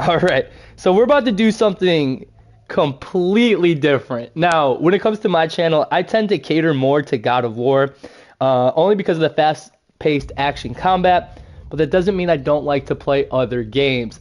All right. So we're about to do something completely different. Now, when it comes to my channel, I tend to cater more to God of War, only because of the fast-paced action combat, but that doesn't mean I don't like to play other games.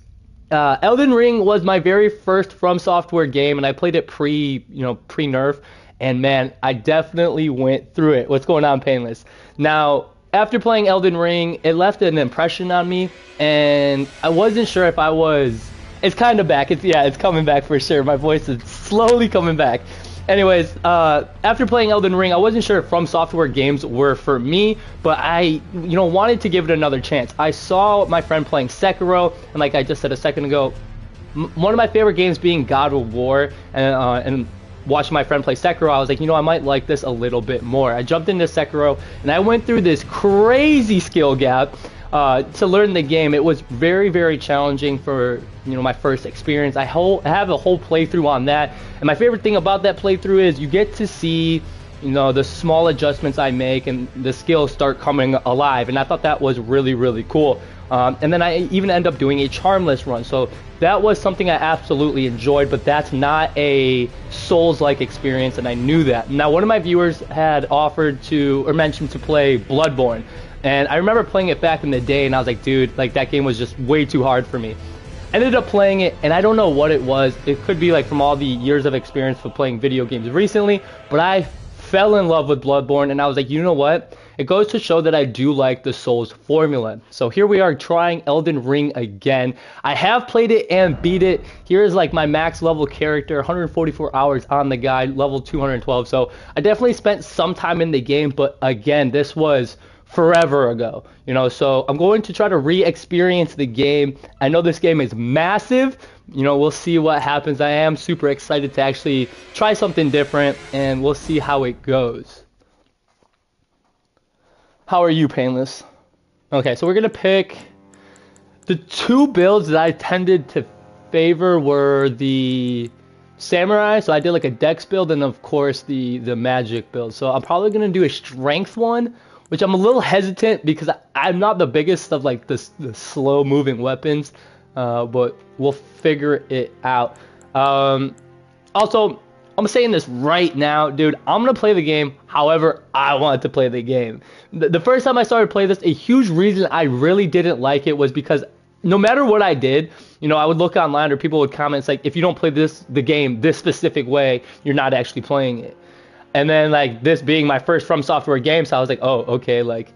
Elden Ring was my very first From Software game, and I played it pre-nerf, and man, I definitely went through it. What's going on, Painless? Now, after playing Elden Ring, it left an impression on me, and I wasn't sure if I was... It's kind of back. It's coming back for sure. My voice is slowly coming back. Anyways, after playing Elden Ring, I wasn't sure if From Software games were for me, but I, wanted to give it another chance. I saw my friend playing Sekiro, and like I just said a second ago, one of my favorite games being God of War, and watching my friend play Sekiro, I was like, I might like this a little bit more. I jumped into Sekiro, and I went through this crazy skill gap to learn the game. It was very, very challenging for my first experience. I have a whole playthrough on that, and my favorite thing about that playthrough is you get to see the small adjustments I make and the skills start coming alive, and I thought that was really, really cool. And then I even end up doing a charmless run, so that was something I absolutely enjoyed, but that's not a Souls-like experience, and I knew that. Now, one of my viewers had offered to, or mentioned to play Bloodborne, and I remember playing it back in the day, and I was like, dude, like that game was just way too hard for me. Ended up playing it, and I don't know what it was. It could be like from all the years of experience for playing video games recently, but I fell in love with Bloodborne, and I was like, you know what? It goes to show that I do like the Souls formula. So here we are trying Elden Ring again. I have played it and beat it. Here is like my max level character, 144 hours on the guide, level 212. So I definitely spent some time in the game, but again, this was forever ago, so I'm going to try to re-experience the game. I know this game is massive, we'll see what happens. I am super excited to actually try something different, and we'll see how it goes. How are you, Painless? Okay, so we're gonna pick the two builds that I tended to favor were the Samurai, so I did like a dex build, and of course the magic build. So I'm probably gonna do a strength one, which I'm a little hesitant because I'm not the biggest of like the slow moving weapons, but we'll figure it out. Also, I'm saying this right now, dude, I'm gonna play the game however I want to play the game. The first time I started playing this, a huge reason I really didn't like it was because no matter what I did, I would look online or people would comment, it's like, if you don't play the game this specific way, you're not actually playing it. And then, like, this being my first From Software game, so I was like, oh, okay, like,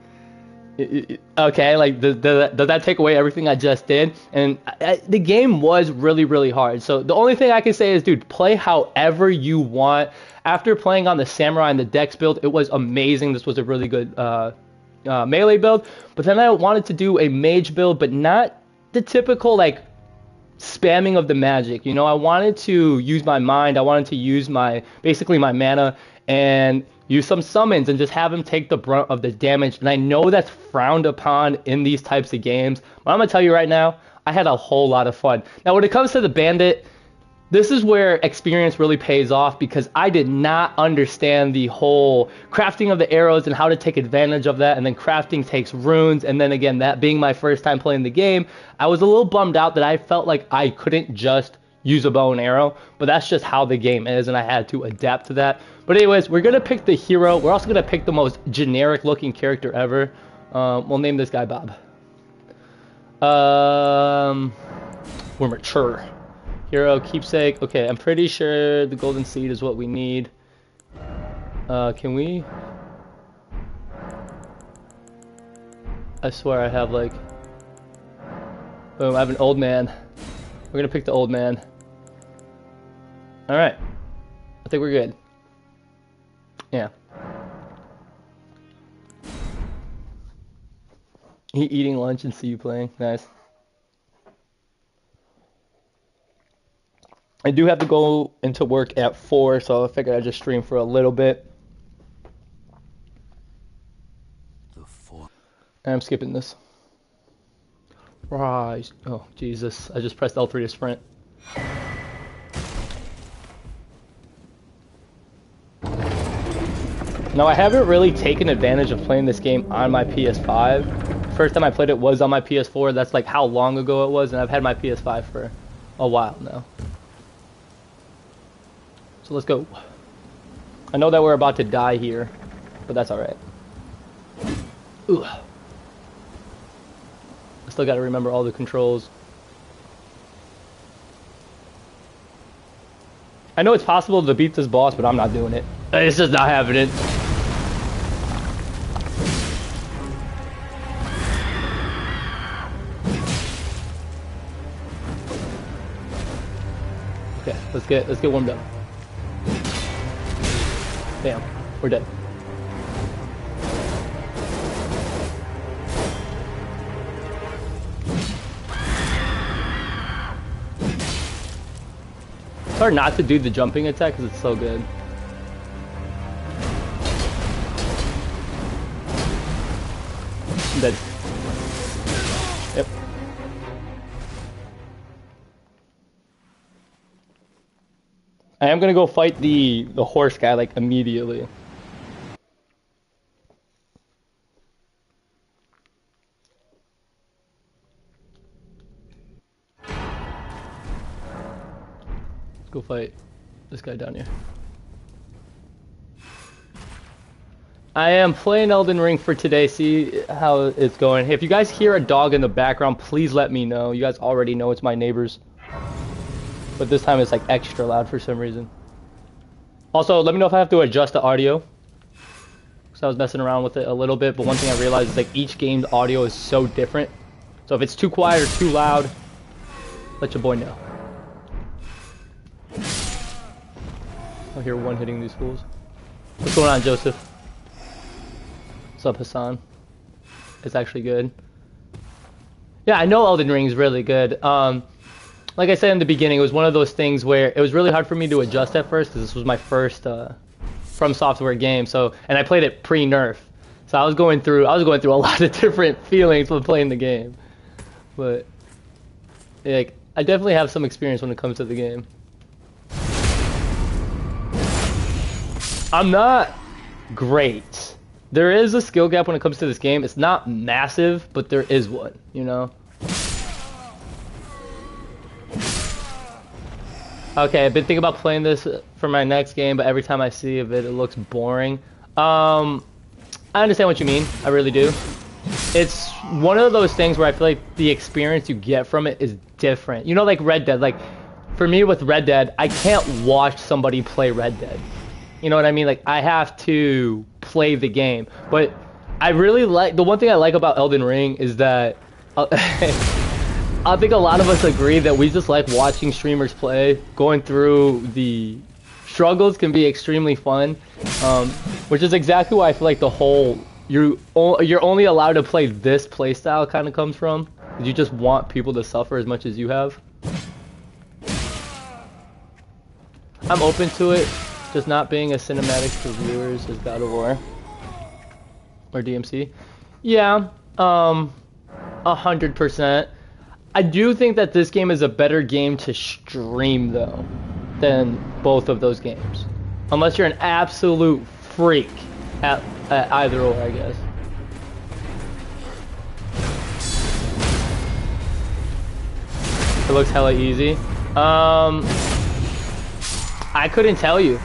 okay, like, does that take away everything I just did? And the game was really, really hard. So the only thing I can say is, dude, play however you want. After playing on the Samurai and the Dex build, it was amazing. This was a really good melee build. But then I wanted to do a mage build, but not the typical, like, spamming of the magic. I wanted to use my mind. I wanted to use basically my mana, and use some summons and just have him take the brunt of the damage. And I know that's frowned upon in these types of games, but I'm gonna tell you right now, I had a whole lot of fun. Now, when it comes to the bandit, this is where experience really pays off, because I did not understand the whole crafting of the arrows and how to take advantage of that, and then crafting takes runes, and then again, that being my first time playing the game, I was a little bummed out that I felt like I couldn't just use a bow and arrow, but that's just how the game is, and I had to adapt to that. But anyways, we're gonna pick the hero. We're also gonna pick the most generic looking character ever. We'll name this guy Bob. We're mature. Hero, keepsake. Okay, I'm pretty sure the golden seed is what we need. Can we? I swear I have like... Boom, I have an old man. We're gonna pick the old man. Alright. I think we're good. Yeah. Eating lunch and see you playing. Nice. I do have to go into work at 4, so I figured I'd just stream for a little bit. I'm skipping this. Right. Oh, Jesus. I just pressed L3 to sprint. Now, I haven't really taken advantage of playing this game on my PS5. First time I played it was on my PS4. That's like how long ago it was, and I've had my PS5 for a while now. So let's go. I know that we're about to die here, but that's alright. Ooh. I still gotta remember all the controls. I know it's possible to beat this boss, but I'm not doing it. It's just not happening. Okay, let's get warmed up. Damn, we're dead. It's hard not to do the jumping attack because it's so good. I'm dead. Yep. I am gonna go fight the horse guy like immediately. Let's go fight this guy down here. I am playing Elden Ring for today, see how it's going. Hey, if you guys hear a dog in the background, please let me know. You guys already know it's my neighbors. But this time it's like extra loud for some reason. Also, let me know if I have to adjust the audio. Because I was messing around with it a little bit, but one thing I realized is like each game's audio is so different. So if it's too quiet or too loud, let your boy know. I hear one hitting these fools. What's going on, Joseph? What's up, Hassan? It's actually good. Yeah, I know Elden Ring is really good. Like I said in the beginning, it was one of those things where it was really hard for me to adjust at first because this was my first Fromsoft game. So, and I played it pre-nerf, so I was going through a lot of different feelings when playing the game. But like, I definitely have some experience when it comes to the game. I'm not great. There is a skill gap when it comes to this game. It's not massive, but there is one, you know? Okay, I've been thinking about playing this for my next game, but every time I see of it, it looks boring. I understand what you mean. I really do. It's one of those things where I feel like the experience you get from it is different. You know, like Red Dead. Like, for me with Red Dead, I can't watch somebody play Red Dead. You know what I mean? Like, I have to play the game. But I really like... The one thing I like about Elden Ring is that... I think a lot of us agree that we just like watching streamers play. Going through the struggles can be extremely fun. Which is exactly why I feel like the whole... You're only allowed to play this playstyle kind of comes from. You just want people to suffer as much as you have. I'm open to it. Just not being a cinematic for viewers as God of War or DMC. Yeah, 100%. I do think that this game is a better game to stream though than both of those games, unless you're an absolute freak at either or, I guess. It looks hella easy. I couldn't tell you.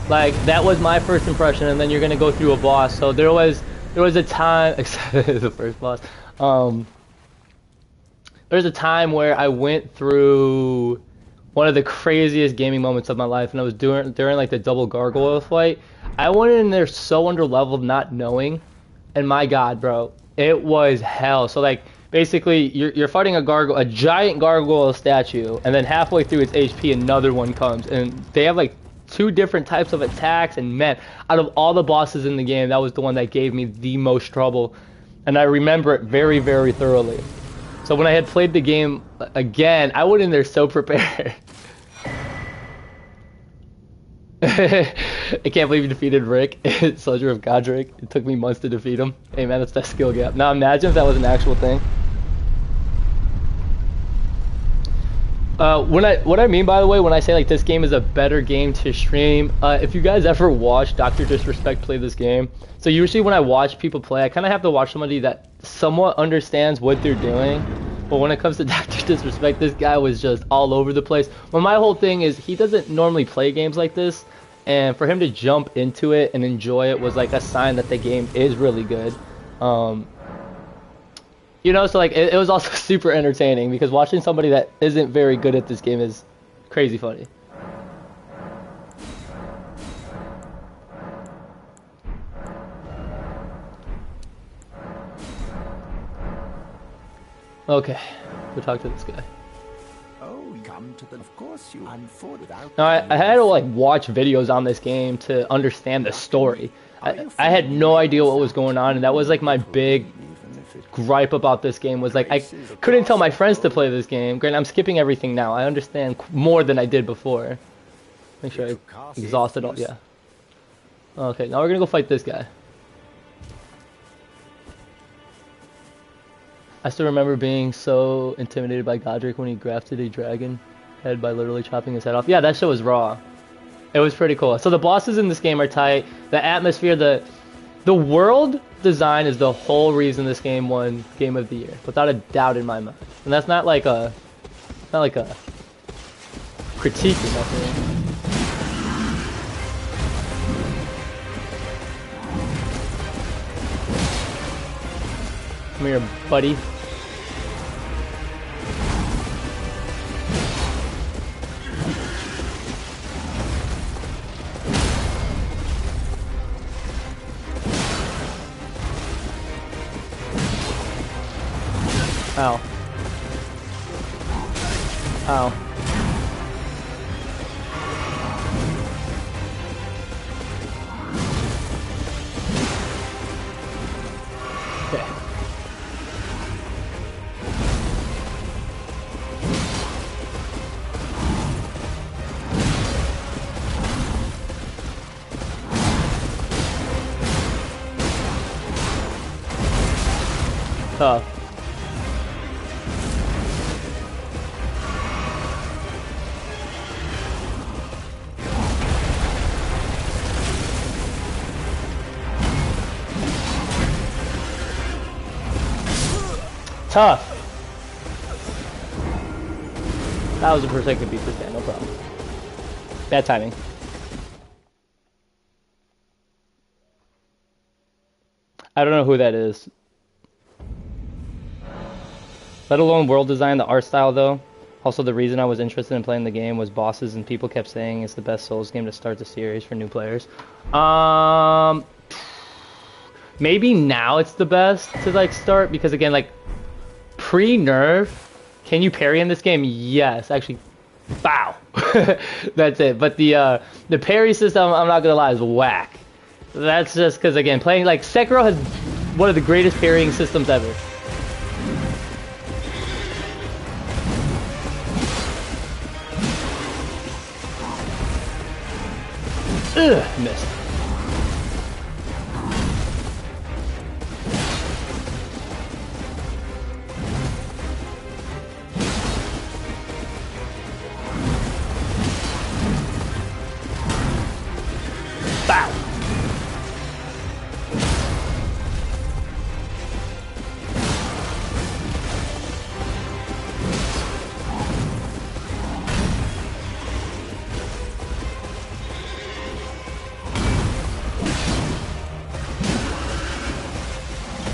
Like, that was my first impression, and then you're gonna go through a boss. So there was a time, the first boss. There's a time where I went through one of the craziest gaming moments of my life, and I was during like the double gargoyle fight. I went in there so underleveled, not knowing, and my God, bro, it was hell. So like, basically, you're fighting a giant gargoyle statue, and then halfway through its HP, another one comes, and they have like 2 different types of attacks, and man, out of all the bosses in the game, that was the one that gave me the most trouble, and I remember it very, very thoroughly. So when I had played the game again, I went in there so prepared. I can't believe you defeated Rick, Soldier of Godric. It took me months to defeat him. Hey man, that's that skill gap. Now imagine if that was an actual thing. What I mean, by the way, when I say like this game is a better game to stream, if you guys ever watch Dr. Disrespect play this game, so usually when I watch people play, I kind of have to watch somebody that somewhat understands what they're doing. But when it comes to Dr. Disrespect, this guy was just all over the place. But my whole thing is he doesn't normally play games like this, and for him to jump into it and enjoy it was like a sign that the game is really good. You know, so like it was also super entertaining because watching somebody that isn't very good at this game is crazy funny. Okay, go talk to this guy. Oh, come to the. Of course, you without. Now I had to like watch videos on this game to understand the story. I had no idea what was going on, and that was like my big gripe about this game. Was like I couldn't tell my friends to play this game. Granted, I'm skipping everything now. I understand more than I did before. Make sure I exhausted all. Yeah. Okay, now we're gonna go fight this guy. I still remember being so intimidated by Godric when he grafted a dragon head by literally chopping his head off. Yeah, that shit was raw. It was pretty cool. So the bosses in this game are tight. The atmosphere, the world design is the whole reason this game won Game of the Year, without a doubt in my mind. And that's not like a critique or nothing. Come here, buddy. Ow. Ow. Okay. Tough. Tough. That was a per second beat for stand, no problem. Bad timing. I don't know who that is. Let alone world design, the art style though. Also the reason I was interested in playing the game was bosses, and people kept saying it's the best Souls game to start the series for new players. Maybe now it's the best to like start because again like pre-nerf, can you parry in this game? Yes, actually, bow. That's it. But the parry system, I'm not gonna lie, is whack. That's just because again, playing like Sekiro has one of the greatest parrying systems ever. Ugh, missed. Bow.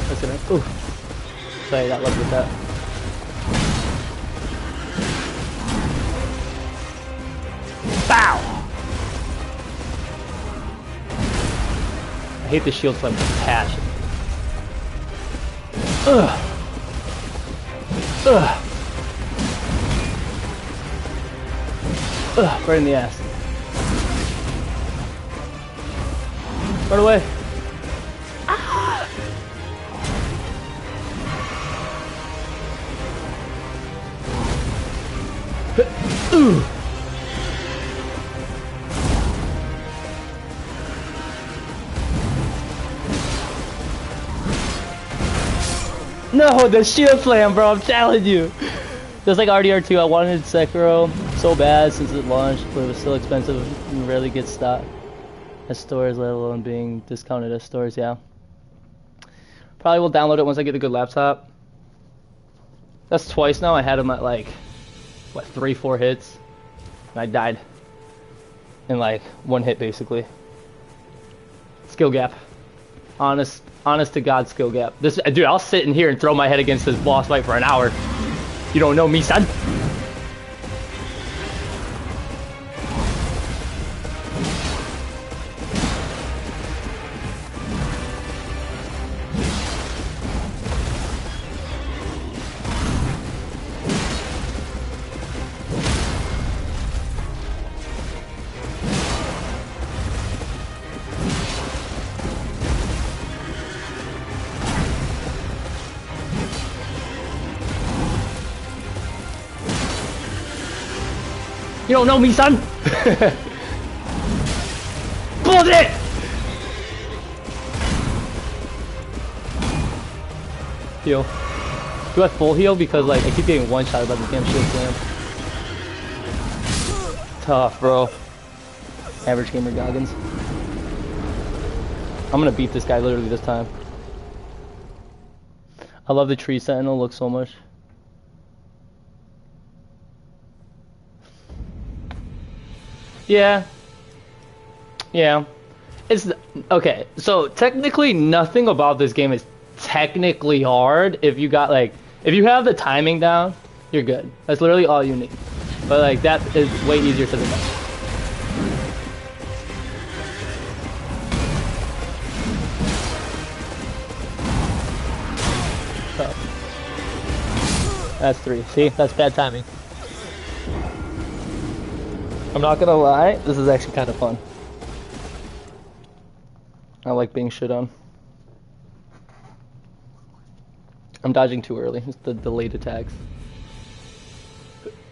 That's it. Ooh. Sorry, got lucky with that. Bow. I hate the shield flame with passion. Ugh. Ugh. Ugh, right in the ass. Run away. Ah. Ooh. No, the shield slam, bro, I'm telling you. Just like RDR2, I wanted Sekiro so bad since it launched, but it was still expensive and rarely gets stocked at stores, let alone being discounted at stores, yeah. Probably will download it once I get a good laptop. That's twice now. I had him at like, what, 3-4 hits? And I died. In like 1 hit, basically. Skill gap. Honest to God skill gap. This, dude, I'll sit in here and throw my head against this boss fight for an hour. You don't know me, son. You don't know me, son! Bullshit! Heal. Do I full heal? Because like I keep getting one shot by the damn shield slam. Tough, bro. Average gamer Goggins. I'm gonna beat this guy literally this time. I love the tree sentinel, looks so much. Yeah. Yeah. It's okay. So technically nothing about this game is technically hard if you got like if you have the timing down, you're good. That's literally all you need. But like that is way easier to the done. Oh. That's 3. See? That's bad timing. I'm not gonna lie, this is actually kind of fun. I like being shit on. I'm dodging too early. It's the delayed attacks.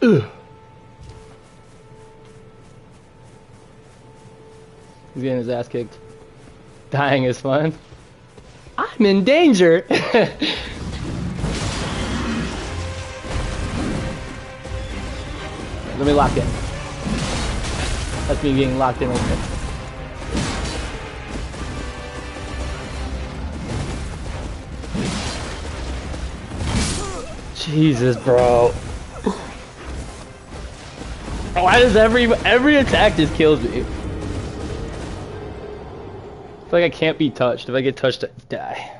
Ugh. He's getting his ass kicked. Dying is fun. I'm in danger! Let me lock in. That's me getting locked in right there. Jesus, bro. Why does every attack just kills me? I feel like I can't be touched. If I get touched, I die.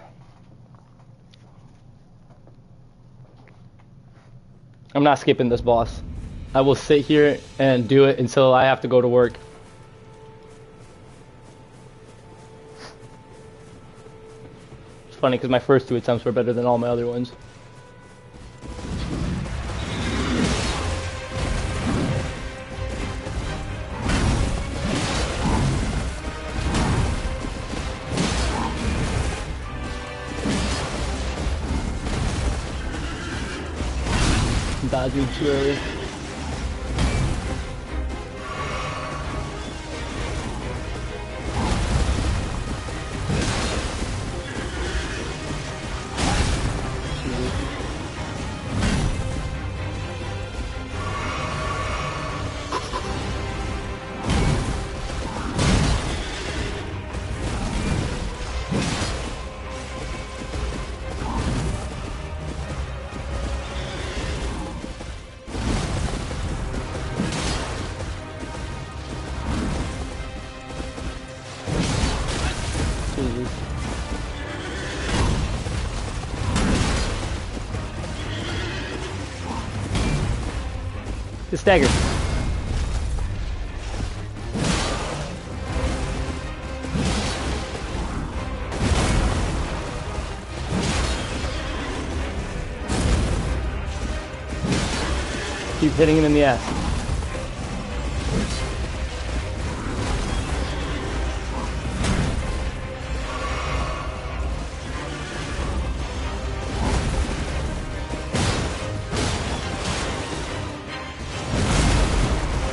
I'm not skipping this boss. I will sit here and do it until I have to go to work. It's funny because my first 2 attempts were better than all my other ones. I'm dodging too early. The stagger. Keep hitting him in the ass.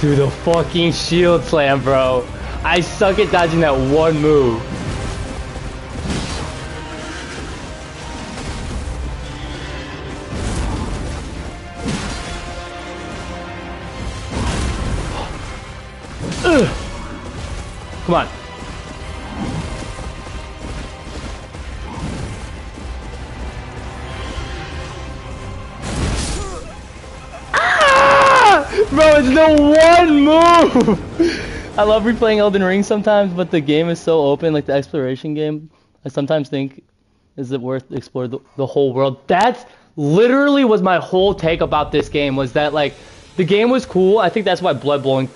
Dude, the fucking shield slam, bro. I suck at dodging that one move. Ugh. Come on. Bro, it's the one move! I love replaying Elden Ring sometimes, but the game is so open, like the exploration game. I sometimes think, is it worth to explore the whole world? That's literally was my whole take about this game, was that like, the game was cool. I think that's why Bloodborne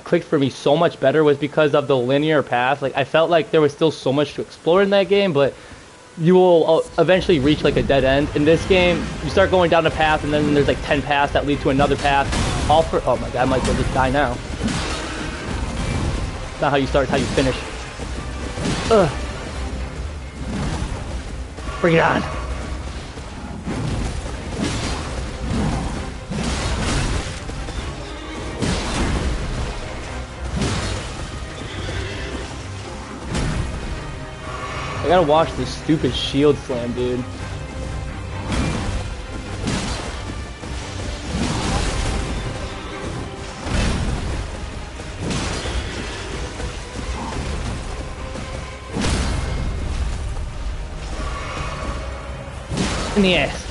clicked for me so much better, was because of the linear path. Like, I felt like there was still so much to explore in that game, but you will eventually reach like a dead end. In this game, you start going down a path, and then there's like 10 paths that lead to another path. All for, oh my god, I might as well just die now. It's not how you start, it's how you finish. Ugh. Bring it on. I gotta watch this stupid shield slam, dude. In the ass.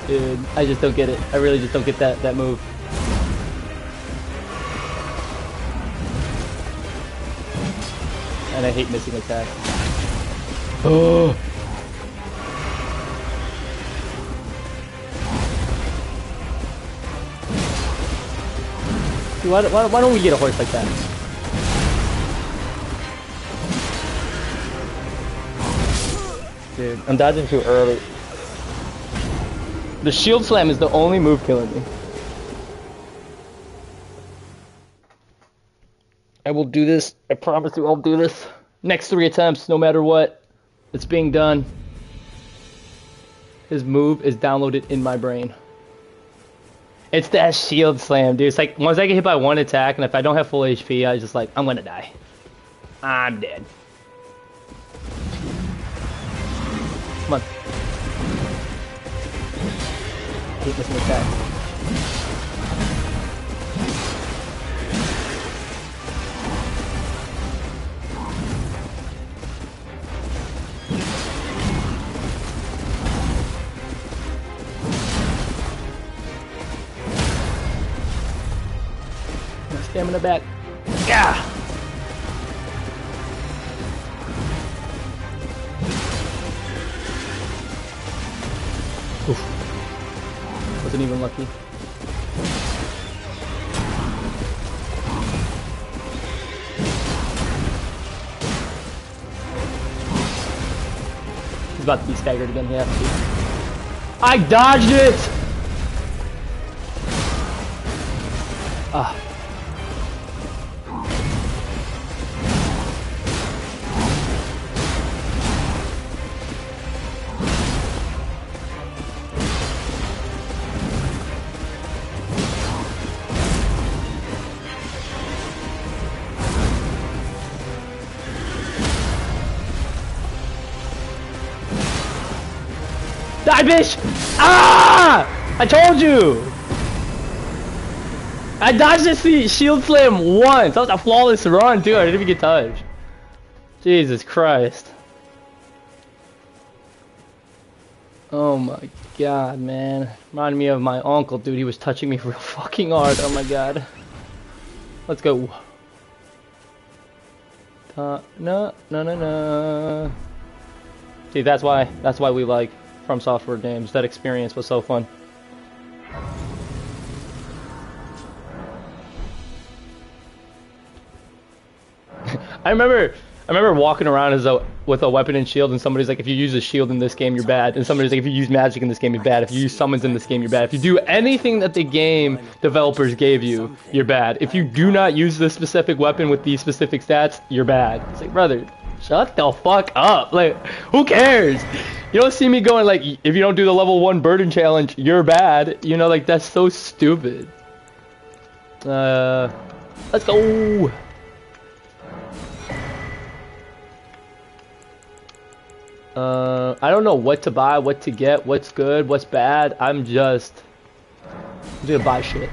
Dude, I just don't get it. I really just don't get that move. And I hate missing attacks. Oh. Dude, why don't we get a horse like that? Dude, I'm dodging too early. The shield slam is the only move killing me. I will do this. I promise you I'll do this. Next 3 attempts, no matter what. It's being done. His move is downloaded in my brain. It's that shield slam, dude. It's like, once I get hit by one attack, and if I don't have full HP, I just like, I'm gonna die. I'm dead. Come on. I hate missing attack. Stamina back. Yeah. Oof. Wasn't even lucky. He's about to be staggered again. He has to. I dodged it. Ah. Die, bitch! Ah! I told you! I dodged the shield slam once! That was a flawless run, dude. I didn't even get touched. Jesus Christ. Oh my god, man. Reminded me of my uncle, dude. He was touching me real fucking hard. Oh my god. Let's go. No. See, that's why we like Fromsoft games. That experience was so fun. I remember walking around with a weapon and shield, and somebody's like, if you use a shield in this game, you're bad. And somebody's like, if you use magic in this game, you're bad. If you use summons in this game, you're bad. If you do anything that the game developers gave you, you're bad. If you do not use this specific weapon with these specific stats, you're bad. It's like, brother, shut the fuck up. Like, who cares? You don't see me going like, if you don't do the level 1 burden challenge, you're bad. You know, like, that's so stupid. Let's go. I don't know what to buy, what to get, what's good, what's bad. I'm gonna buy shit.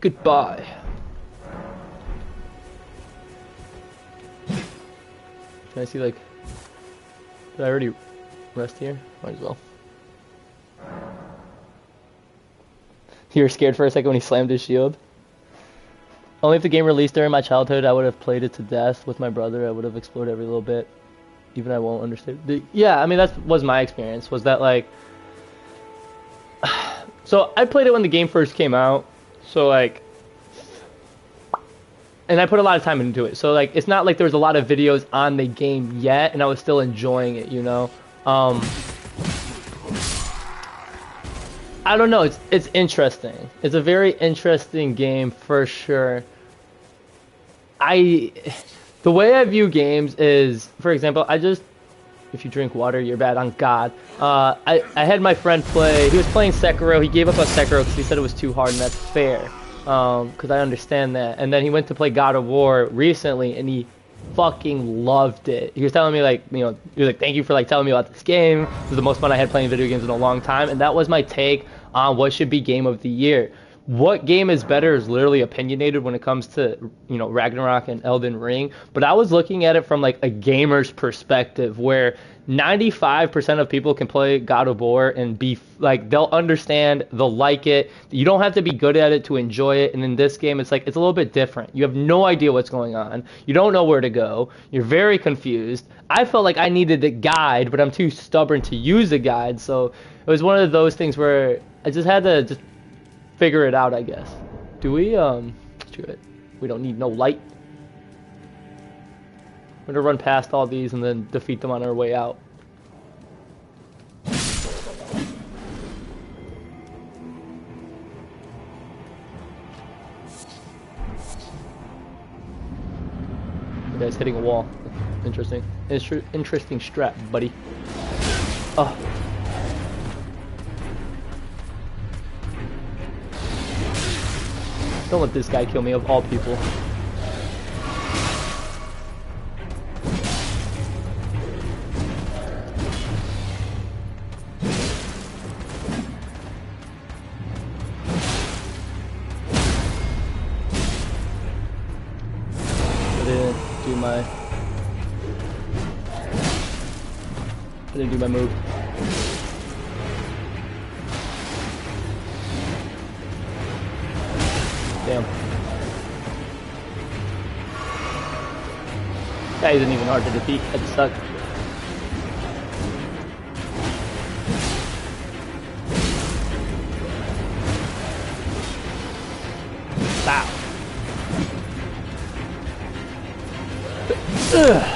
Goodbye. Can I see, like, did I already Rest here? Might as well. You were scared for a second when he slammed his shield? Only if the game released during my childhood, I would have played it to death with my brother. I would have explored every little bit. Even I won't understand. Yeah, I mean, that was my experience. Was that like... So, I played it when the game first came out. So, like... And I put a lot of time into it. So, like, it's not like there was a lot of videos on the game yet, and I was still enjoying it, you know? I don't know. It's interesting. It's a very interesting game for sure. The way I view games is, for example, if you drink water, you're bad on God. I had my friend play. He was playing Sekiro. He gave up on Sekiro because he said it was too hard, and that's fair. Because I understand that. And then he went to play God of War recently, and he fucking loved it. He was telling me, like, you know, he was like, thank you for, like, telling me about this game. This is the most fun I had playing video games in a long time. And that was my take on what should be game of the year. What game is better is literally opinionated when it comes to, you know, Ragnarok and Elden Ring. But I was looking at it from, like, a gamer's perspective where 95% of people can play God of War and be, like, they'll understand, they'll like it. You don't have to be good at it to enjoy it. And in this game, it's like, it's a little bit different. You have no idea what's going on. You don't know where to go. You're very confused. I felt like I needed a guide, but I'm too stubborn to use a guide. So it was one of those things where I just had to just figure it out, I guess. Do we, do it. We don't need no light. We're gonna run past all these and then defeat them on our way out. The guy's hitting a wall. Interesting. Interesting strat, buddy. Oh. Don't let this guy kill me, of all people. I didn't do my move. Damn. That isn't even hard to defeat. That just sucked. Wow. Ugh.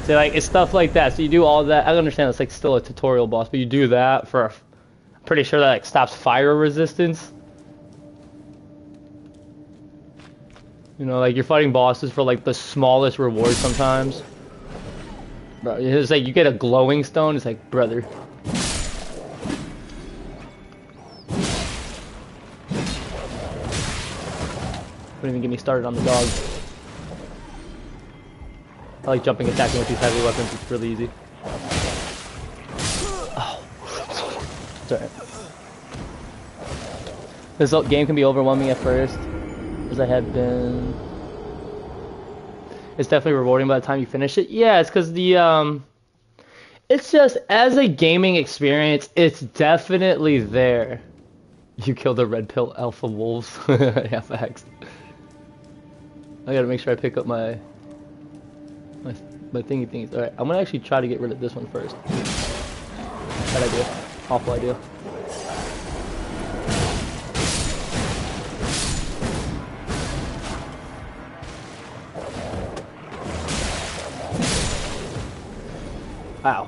So like it's stuff like that. So you do all that. I understand it's like still a tutorial boss, but you do that for I'm pretty sure that like stops fire resistance. You know, like you're fighting bosses for like the smallest reward sometimes. Bro, it's like you get a glowing stone, it's like, brother. Don't even get me started on the dog. I like jumping, attacking with these heavy weapons. It's really easy. Oh, it's alright. This game can be overwhelming at first, as I had been. It's definitely rewarding by the time you finish it. Yeah, it's because the it's just as a gaming experience, it's definitely there. You killed the red pill alpha wolves. Yeah, facts. I gotta make sure I pick up my thingy thingies. Alright, I'm gonna actually try to get rid of this one first. Bad idea. Awful idea. Wow.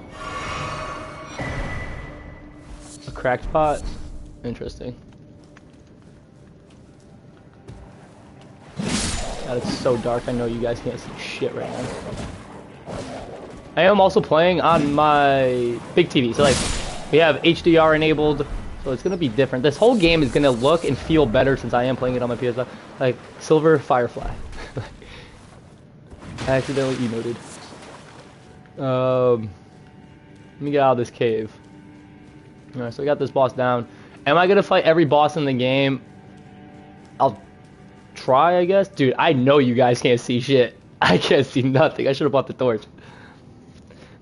A cracked pot? Interesting. God, it's so dark. I know you guys can't see shit right now. I am also playing on my big TV, so like we have HDR enabled, so it's gonna be different. This whole game is gonna look and feel better since I am playing it on my PS5. Like Silver Firefly. I accidentally emoted. Let me get out of this cave. Alright, so we got this boss down. Am I gonna fight every boss in the game? I'll try, I guess. Dude, I know you guys can't see shit. I can't see nothing. I should have bought the torch.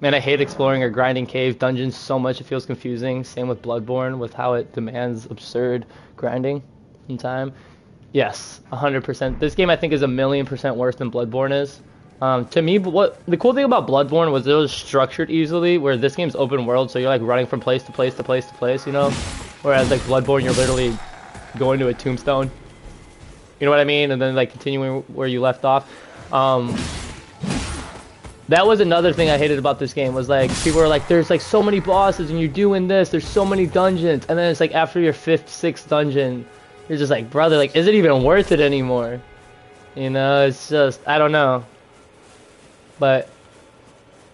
Man, I hate exploring or grinding cave dungeons so much it feels confusing. Same with Bloodborne, with how it demands absurd grinding in time. Yes, 100%. This game I think is 1,000,000% worse than Bloodborne is. To me, what the cool thing about Bloodborne was it was structured easily, where this game's open world, so you're like running from place to place to place to place, you know? Whereas like Bloodborne, you're literally going to a tombstone. You know what I mean? And then like continuing where you left off. That was another thing I hated about this game, was like people were like, there's like so many bosses and you're doing this, there's so many dungeons, and then it's like after your 5th, 6th dungeon, you're just like, brother, like, is it even worth it anymore? You know, it's just, I don't know. But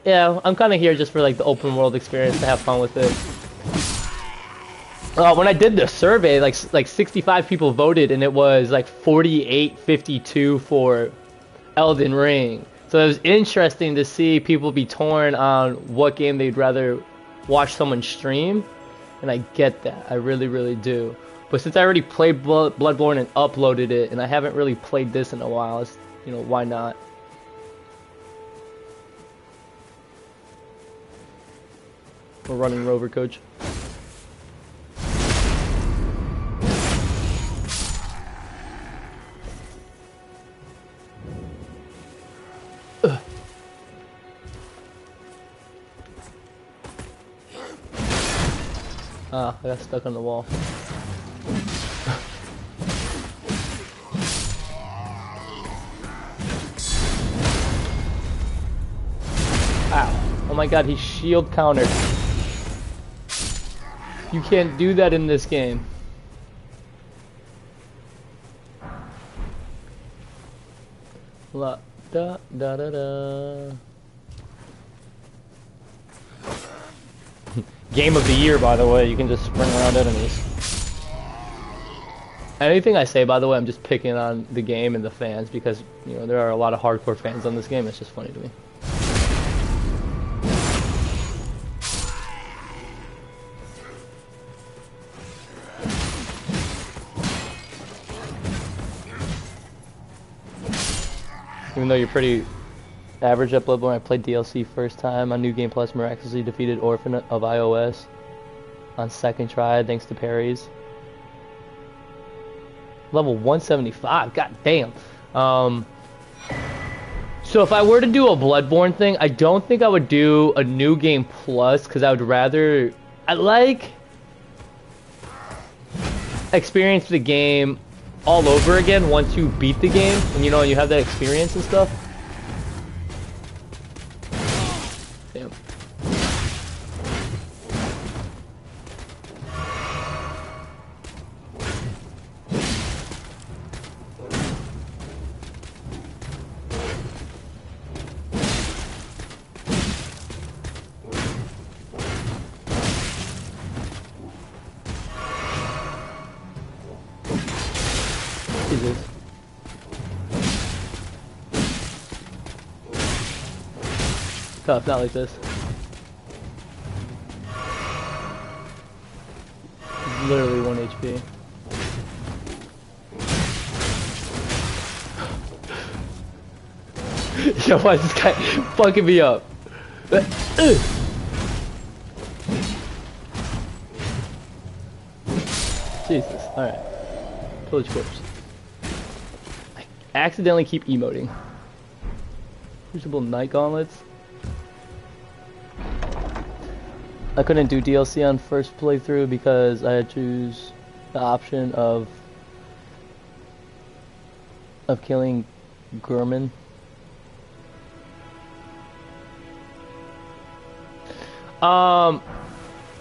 yeah, I'm kind of here just for like the open world experience, to have fun with it. When I did the survey, like 65 people voted, and it was like 48-52 for Elden Ring. So it was interesting to see people be torn on what game they'd rather watch someone stream, and I get that, I really, really do. But since I already played Bloodborne and uploaded it, and I haven't really played this in a while, it's, you know, why not? We're running Rover, coach. Ah, I got stuck on the wall. Ow. Oh my god, he shield countered. You can't do that in this game. La da da da da. Game of the year, by the way. You can just spring around enemies. Anything I say, by the way, I'm just picking on the game and the fans, because, you know, there are a lot of hardcore fans on this game. It's just funny to me. Even though you're pretty average at Bloodborne, I played DLC first time on New Game Plus, miraculously defeated Orphan of iOS on 2nd try thanks to parries. Level 175, god damn. So if I were to do a Bloodborne thing, I don't think I would do a New Game Plus, because I would rather, I like experience the game all over again once you beat the game, and you know, you have that experience and stuff. Damn. Jesus. Tough, not like this. It's literally 1 HP. Yo, why is this guy fucking me up? Jesus, alright. Pillage corpse. I accidentally keep emoting. Crucible Night Gauntlets. I couldn't do DLC on first playthrough because I had to choose the option of killing Gurman.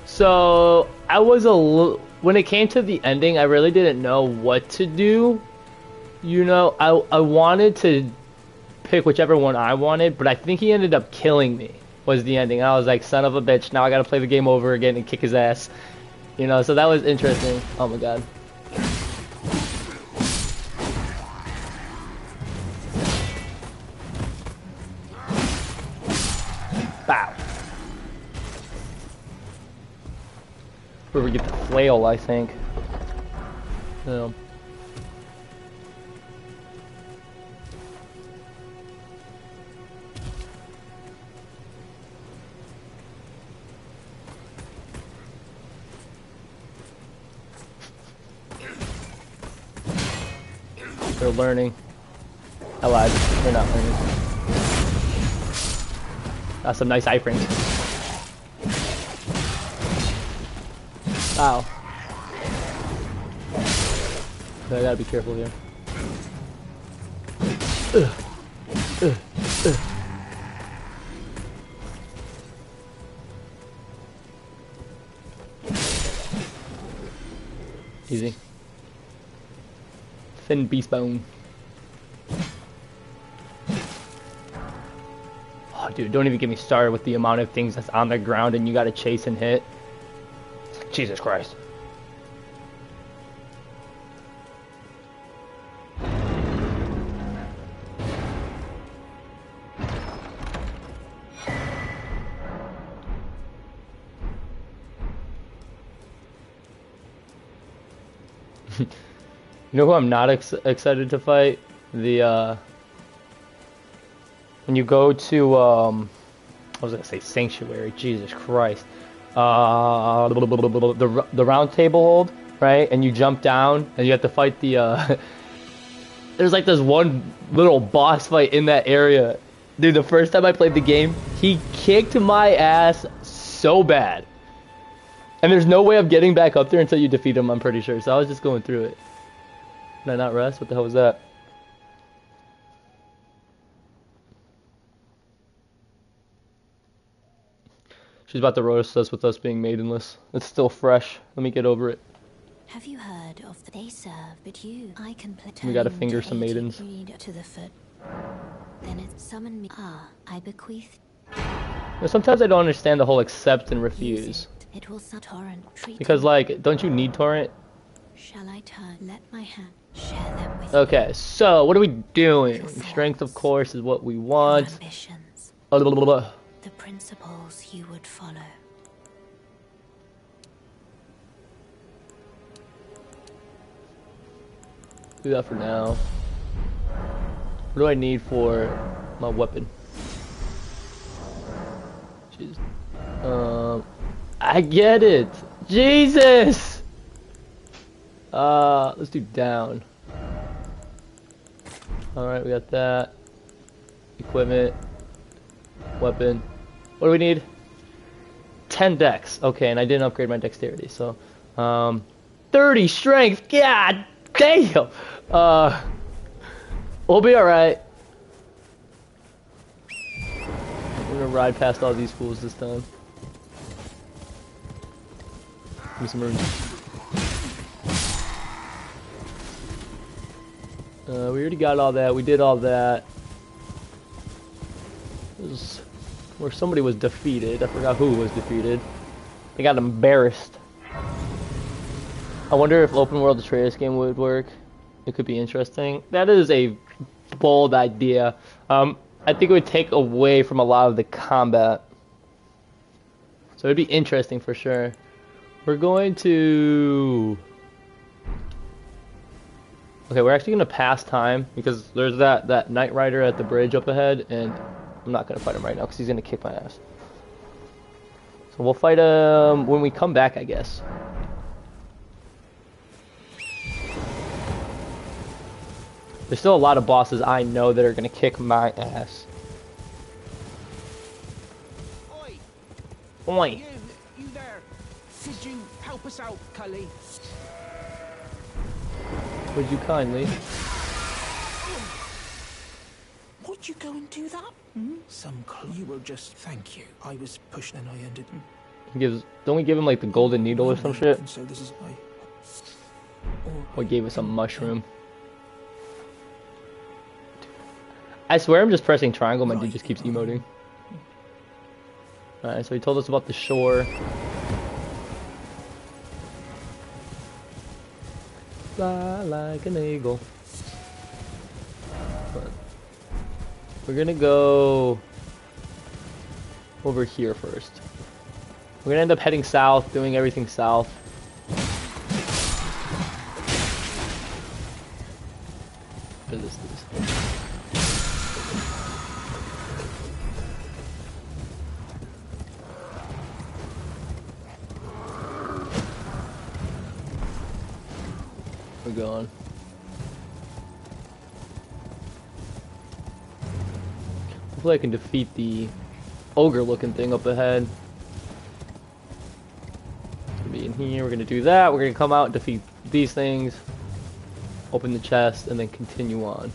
So I was when it came to the ending, I really didn't know what to do. You know, I wanted to pick whichever one I wanted, but I think he ended up killing me, was the ending. I was like, son of a bitch, now I gotta play the game over again and kick his ass. You know, so that was interesting. Oh my god. Bow. Where we get the flail, I think. Yeah. They're learning. I lied. They're not learning. That's some nice iframes. Wow. I gotta be careful here. Easy. Thin beast bone. Oh, dude, don't even get me started with the amount of things that's on the ground and you gotta chase and hit. Jesus Christ. You know who I'm not excited to fight? The when you go to I was gonna say Sanctuary. Jesus Christ. The round table hold, right? And you jump down and you have to fight the there's like this one little boss fight in that area. Dude, the first time I played the game, he kicked my ass so bad. And there's no way of getting back up there until you defeat him, I'm pretty sure. So I was just going through it. Did I not rest? What the hell was that? She's about to roast us with us being maidenless. It's still fresh. Let me get over it. Have you heard of the they serve, but you? I can play. We gotta finger some maidens. To the foot. Then it summoned me. Ah, I bequeath. Sometimes I don't understand the whole accept and refuse. It will torrent. Because like, don't you need torrent? Shall I turn? Let my hand share them with Okay, so what are we doing? Strength, of course, is what we want. Ambitions. The principles you would follow. Do that for now. What do I need for my weapon? Jeez. I get it. Jesus. Let's do down. All right, we got that. Equipment. Weapon. What do we need? 10 dex. Okay, and I didn't upgrade my dexterity, so 30 strength. God damn. We'll be all right. We're gonna ride past all these fools this time. Give me some runes. We already got all that. We did all that. This is where somebody was defeated. I forgot who was defeated. They got embarrassed. I wonder if open world Atreus game would work. It could be interesting. That is a bold idea. I think it would take away from a lot of the combat. So it'd be interesting for sure. We're going to... Okay, we're actually going to pass time because there's that Knight Rider at the bridge up ahead, and I'm not going to fight him right now because he's going to kick my ass. So we'll fight him when we come back, I guess. There's still a lot of bosses I know that are going to kick my ass. Oi! Oi! You there? Could you help us out, Cully? Would you kindly? Would you go and do that? Some clue. You will just thank you. I was pushed and I ended. Don't we give him like the golden needle or some shit? So this is my. Or gave us a mushroom? I swear I'm just pressing triangle, my dude just keeps emoting. Alright, so he told us about the shore. Fly like an eagle. But we're gonna go over here first. We're gonna end up heading south, doing everything south. What is this? We're going. Hopefully I can defeat the ogre-looking thing up ahead. It's gonna be in here. We're gonna do that. We're gonna come out and defeat these things. Open the chest and then continue on.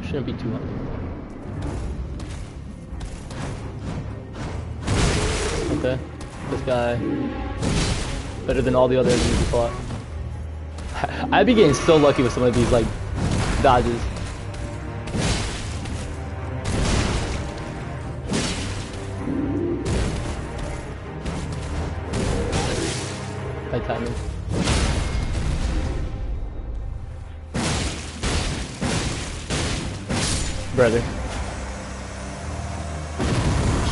Shouldn't be too hard. Okay, this guy better than all the other enemies we fought. I'd be getting so lucky with some of these like dodges. High timing. Brother.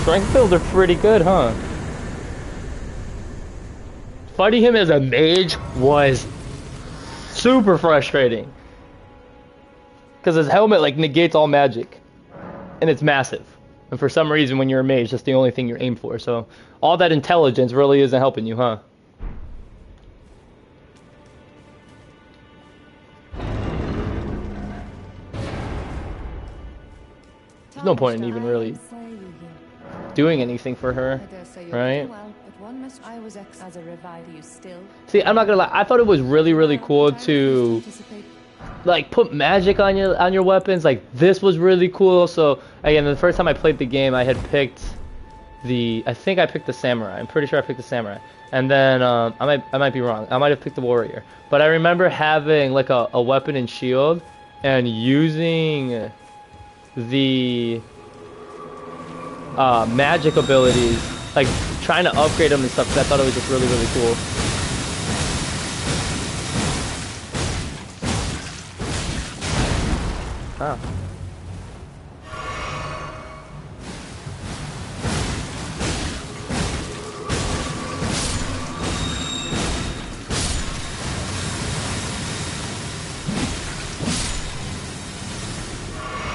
Strength builds are pretty good, huh? Fighting him as a mage was super frustrating. Because his helmet like negates all magic. And it's massive. And for some reason when you're a mage, that's the only thing you're aimed for. So all that intelligence really isn't helping you, huh? There's no point in even really doing anything for her, right? See, I'm not gonna lie, I thought it was really cool to like put magic on your weapons. Like this was really cool. So again, the first time I played the game, I had picked I think I picked the samurai. I'm pretty sure I picked the samurai. And then I might be wrong. I might have picked the warrior. But I remember having like a weapon and shield and using the magic abilities, like trying to upgrade them and stuff, because I thought it was just really cool. Ah.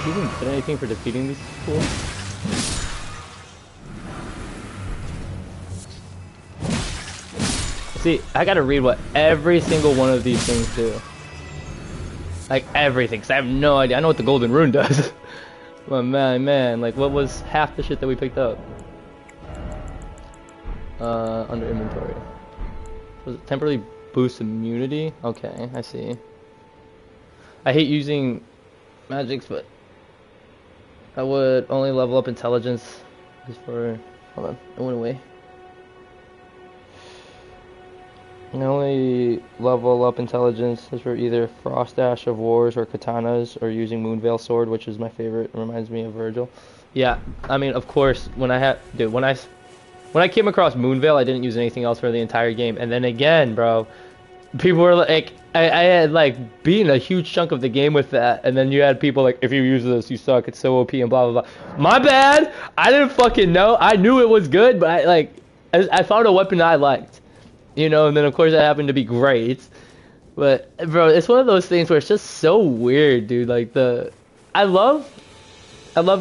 You didn't get anything for defeating these people? See, I gotta read what every single one of these things do. Like everything, because I have no idea. I know what the golden rune does. But man, like what was half the shit that we picked up? Under inventory. Was it temporarily boost immunity? Okay, I see. I hate using magics, but I would only level up intelligence just for... Hold on, it went away. I only level up intelligence is for either Frost Dash of Wars or Katanas, or using Moonveil Sword, which is my favorite. It reminds me of Virgil. Yeah, I mean, of course, when I came across Moonveil, I didn't use anything else for the entire game. And then again, bro, people were like, I had like beaten a huge chunk of the game with that, and then you had people like, if you use this, you suck, it's so OP and blah blah blah. My bad, I didn't fucking know. I knew it was good, but I found a weapon I liked, you know, and then of course that happened to be great. But bro, it's one of those things where it's just so weird, dude. Like I love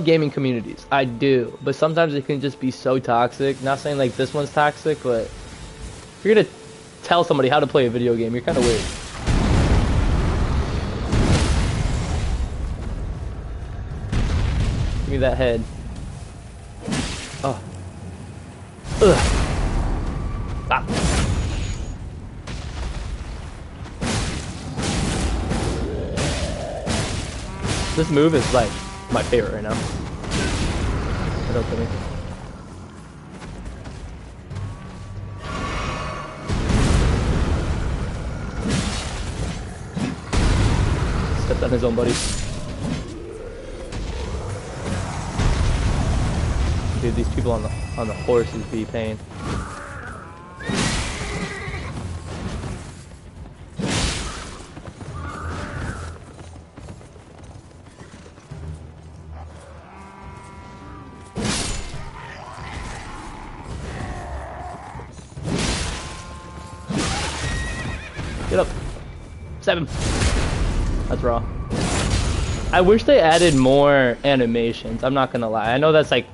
gaming communities, I do, but sometimes it can just be so toxic. Not saying like this one's toxic, but if you're gonna tell somebody how to play a video game, you're kind of weird. Give me that head. Oh. Ugh. Ah. This move is like my favorite right now. Don't kill me. Stepped on his own buddy. Dude, these people on the horses be pain. Get up. 7. That's raw. I wish they added more animations. I'm not gonna lie. I know that's like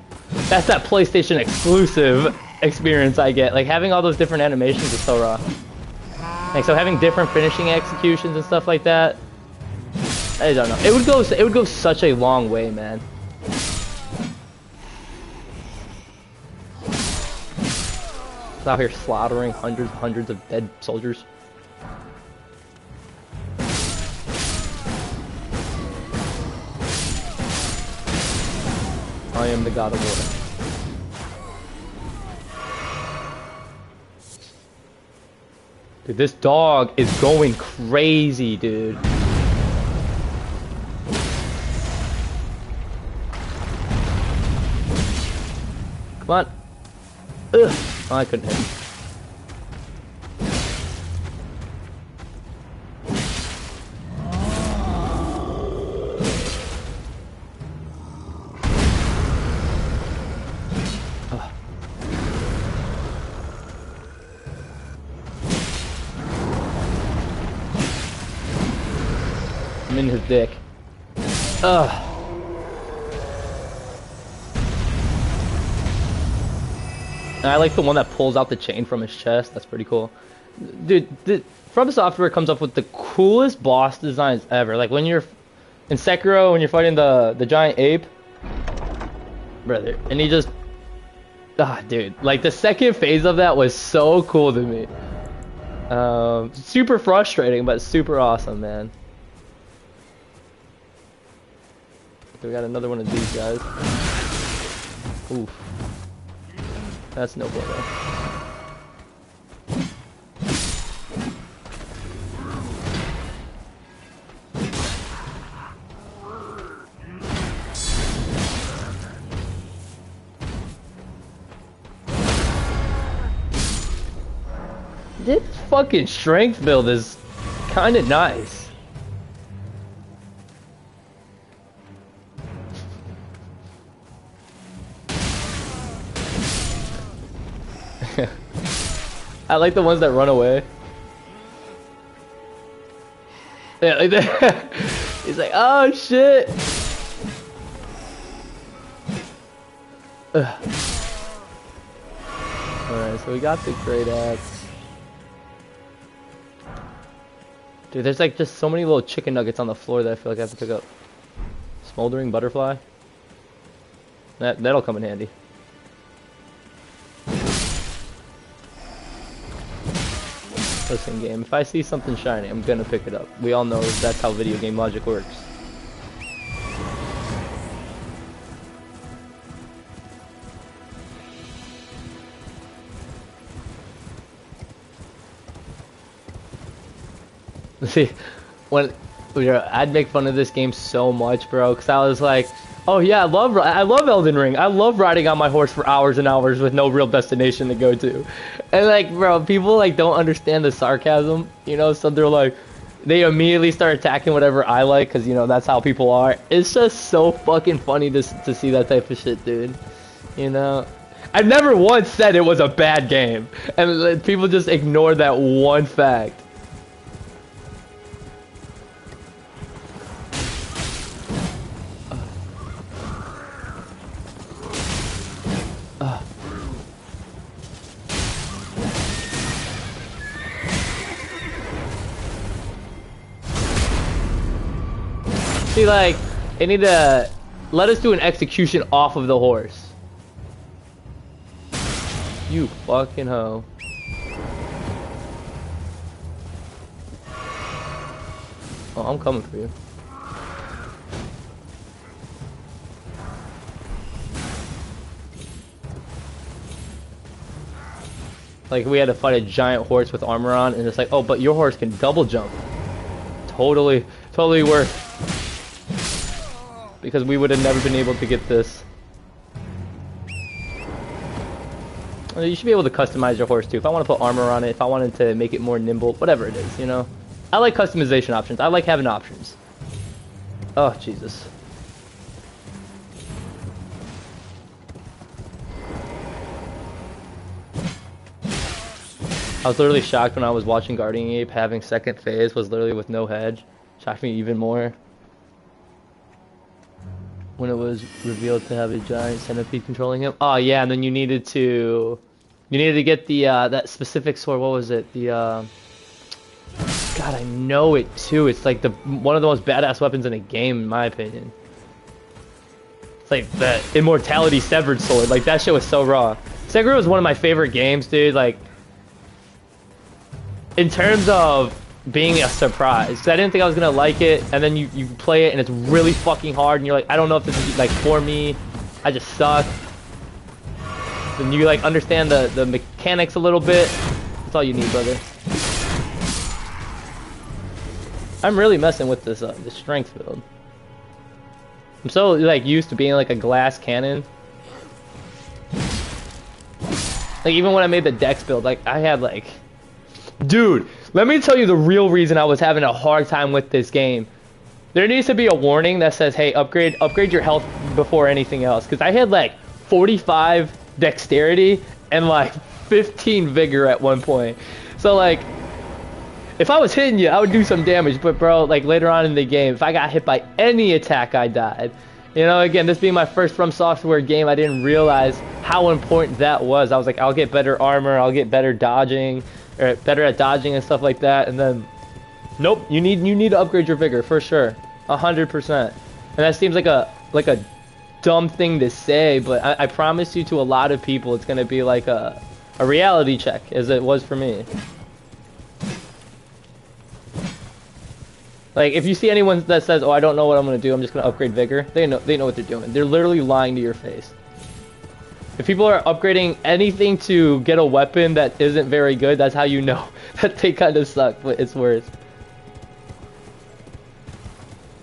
that's that PlayStation exclusive experience I get. Like having all those different animations is so raw. Like so having different finishing executions and stuff like that. I don't know. It would go such a long way, man. It's out here slaughtering hundreds of dead soldiers. I am the god of war. Dude, this dog is going crazy, dude. Come on. Ugh. Oh, I couldn't hit him. I'm in his dick. Ugh. And I like the one that pulls out the chain from his chest. That's pretty cool. Dude, Fromsoft comes up with the coolest boss designs ever. Like when you're in Sekiro, when you're fighting the giant ape, brother, and he just, dude, like the second phase of that was so cool to me. Super frustrating, but super awesome, man. We got another one of these guys. Oof. That's no bueno. This fucking strength build is kind of nice. I like the ones that run away. Yeah, like that. He's like, oh shit. Alright, so we got the great axe. Dude, there's like just so many little chicken nuggets on the floor that I feel like I have to pick up. Smoldering butterfly. That'll come in handy. Listen, game, if I see something shiny, I'm gonna pick it up. We all know that's how video game logic works. See, I'd make fun of this game so much, bro, because I was like, oh yeah, I love Elden Ring. I love riding on my horse for hours and hours with no real destination to go to. And like, bro, people like don't understand the sarcasm, you know, so they're like, they immediately start attacking whatever I like, because, you know, that's how people are. It's just so fucking funny to see that type of shit, dude. You know? I've never once said it was a bad game, and people just ignore that one fact. See, like, they need to let us do an execution off of the horse. You fucking hoe. Oh, I'm coming for you. Like, we had to fight a giant horse with armor on, and it's like, oh, but your horse can double jump. Totally worth. Because we would have never been able to get this. You should be able to customize your horse too. If I want to put armor on it, if I wanted to make it more nimble, whatever it is, you know? I like customization options. I like having options. Oh, Jesus. I was literally shocked when I was watching Guardian Ape having second phase was literally with no hedge. Shocked me even more. when it was revealed to have a giant centipede controlling him. Oh yeah, and then you needed to get the that specific sword. What was it? The God, I know it too. It's like one of the most badass weapons in a game, in my opinion. It's like the Immortality Severed Sword. Like that shit was so raw. Sekiro was one of my favorite games, dude. Like in terms of being a surprise, 'cause I didn't think I was gonna like it, and then you play it and it's really fucking hard, and you're like, I don't know if this is like for me. I just suck. And you like understand the mechanics a little bit. That's all you need, brother. I'm really messing with this the strength build. I'm so like used to being like a glass cannon. Like even when I made the dex build, like I had like, dude, let me tell you the real reason I was having a hard time with this game. There needs to be a warning that says, hey, upgrade your health before anything else, because I had like 45 dexterity and like 15 vigor at one point. So like if I was hitting you, I would do some damage, but bro, like later on in the game, if I got hit by any attack, I died. You know, again, this being my first From Software game, I didn't realize how important that was. I was like, I'll get better armor, I'll get better dodging, or better at dodging and stuff like that, and then nope, you need to upgrade your vigor for sure, 100%. And that seems like a dumb thing to say, but I promise you, to a lot of people, it's gonna be like a reality check, as it was for me. Like if you see anyone that says, "Oh, I don't know what I'm gonna do, I'm just gonna upgrade vigor," they know what they're doing. They're literally lying to your face. If people are upgrading anything to get a weapon that isn't very good, that's how you know that they kind of suck, but it's worse.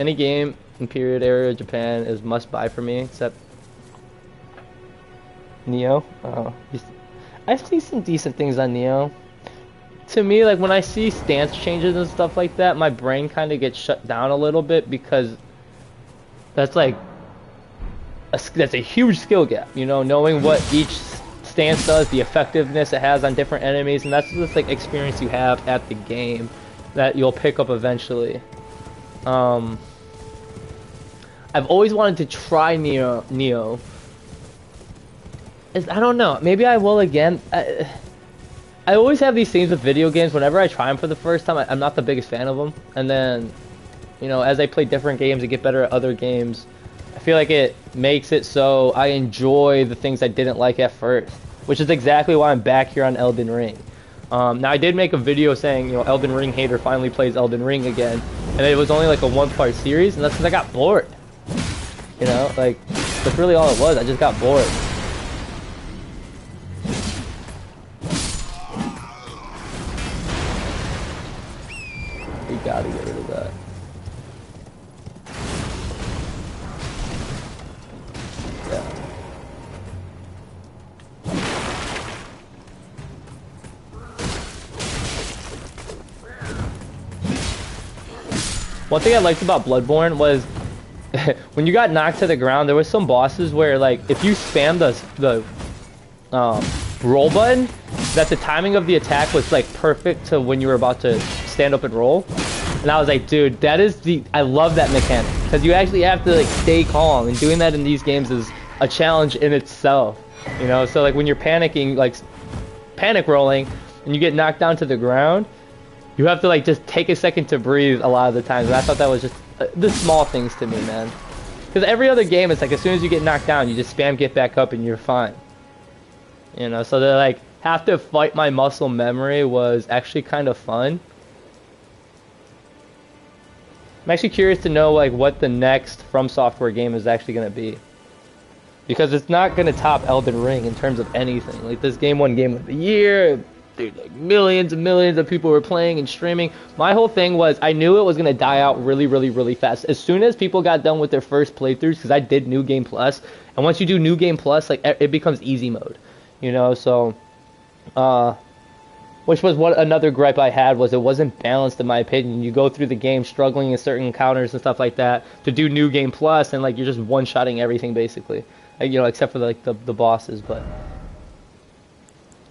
Any game in period area of Japan is must buy for me, except Neo. Oh, I see some decent things on Neo. To me, like when I see stance changes and stuff like that, my brain kind of gets shut down a little bit, because that's like that's a huge skill gap, you know, knowing what each stance does, the effectiveness it has on different enemies, and that's just like experience you have at the game that you'll pick up eventually. I've always wanted to try Neo. I don't know, maybe I will again. I always have these things with video games. Whenever I try them for the first time, I'm not the biggest fan of them. And then, you know, as I play different games and get better at other games, I feel like it makes it so I enjoy the things I didn't like at first. Which is exactly why I'm back here on Elden Ring. Now, I did make a video saying, you know, Elden Ring hater finally plays Elden Ring again. And it was only like a one-part series, and that's because I got bored. You know, like, that's really all it was. I just got bored. Gotta get rid of that. Yeah. One thing I liked about Bloodborne was when you got knocked to the ground, there was some bosses where like if you spam the roll button, that the timing of the attack was like perfect to when you were about to stand up and roll. And I was like, dude, I love that mechanic, because you actually have to like stay calm, and doing that in these games is a challenge in itself, you know. So like when you're panicking, like panic rolling, and you get knocked down to the ground, you have to like just take a second to breathe a lot of the times. And I thought that was just the small things to me, man. Because every other game, it's like as soon as you get knocked down, you just spam get back up and you're fine. You know, so to like have to fight my muscle memory was actually kind of fun. I'm actually curious to know like what the next From Software game is actually going to be, because it's not going to top Elden Ring in terms of anything. Like this game won Game of the Year, dude, like millions and millions of people were playing and streaming. My whole thing was I knew it was going to die out really fast as soon as people got done with their first playthroughs, because I did New Game Plus, and once you do New Game Plus, like it becomes easy mode, you know. So which was what another gripe I had, was it wasn't balanced in my opinion. You go through the game struggling in certain encounters and stuff like that to do New Game Plus, and like you're just one-shotting everything basically, like, you know, except for like the bosses. But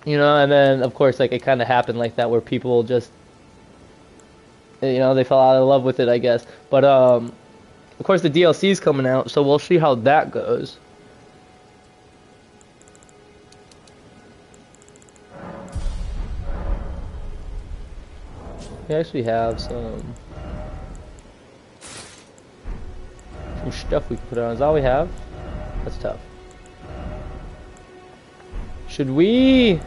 you know, and then of course like it kind of happened like that where people just, you know, they fell out of love with it, I guess. But Of course, the DLC is coming out, so we'll see how that goes. We actually have some stuff we can put on. Is that all we have? That's tough. Should we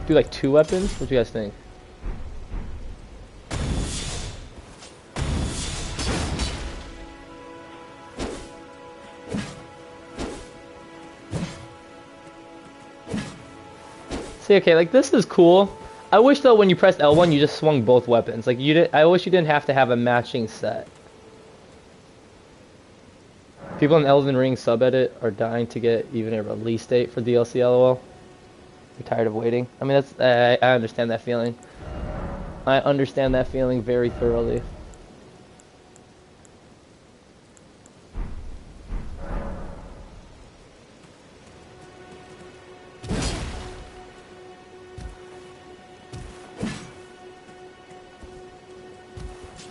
do like 2 weapons? What do you guys think? See, okay, like this is cool. I wish though when you pressed L1 you just swung both weapons. Like you did, I wish you didn't have to have a matching set. People in Elden Ring subedit are dying to get even a release date for DLC. LOL. You're tired of waiting. I mean, that's I understand that feeling. I understand that feeling very thoroughly.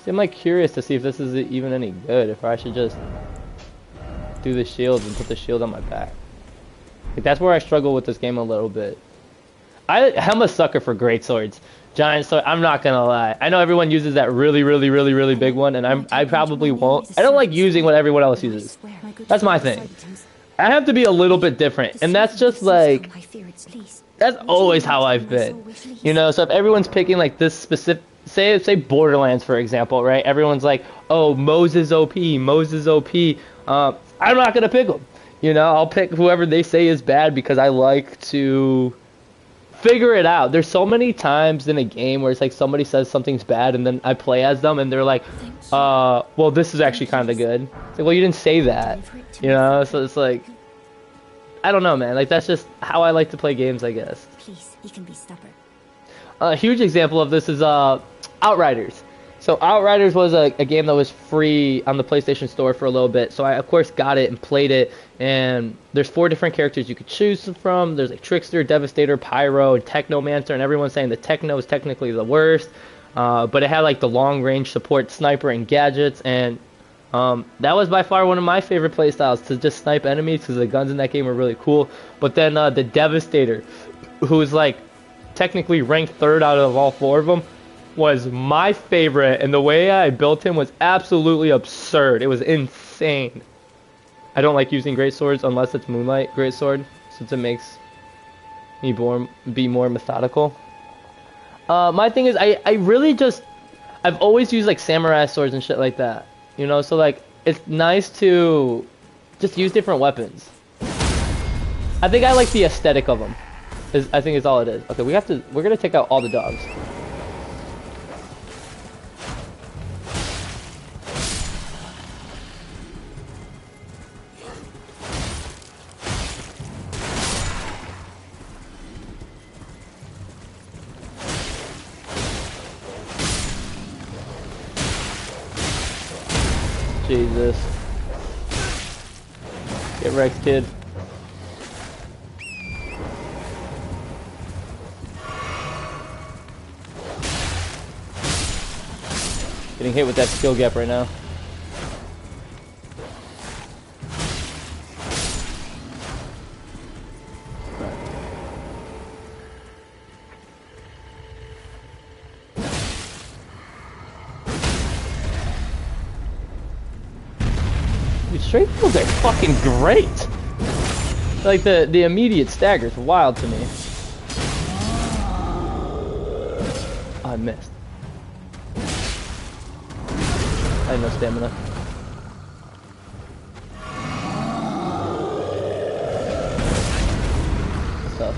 See, I'm like curious to see if this is even any good. If I should just do the shields and put the shield on my back. Like that's where I struggle with this game a little bit. I'm a sucker for great swords, giant sword. I'm not gonna lie. I know everyone uses that really big one, and I probably won't. I don't like using what everyone else uses. That's my thing. I have to be a little bit different, and that's just like that's always how I've been. You know, so if everyone's picking like this specific. Say Borderlands for example, right? Everyone's like, oh, Moses OP, Moses OP. I'm not gonna pick them. You know, I'll pick whoever they say is bad because I like to figure it out. There's so many times in a game where it's like somebody says something's bad and then I play as them and they're like, well, this is actually kind of good. It's like, well, you didn't say that. You know, so it's like, I don't know, man. Like that's just how I like to play games, I guess. Please, you can be stubborn. A huge example of this is Outriders. So Outriders was a game that was free on the PlayStation Store for a little bit. So I, of course, got it and played it. And there's 4 different characters you could choose from. There's like Trickster, Devastator, Pyro, and Technomancer. And everyone's saying the Techno is technically the worst. But it had like the long-range support sniper and gadgets. And that was by far one of my favorite playstyles, to just snipe enemies because the guns in that game were really cool. But then the Devastator, who's like technically ranked 3rd out of all 4 of them, was my favorite, and the way I built him was absolutely absurd. It was insane. I don't like using great swords unless it's Moonlight Greatsword, since it makes me be more methodical. My thing is, I really just, I've always used like samurai swords and shit like that, you know, so like it's nice to just use different weapons. I think I like the aesthetic of them. I think is all it is. Okay, we're gonna take out all the dogs. Jesus. Get wrecked, kid. Getting hit with that skill gap right now. Dude, straight kills are fucking great. Like the immediate stagger is wild to me. Oh, I missed. I have no stamina. That's tough.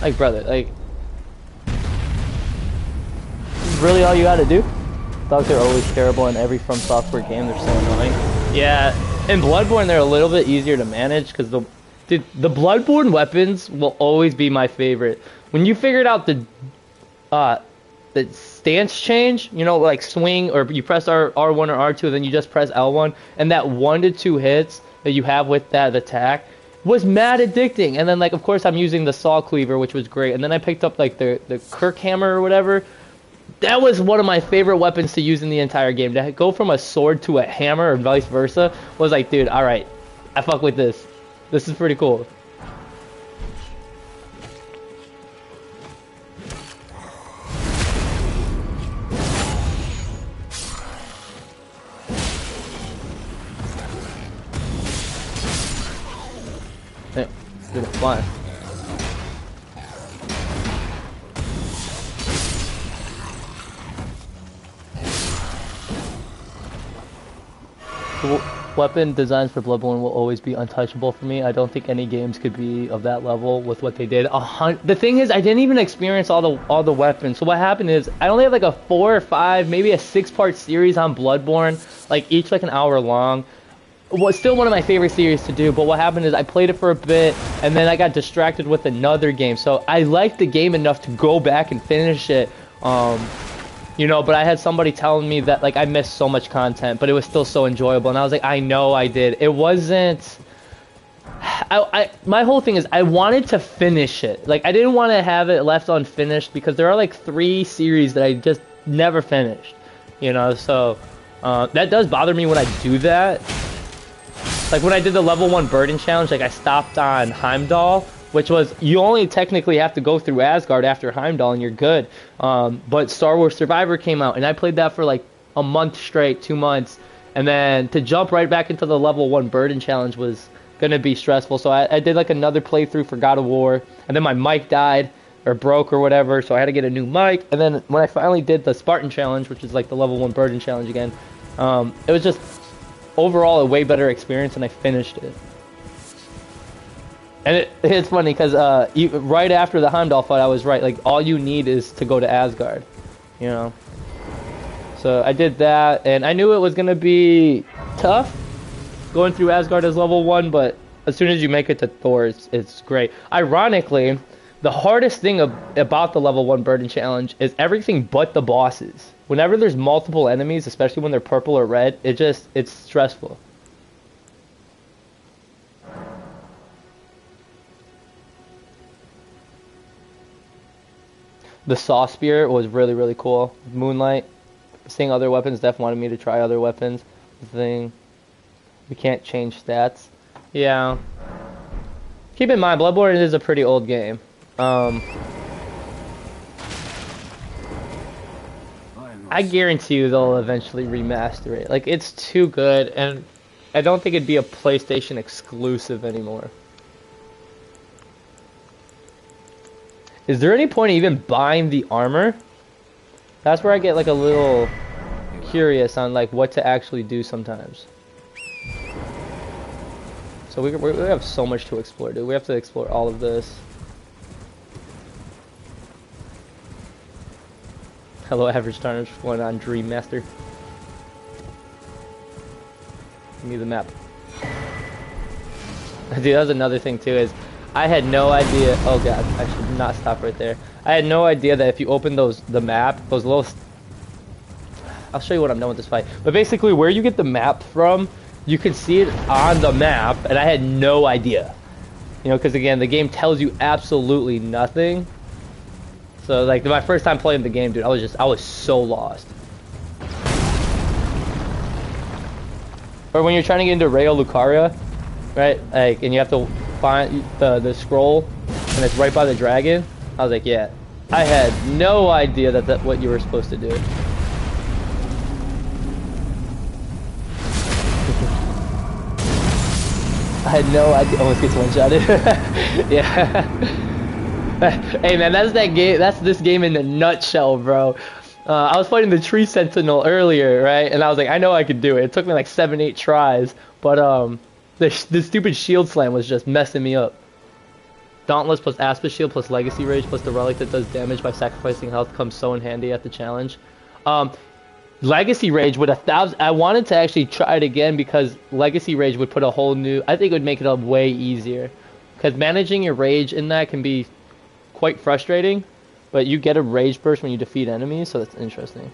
Like, brother, like, this is really all you gotta do? Dogs are always terrible in every From Software game. They're so annoying. Yeah, in Bloodborne they're a little bit easier to manage because the Bloodborne weapons will always be my favorite. When you figured out the stance change, you know, like swing, or you press R1 or R2, then you just press L1, and that 1 to 2 hits that you have with that attack, was mad addicting. And then like of course I'm using the saw cleaver, which was great. And then I picked up like the Kirk hammer or whatever. That was one of my favorite weapons to use in the entire game. To go from a sword to a hammer or vice versa was like, dude, all right, I fuck with this. This is pretty cool. Hey, dude, it's flying. Weapon designs for Bloodborne will always be untouchable for me. I don't think any games could be of that level with what they did. The thing is, I didn't even experience all the weapons. So what happened is, I only have like a 4 or 5, maybe a 6-part series on Bloodborne, like each like an hour long. Was still one of my favorite series to do, but what happened is I played it for a bit, and then I got distracted with another game. So I liked the game enough to go back and finish it. You know, but I had somebody telling me that like I missed so much content, but it was still so enjoyable, and I was like, I know I did. It wasn't. My whole thing is I wanted to finish it. Like I didn't want to have it left unfinished because there are like 3 series that I just never finished. You know, so that does bother me when I do that. Like when I did the level 1 burden challenge, like I stopped on Heimdall, which was, you only technically have to go through Asgard after Heimdall and you're good. But Star Wars Survivor came out and I played that for like a month straight, 2 months. And then to jump right back into the level 1 burden challenge was going to be stressful. So I did like another playthrough for God of War. And then my mic died or broke or whatever. So I had to get a new mic. And then when I finally did the Spartan challenge, which is like the level 1 burden challenge again, it was just overall a way better experience and I finished it. And it's funny because right after the Heimdall fight, I was right. Like, all you need is to go to Asgard, you know? So I did that, and I knew it was going to be tough going through Asgard as level 1, but as soon as you make it to Thor, it's great. Ironically, the hardest thing about the level 1 burden challenge is everything but the bosses. Whenever there's multiple enemies, especially when they're purple or red, it's stressful. The Saw Spear was really, really cool. Moonlight. Seeing other weapons, Def wanted me to try other weapons. The thing. We can't change stats. Yeah. Keep in mind, Bloodborne is a pretty old game. I guarantee you they'll eventually remaster it. Like, it's too good, and I don't think it'd be a PlayStation exclusive anymore. Is there any point in even buying the armor? That's where I get like a little curious on like what to actually do sometimes. So we have so much to explore, dude. We have to explore all of this. Hello, average Tarnish, going on Dream Master. Give me the map. Dude, that was another thing too, is I had no idea. Oh god, I should not stop right there. I had no idea that if you open the map, those little. I'll show you when I'm done with this fight. But basically, where you get the map from, you can see it on the map, and I had no idea. You know, because again, the game tells you absolutely nothing. So like my first time playing the game, dude, I was so lost. Or when you're trying to get into Rayo Lucaria, right? Like, and you have to find the scroll, and it's right by the dragon. I was like, yeah, I had no idea that's what you were supposed to do. I had no idea. Almost gets one-shotted. Yeah. Hey man, that's that game. That's this game in a nutshell, bro. I was fighting the Tree Sentinel earlier, right? And I was like, I know I could do it. It took me like 7-8 tries, but the stupid shield slam was just messing me up. Dauntless plus Aspis Shield plus Legacy Rage plus the relic that does damage by sacrificing health comes so in handy at the challenge. Legacy Rage would I wanted to actually try it again because Legacy Rage would put a whole new. I think it would make it a way easier, because managing your rage in that can be quite frustrating. But you get a rage burst when you defeat enemies, so that's interesting.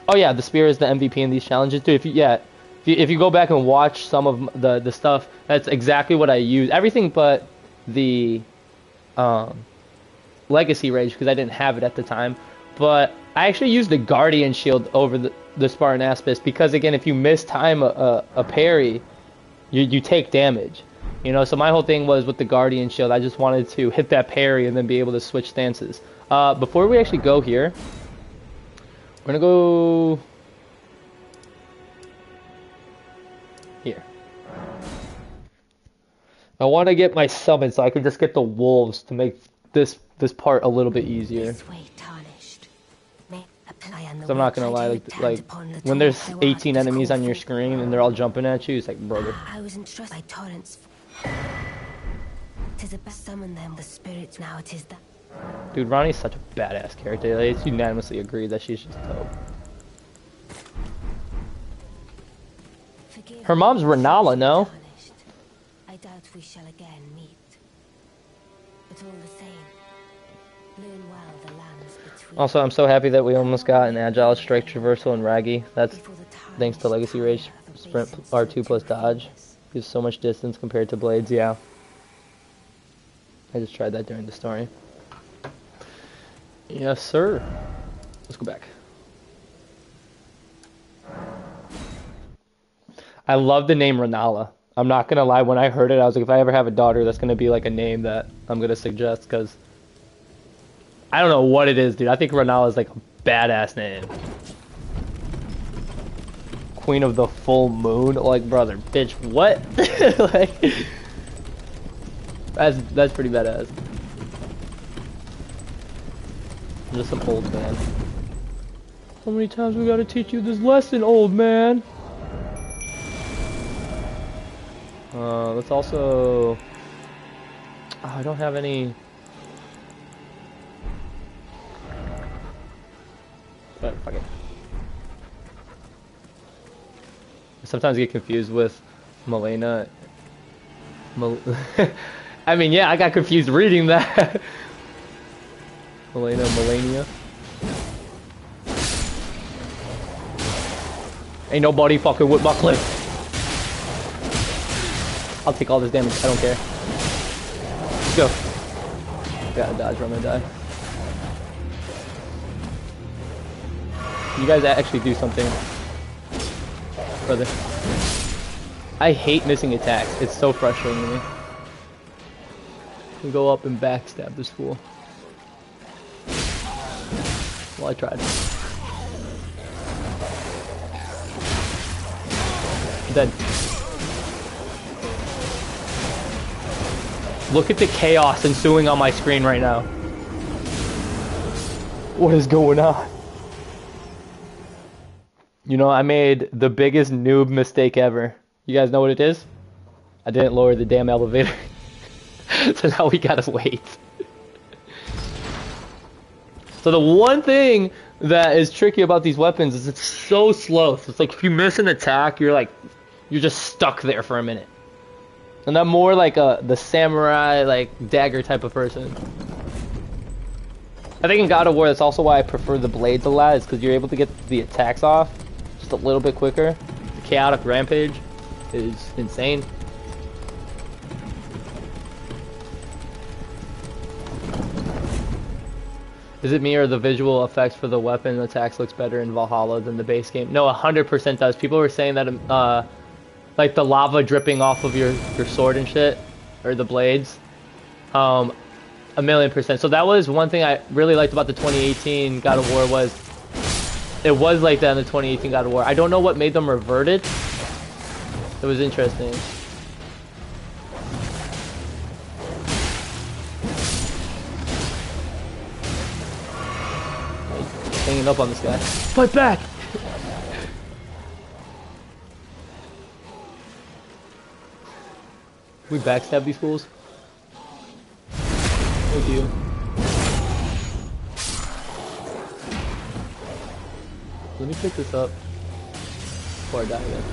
Oh yeah, the spear is the MVP in these challenges, dude. If you go back and watch some of the stuff, that's exactly what I use. Everything but the Legacy Rage, because I didn't have it at the time. But I actually used the Guardian Shield over the Spartan Aspis, because again, if you miss time a parry, you take damage. You know, so my whole thing was with the Guardian Shield, I just wanted to hit that parry and then be able to switch stances. Before we actually go here, we're gonna go here. I want to get my summon so I can just get the wolves to make this part a little bit easier. So I'm not gonna lie, like when there's 18 enemies on your screen and they're all jumping at you, it's like, brother. I was entrusted by torrents. Tis a best summon them, the spirits now it is that. Dude, Ronnie's such a badass character. Like, it's unanimously agreed that she's just dope. Her mom's Renala, no? I doubt we shall again meet. But all the same, learn well the lands between. Also, I'm so happy that we almost got an agile strike traversal and Raggy. That's thanks to Legacy Rage. Sprint R2 plus dodge. Gives so much distance compared to blades, yeah. I just tried that during the story. Yes, sir. Let's go back. I love the name Renala. I'm not gonna lie, when I heard it, I was like, if I ever have a daughter, that's gonna be like a name that I'm gonna suggest, because I don't know what it is, dude. I think Renala is like a badass name. Queen of the Full Moon? Like, brother, bitch, what? Like, that's pretty badass. I'm just an old man. How many times we gotta teach you this lesson, old man? Let's also... Oh, I don't have any... But fuck it. I sometimes get confused with Milena. I mean, yeah, I got confused reading that. Melania. Ain't nobody fucking with my clip. I'll take all this damage, I don't care. Let's go. Gotta dodge or I'm gonna die. You guys actually do something. Brother. I hate missing attacks. It's so frustrating to me. We go up and backstab this fool. Well, I tried. I'm dead. Look at the chaos ensuing on my screen right now. What is going on? You know, I made the biggest noob mistake ever. You guys know what it is? I didn't lower the damn elevator. So now we gotta wait. So the one thing that is tricky about these weapons is it's so slow. So it's like if you miss an attack, you're just stuck there for a minute. And I'm more like the samurai, like dagger type of person. I think in God of War, that's also why I prefer the blades a lot, is because you're able to get the attacks off just a little bit quicker. The chaotic rampage is insane. Is it me or the visual effects for the weapon attacks looks better in Valhalla than the base game? No, 100% does. People were saying that like the lava dripping off of your sword and shit, or the blades, 1,000,000%. So that was one thing I really liked about the 2018 God of War, was it was like that in the 2018 God of War. I don't know what made them revert it. It was interesting. Hanging up on this guy. Fight back! We backstab these fools. Thank you. Let me pick this up before I die again.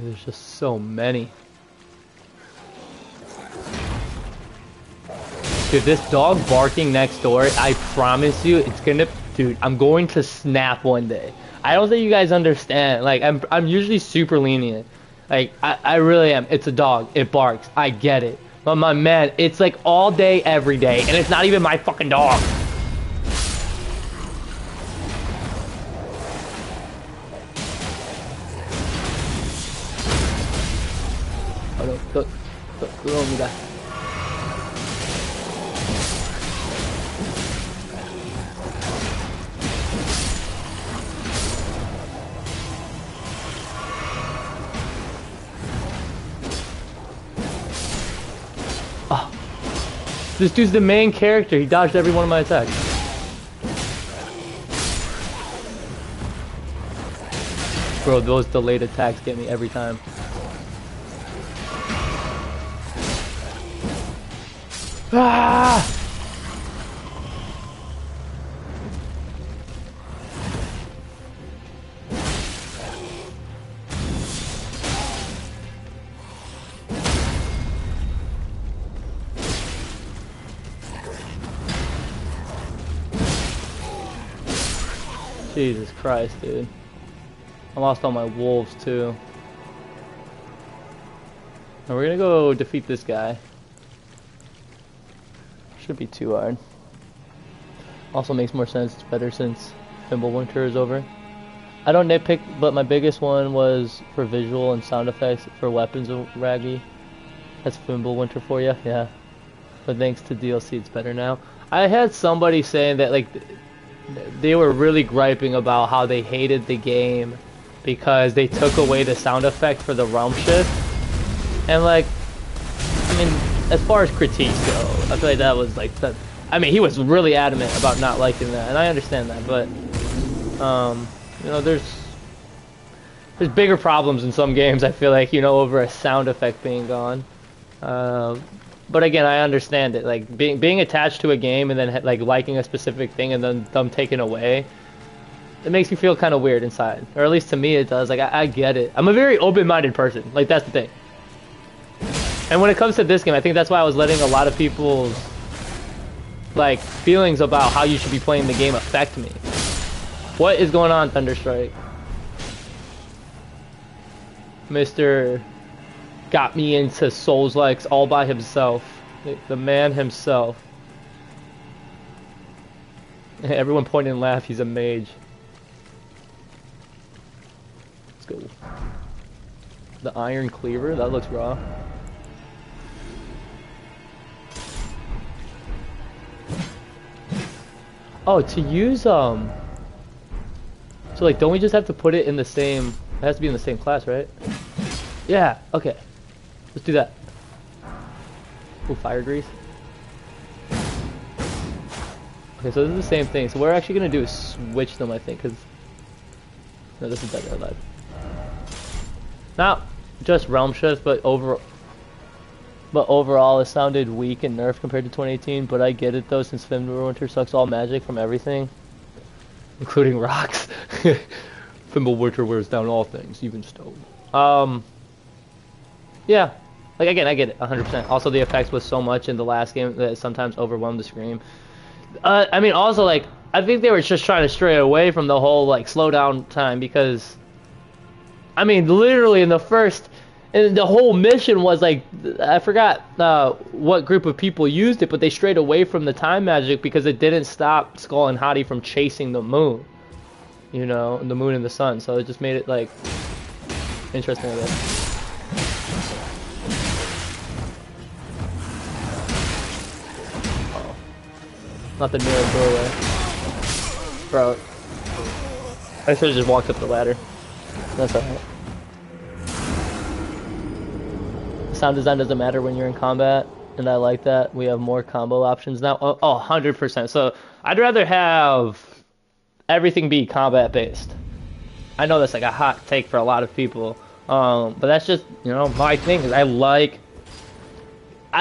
There's just so many. Dude, this dog barking next door, I promise you, it's gonna... Dude, I'm going to snap one day. I don't think you guys understand. Like, I'm usually super lenient. Like, I really am. It's a dog. It barks. I get it. But my man, it's like all day, every day, and it's not even my fucking dog. Oh no, go, me guy. This dude's the main character. He dodged every one of my attacks. Bro, those delayed attacks get me every time. Ah! Jesus Christ, dude. I lost all my wolves, too. Now we're gonna go defeat this guy. Shouldn't be too hard. Also makes more sense, it's better since Fimbulwinter is over. I don't nitpick, but my biggest one was for visual and sound effects for weapons of Raggy. That's Fimbulwinter for you, yeah. But thanks to DLC, it's better now. I had somebody saying that, like, they were really griping about how they hated the game because they took away the sound effect for the realm shift. And like, I mean, as far as critiques go, I feel like that was like that. I mean, he was really adamant about not liking that, and I understand that. But you know, there's bigger problems in some games. I feel like, you know, over a sound effect being gone. But again, I understand it. Like being attached to a game and then like liking a specific thing and then them taken away, it makes you feel kind of weird inside, or at least to me it does. Like I get it. I'm a very open-minded person. Like that's the thing. And when it comes to this game, I think that's why I was letting a lot of people's like feelings about how you should be playing the game affect me. What is going on, Thunderstrike? Mr. got me into Souls-likes all by himself. The man himself. Everyone point and laugh, he's a mage. Let's go. The Iron Cleaver, that looks raw. Oh, to use, so like, don't we just have to put it in the same, it has to be in the same class, right? Yeah, okay. Let's do that. Oh, fire grease. Okay, so this is the same thing. So what we're actually gonna do is switch them, I think, because no, this is better alive. Not just realm shifts, but overall, it sounded weak and nerfed compared to 2018. But I get it though, since Fimbulwinter sucks all magic from everything, including rocks. Fimbulwinter wears down all things, even stone. Yeah. Like, again, I get it, 100%. Also, the effects was so much in the last game that it sometimes overwhelmed the screen. I mean, also, like, I think they were just trying to stray away from the whole, like, slowdown time because, I mean, literally in the first, and the whole mission was, like, I forgot what group of people used it, but they strayed away from the time magic because it didn't stop Skull and Hati from chasing the moon. You know, the moon and the sun. So it just made it, like, interesting, I guess. Not the near doorway. Bro. I should have just walked up the ladder. That's alright. Sound design doesn't matter when you're in combat, and I like that. We have more combo options now. Oh, 100%. So, I'd rather have everything be combat based. I know that's like a hot take for a lot of people. But that's just, you know, my thing is I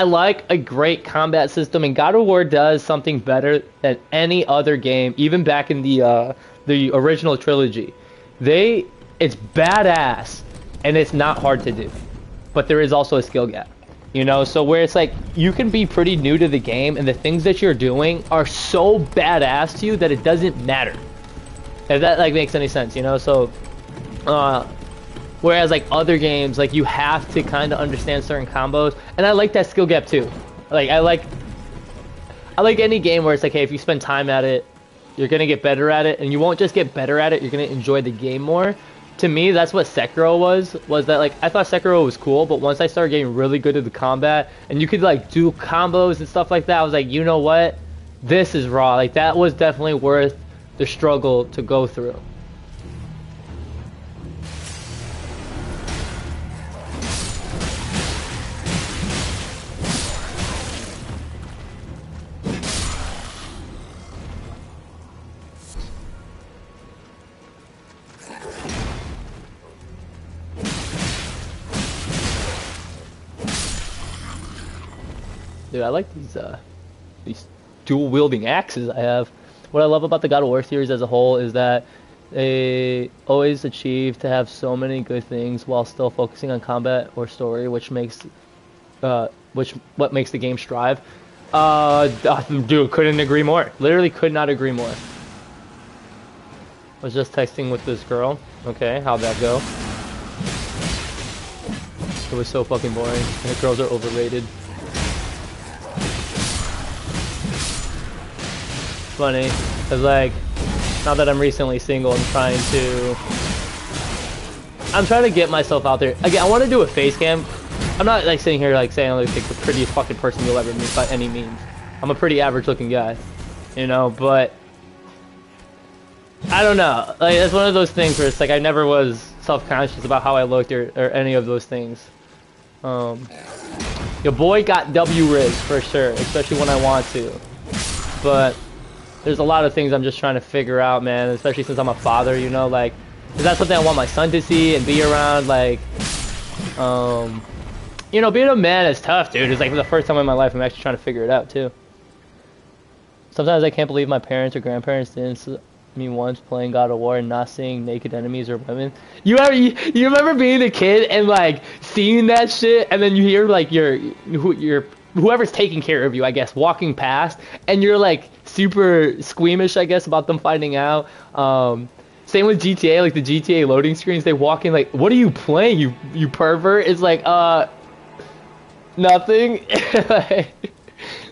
like a great combat system, and God of War does something better than any other game, even back in the original trilogy. It's badass, and it's not hard to do, but there is also a skill gap. You know, so where it's like you can be pretty new to the game and the things that you're doing are so badass to you that it doesn't matter. If that like makes any sense, you know? So whereas like other games, like you have to kind of understand certain combos, and I like that skill gap too. Like I like any game where it's like, hey, if you spend time at it, you're gonna get better at it, and you won't just get better at it, you're gonna enjoy the game more. To me, that's what Sekiro was that like I thought Sekiro was cool, but once I started getting really good at the combat and you could like do combos and stuff like that, I was like, you know what? This is raw. Like that was definitely worth the struggle to go through. Dude, I like these dual wielding axes I have. What I love about the God of War series as a whole is that they always achieve to have so many good things while still focusing on combat or story, which makes what makes the game strive. Dude, couldn't agree more. Literally could not agree more. Was just texting with this girl. Okay, how'd that go? It was so fucking boring. And girls are overrated. Funny, cause like, now that I'm recently single, I'm trying to get myself out there. Again, I want to do a face cam. I'm not like sitting here like saying I'm like the prettiest fucking person you'll ever meet by any means. I'm a pretty average looking guy, you know, but I don't know. Like, it's one of those things where it's like I never was self-conscious about how I looked or any of those things. Your boy got W-Riz for sure, especially when I want to. But there's a lot of things I'm just trying to figure out, man, especially since I'm a father, you know, like, is that something I want my son to see and be around, like, you know, being a man is tough, dude. It's like for the first time in my life I'm actually trying to figure it out, too. Sometimes I can't believe my parents or grandparents didn't see me once playing God of War and not seeing naked enemies or women. You remember being a kid and, like, seeing that shit, and then you hear, like, whoever's taking care of you, I guess, walking past, and you're like super squeamish, I guess, about them finding out. Same with GTA, like the GTA loading screens, they walk in like, what are you playing, you pervert? It's like, nothing.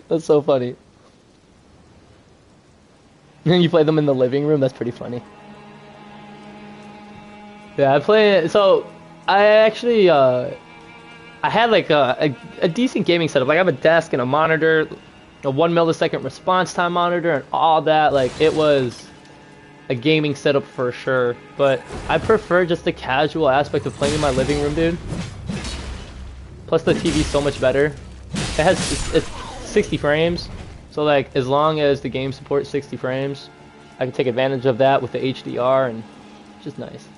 That's so funny. And you play them in the living room, that's pretty funny. Yeah, I play it, so I actually, I had like a decent gaming setup. Like I have a desk and a monitor, a 1 millisecond response time monitor, and all that. Like it was a gaming setup for sure. But I prefer just the casual aspect of playing in my living room, dude. Plus the TV's so much better. It's 60 frames, so like as long as the game supports 60 frames, I can take advantage of that with the HDR, and it's just nice.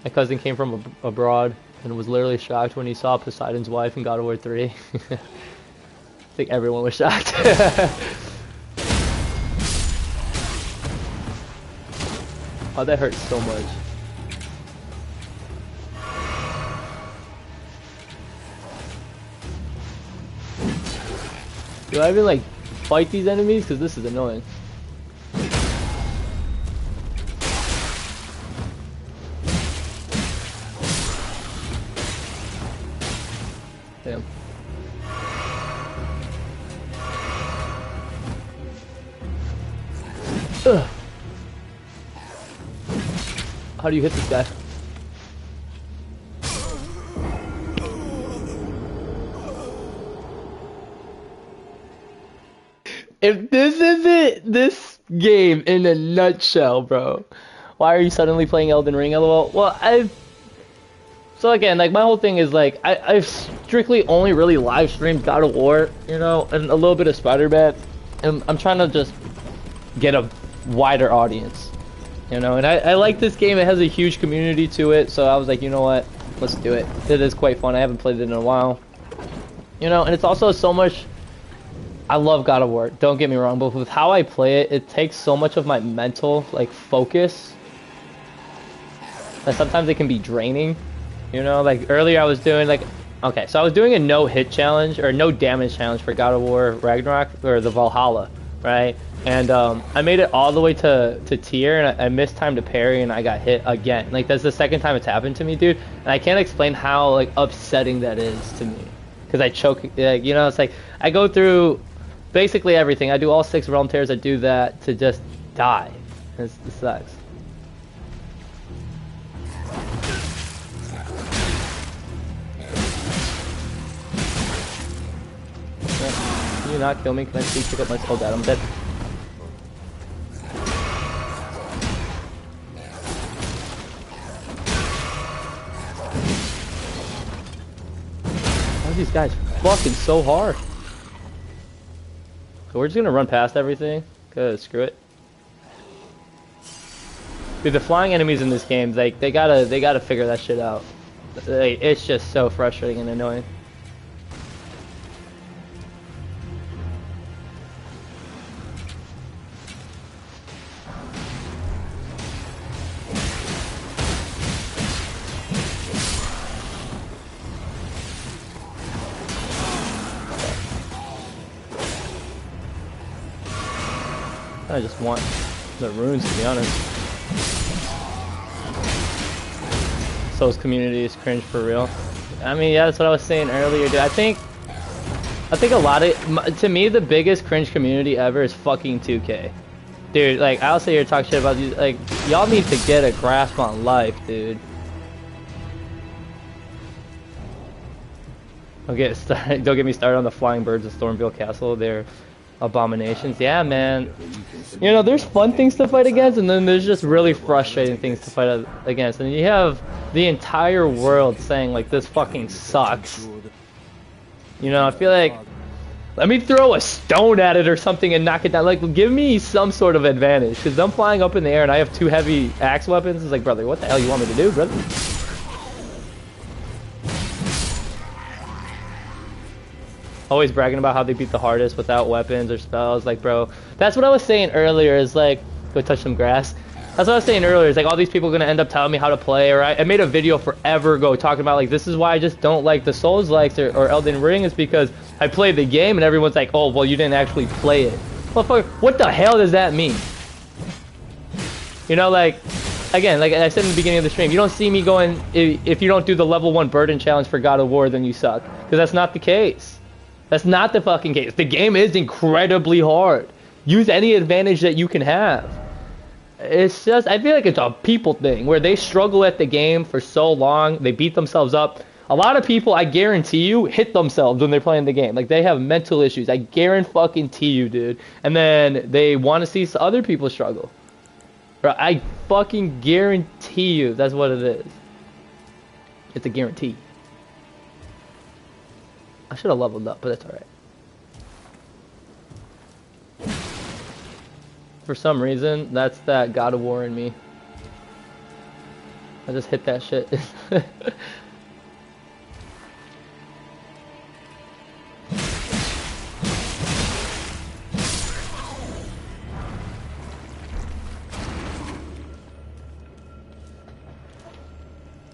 My cousin came from abroad and was literally shocked when he saw Poseidon's wife in God of War 3. I think everyone was shocked. Oh, that hurts so much. Do I even like fight these enemies? Because this is annoying. Damn. Ugh. How do you hit this guy? If this isn't this game in a nutshell, bro, why are you suddenly playing Elden Ring, LOL? Well, so again, like, my whole thing is, like, I've strictly only really live streamed God of War, you know, and a little bit of Spider-Man, and I'm trying to just get a wider audience, you know, and I like this game. It has a huge community to it, so I was like, you know what, let's do it. It is quite fun. I haven't played it in a while, you know, and it's also so much. I love God of War, don't get me wrong, but with how I play it, it takes so much of my mental, like, focus, that sometimes it can be draining, you know, like, earlier I was doing, like, Okay, so I was doing a no-hit challenge, or no damage challenge for God of War Ragnarok, or the Valhalla, right? And I made it all the way to tier, and I missed time to parry, and I got hit again. Like, that's the second time it's happened to me, dude. And I can't explain how, like, upsetting that is to me. Because I choke, like, you know, it's like, I go through basically everything. I do all 6 realm tears, I do that to just die. It sucks. Can you not kill me? Can I please pick up my soul? Dad, I'm dead. Why are these guys fucking so hard? So we're just gonna run past everything. Cause screw it. Dude, the flying enemies in this game, like they gotta figure that shit out. Like, it's just so frustrating and annoying. I just want the runes, to be honest. Souls community is cringe for real. I mean, yeah, that's what I was saying earlier, dude. I think a lot of, to me, the biggest cringe community ever is fucking 2K. Dude, like, I'll sit here and talk shit about you. Like, y'all need to get a grasp on life, dude. Don't get me started on the flying birds of Stormville Castle. They're abominations. Yeah, man. You know, there's fun things to fight against, and then there's just really frustrating things to fight against. And you have the entire world saying, like, this fucking sucks. You know, I feel like, let me throw a stone at it or something and knock it down. Like, give me some sort of advantage. Because I'm flying up in the air and I have 2 heavy axe weapons. It's like, brother, what the hell you want me to do, brother? Always bragging about how they beat the hardest without weapons or spells. Like, bro, that's what I was saying earlier, is like, go touch some grass. That's what I was saying earlier, is like, all these people are gonna end up telling me how to play. Or I made a video forever ago talking about, like, this is why I just don't like the Souls-likes or Elden Ring, is because I played the game and everyone's like, oh, well, you didn't actually play it. Motherfucker, what the hell does that mean? You know, like, again, like I said in the beginning of the stream, you don't see me going, if you don't do the level 1 burden challenge for God of War, then you suck. Because that's not the case. That's not the fucking case. The game is incredibly hard. Use any advantage that you can have. It's just, I feel like it's a people thing where they struggle at the game for so long, they beat themselves up. A lot of people, I guarantee you, hit themselves when they're playing the game. Like, they have mental issues. I guarantee you, dude. And then they want to see other people struggle. Bro, I fucking guarantee you that's what it is. It's a guarantee. I should have leveled up, but that's alright. For some reason, that's that God of War in me. I just hit that shit.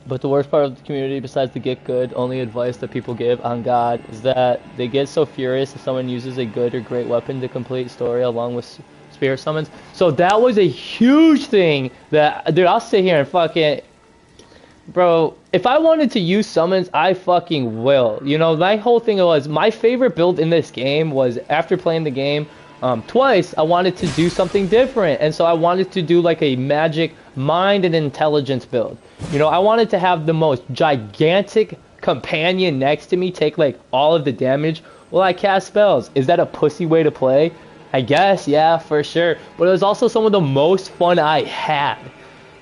But the worst part of the community, besides the get good, only advice that people give on God, is that they get so furious if someone uses a good or great weapon to complete story along with spirit summons. So that was a huge thing that, dude, I'll sit here and fucking, bro, if I wanted to use summons, I fucking will. You know, my whole thing was, my favorite build in this game was, after playing the game twice, I wanted to do something different. And so I wanted to do like a magic mind and intelligence build. You know, I wanted to have the most gigantic companion next to me take like all of the damage while I cast spells. Is that a pussy way to play? I guess, yeah, for sure. But it was also some of the most fun I had.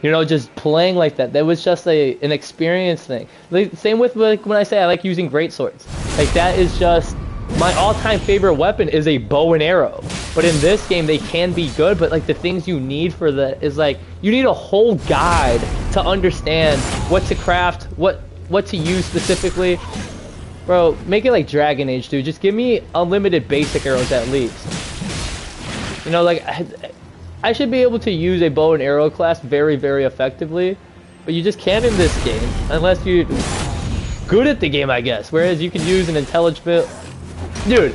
You know, just playing like that. That was just an experience thing. Like, same with, like, when I say I like using great swords. Like, that is just my all-time favorite weapon is a bow and arrow. But in this game, they can be good, but like the things you need for that is like, you need a whole guide to understand what to craft, what to use specifically. Bro, make it like Dragon Age, dude. Just give me unlimited basic arrows at least. You know, like, I should be able to use a bow and arrow class very, very effectively, but you just can't in this game unless you good at the game, I guess. Whereas you can use an intelligent build. Dude,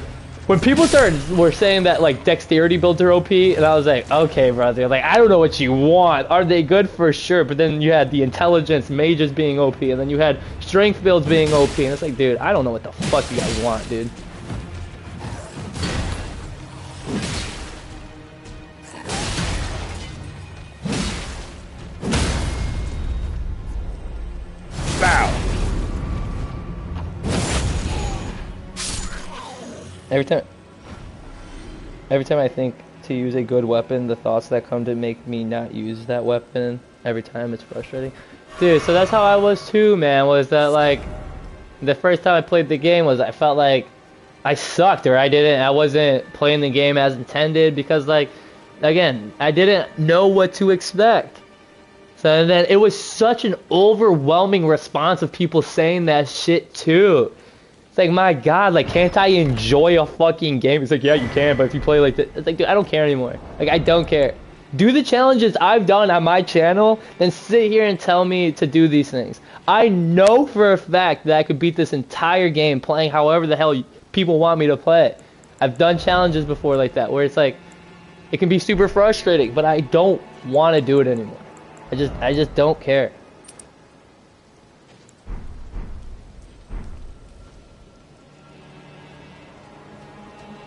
when people were saying that like dexterity builds are OP, and I was like, okay, brother, like I don't know what you want. Are they good? For sure, but then you had the intelligence mages being OP, and then you had strength builds being OP, and it's like, dude, I don't know what the fuck you guys want, dude. Bow. Every time I think to use a good weapon, the thoughts that come to make me not use that weapon, every time it's frustrating. Dude, so that's how I was too, man, was that like, the first time I played the game was I felt like I sucked, or I wasn't playing the game as intended, because like, again, I didn't know what to expect. So and then it was such an overwhelming response of people saying that shit too. It's like, my God, like, can't I enjoy a fucking game? It's like, yeah, you can, but if you play like this, it's like, dude, I don't care anymore. Like, I don't care. Do the challenges I've done on my channel, then sit here and tell me to do these things. I know for a fact that I could beat this entire game playing however the hell people want me to play it. I've done challenges before like that, where it's like, it can be super frustrating, but I don't want to do it anymore. I just don't care.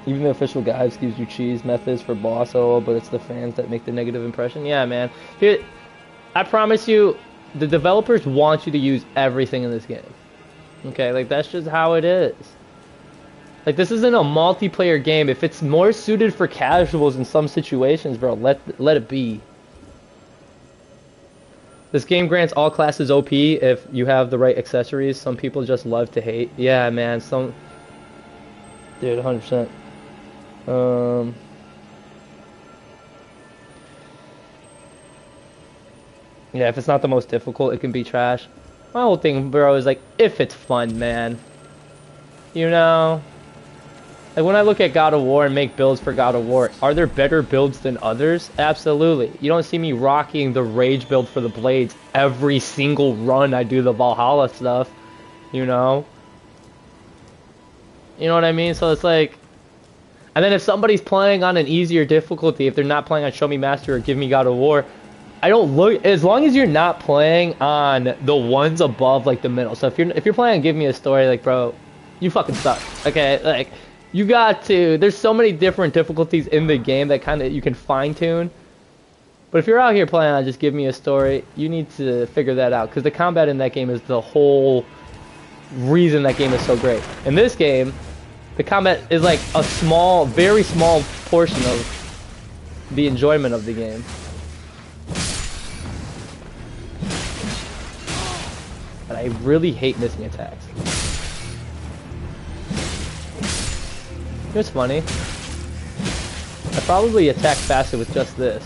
Even the official guides gives you cheese methods for boss OO, but it's the fans that make the negative impression. Yeah, man. Dude, I promise you, the developers want you to use everything in this game. Okay, like, that's just how it is. Like, this isn't a multiplayer game. If it's more suited for casuals in some situations, bro, let it be. This game grants all classes OP if you have the right accessories. Some people just love to hate. Yeah, man, Dude, 100%. Yeah, if it's not the most difficult, it can be trash. My whole thing, bro, is like, if it's fun, man. You know? Like, when I look at God of War and make builds for God of War, are there better builds than others? Absolutely. You don't see me rocking the Rage build for the Blades every single run I do the Valhalla stuff. You know? You know what I mean? So it's like... And then if somebody's playing on an easier difficulty, if they're not playing on Show Me Master or Give Me God of War, I don't look... As long as you're not playing on the ones above, like, the middle. So if you're playing on Give Me a Story, like, bro, you fucking suck. Okay? Like... You got to, there's so many different difficulties in the game that kind of you can fine tune. But if you're out here playing on Just Give Me a Story, you need to figure that out. Because the combat in that game is the whole reason that game is so great. In this game, the combat is like a small, very small portion of the enjoyment of the game. But I really hate missing attacks. It's funny. I probably attack faster with just this.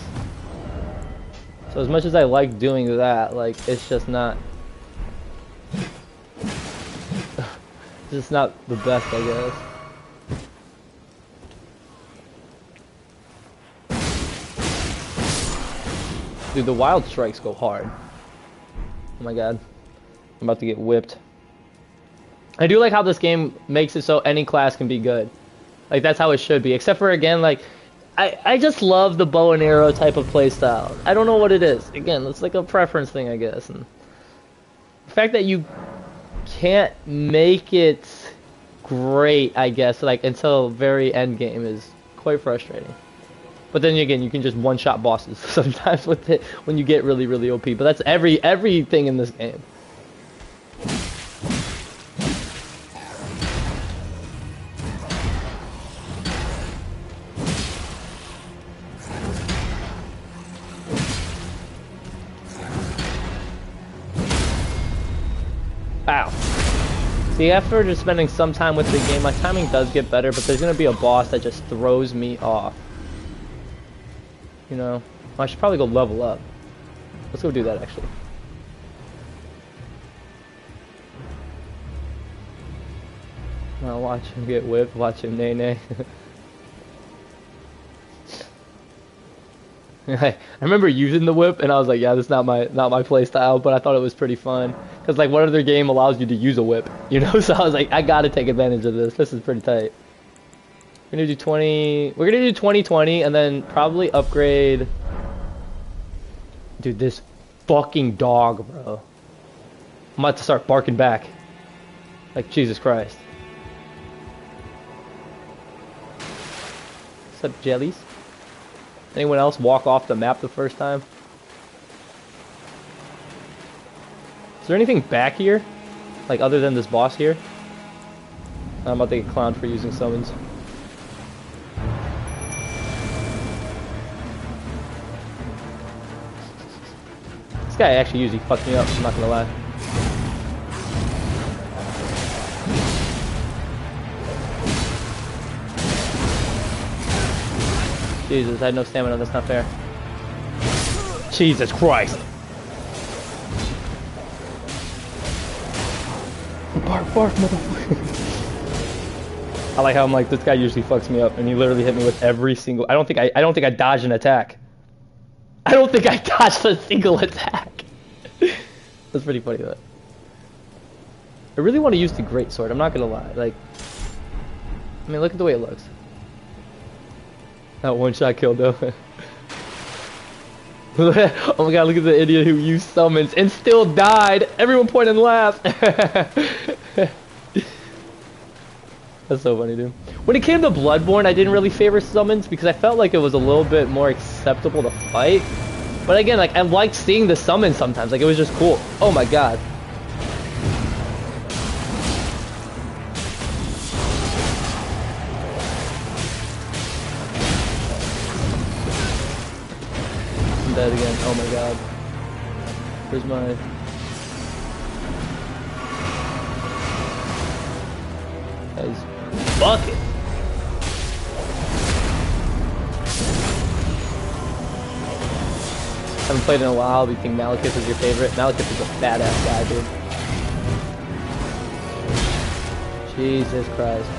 So as much as I like doing that, like, it's just not... it's just not the best, I guess. Dude, the wild strikes go hard. Oh my god. I'm about to get whipped. I do like how this game makes it so any class can be good. Like, that's how it should be. Except for, again, like, I just love the bow and arrow type of playstyle. I don't know what it is. Again, it's like a preference thing, I guess. And the fact that you can't make it great, I guess, like, until very end game is quite frustrating. But then again, you can just one-shot bosses sometimes with it when you get really, really OP. But that's everything in this game. Ow. See, after just spending some time with the game, my timing does get better, but there's gonna be a boss that just throws me off. You know? I should probably go level up. Let's go do that, actually. I'll watch him get whipped, watch him nay-nay. I remember using the whip, and I was like, yeah, this is not my play style, but I thought it was pretty fun. Because, like, what other game allows you to use a whip? You know, so I was like, I gotta take advantage of this. This is pretty tight. We're gonna do 20... We're gonna do 2020, and then probably upgrade... Dude, this fucking dog, bro. I'm about to start barking back. Like, Jesus Christ. What's up, jellies? Anyone else walk off the map the first time? Is there anything back here? Like, other than this boss here? I'm about to get clowned for using summons. This guy actually usually fucks me up, I'm not gonna lie. Jesus, I had no stamina, that's not fair. Jesus Christ! Bark, bark, motherfucker. I like how I'm like, this guy usually fucks me up, and he literally hit me with every single... I don't think I dodged an attack. I don't think I dodged a single attack. That's pretty funny, though. I really want to use the greatsword, I'm not gonna lie. Like, I mean, look at the way it looks. That one shot kill though. Oh my god, look at the idiot who used summons and still died. Everyone point and laugh. That's so funny, dude. When it came to Bloodborne, I didn't really favor summons because I felt like it was a little bit more acceptable to fight. But again, like, I liked seeing the summons sometimes. Like, it was just cool. Oh my god. Dead again. Oh my god. Where's my... Guys, fuck it. Haven't played in a while, but you think Malekith is your favorite? Malekith is a badass guy, dude. Jesus Christ.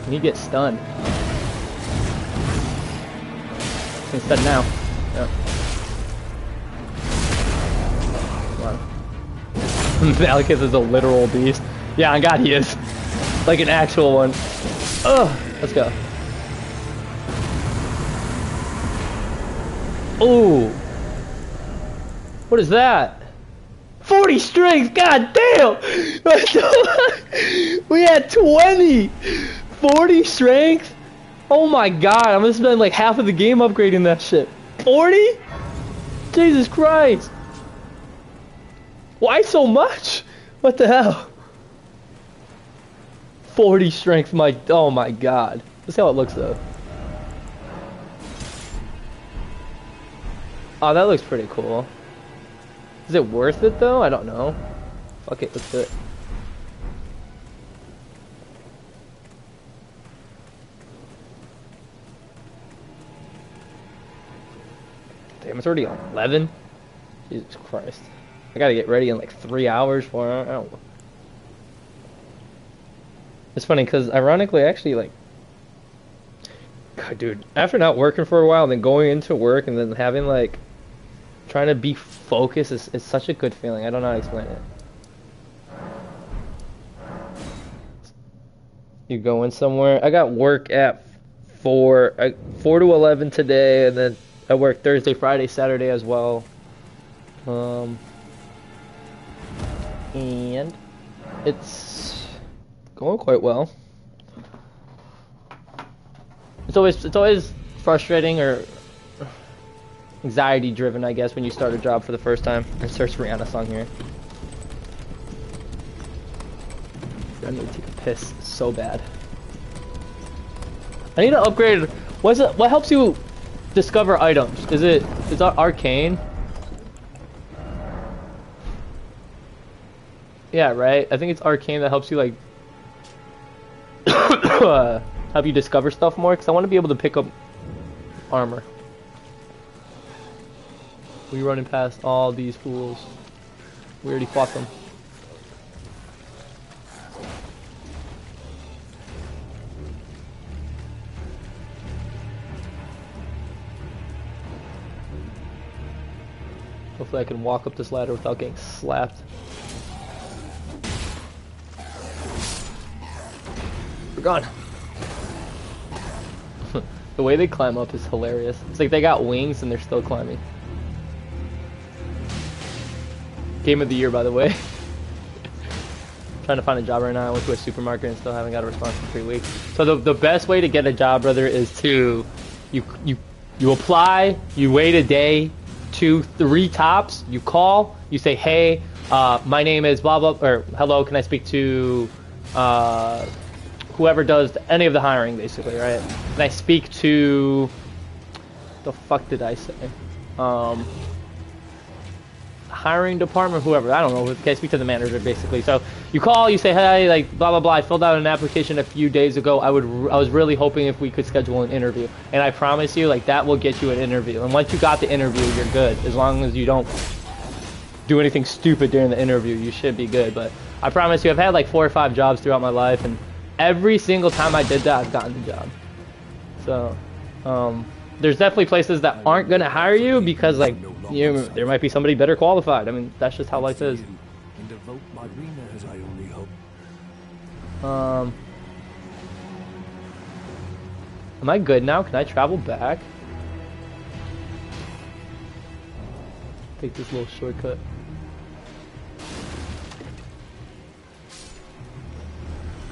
And you get stunned. Instead now. Yep. Wow. Malekith is a literal beast. Yeah, on God he is. Like an actual one. Ugh. Let's go. Ooh. What is that? 40 strength! God damn! We had 20! 40 strength? Oh my god, I'm gonna spend like half of the game upgrading that shit. 40? Jesus Christ. Why so much? What the hell? 40 strength, oh my god. Let's see how it looks though. Oh, that looks pretty cool. Is it worth it though? I don't know. Fuck it, let's do it. Damn, it's already 11? Jesus Christ. I gotta get ready in like 3 hours for it. I don't know. It's funny because ironically, actually, like, God, dude, after not working for a while and then going into work and then having like, trying to be focused is such a good feeling. I don't know how to explain it. You going somewhere? I got work at 4 to 11 today, and then I work Thursday, Friday, Saturday as well. And it's going quite well. It's always frustrating or anxiety driven, I guess, when you start a job for the first time. And search Rihanna song here. I need to take a piss so bad. I need to upgrade. What helps you discover items? Is that arcane? Yeah, right. I think it's arcane that helps you like help you discover stuff more. Because I want to be able to pick up armor. We running past all these fools. We already fought them. Hopefully I can walk up this ladder without getting slapped. We're gone. The way they climb up is hilarious. It's like they got wings and they're still climbing. Game of the year, by the way. Trying to find a job right now. I went to a supermarket and still haven't got a response in 3 weeks. So the best way to get a job, brother, is to you apply, you wait a day, 2, 3 tops, you call, you say, hey, my name is blah blah, or hello, can I speak to whoever does any of the hiring, basically, right? Can I speak to the fuck did I say? Hiring department, whoever, I don't know, can I speak to the manager, basically. So you call, you say, hey, like blah blah blah, I filled out an application a few days ago. I was really hoping if we could schedule an interview, and I promise you, like, that will get you an interview. And once you got the interview, you're good, as long as you don't do anything stupid during the interview. You should be good. But I promise you, I've had like 4 or 5 jobs throughout my life, and every single time I did that, I've gotten the job. So there's definitely places that aren't gonna hire you because, like, there might be somebody better qualified. I mean, that's just how life is. Am I good now? Can I travel back? Take this little shortcut.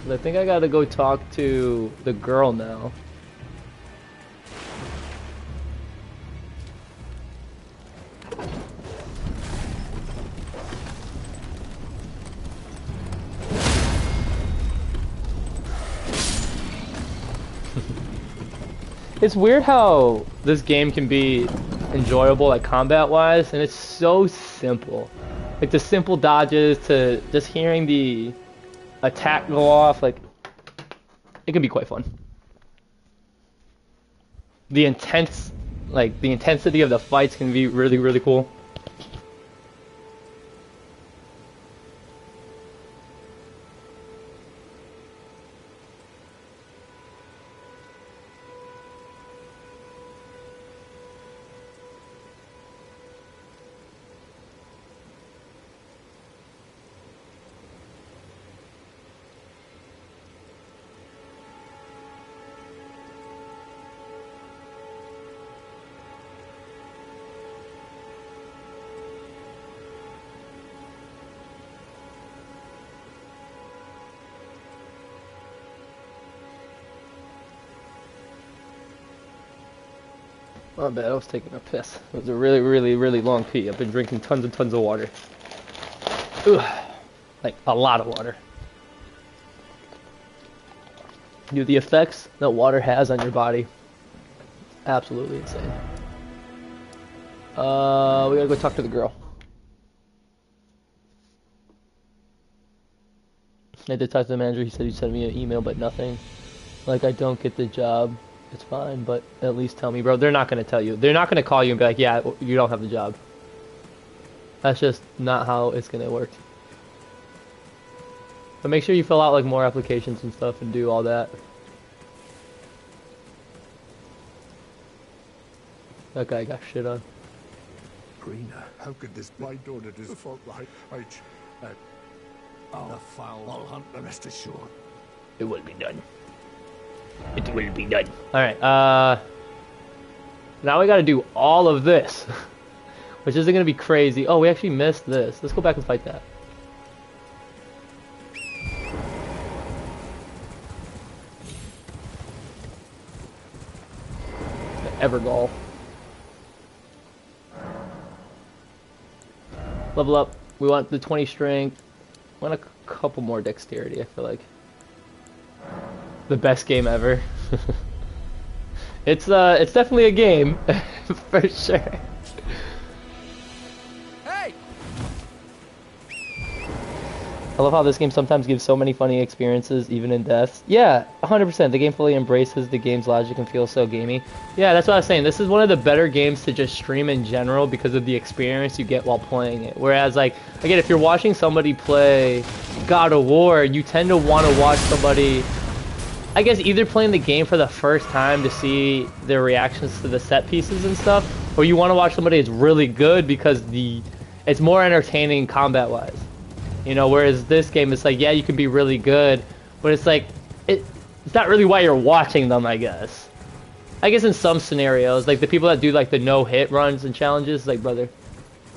I think I gotta go talk to the girl now. It's weird how this game can be enjoyable, like, combat-wise, and it's so simple. Like, the simple dodges to just hearing the attack go off, like, it can be quite fun. The intensity of the fights can be really, really cool. My bad, I was taking a piss. It was a really, really, really long pee. I've been drinking tons and tons of water. Ugh. Like, a lot of water. Dude, the effects that water has on your body, absolutely insane. We gotta go talk to the girl. I did talk to the manager. He said he sent me an email, but nothing. Like, I don't get the job. It's fine, but at least tell me, bro. They're not going to tell you. They're not going to call you and be like, yeah, you don't have the job. That's just not how it's going to work. But make sure you fill out, like, more applications and stuff and do all that. That guy got shit on. Greener, how could this be? My daughter does fault right. The foul. I'll hunt the rest assured. It will be done. It will be done. Alright, now we gotta do all of this. Which isn't gonna be crazy. Oh, we actually missed this. Let's go back and fight that. The Evergall. Level up. We want the 20 strength. We want a couple more dexterity, I feel like. The best game ever. It's definitely a game for sure. Hey! I love how this game sometimes gives so many funny experiences, even in deaths. Yeah, 100%. The game fully embraces the game's logic and feels so gamey. Yeah, that's what I was saying. This is one of the better games to just stream in general because of the experience you get while playing it. Whereas, like, again, if you're watching somebody play God of War, you tend to want to watch somebody, I guess, either playing the game for the first time to see their reactions to the set pieces and stuff, or you want to watch somebody that's really good because it's more entertaining combat wise. You know, whereas this game, it's like, yeah, you can be really good, but it's like, it's not really why you're watching them, I guess. I guess in some scenarios, like the people that do like the no-hit runs and challenges, like, brother,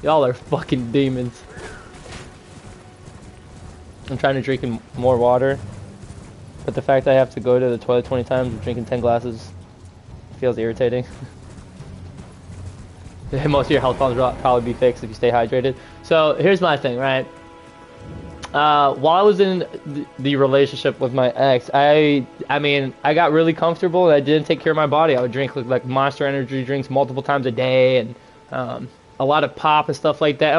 y'all are fucking demons. I'm trying to drink more water, but the fact that I have to go to the toilet 20 times and drinking 10 glasses feels irritating. Most of your health problems will probably be fixed if you stay hydrated. So here's my thing, right? While I was in the relationship with my ex, I mean, I got really comfortable and I didn't take care of my body. I would drink like Monster Energy drinks multiple times a day and a lot of pop and stuff like that.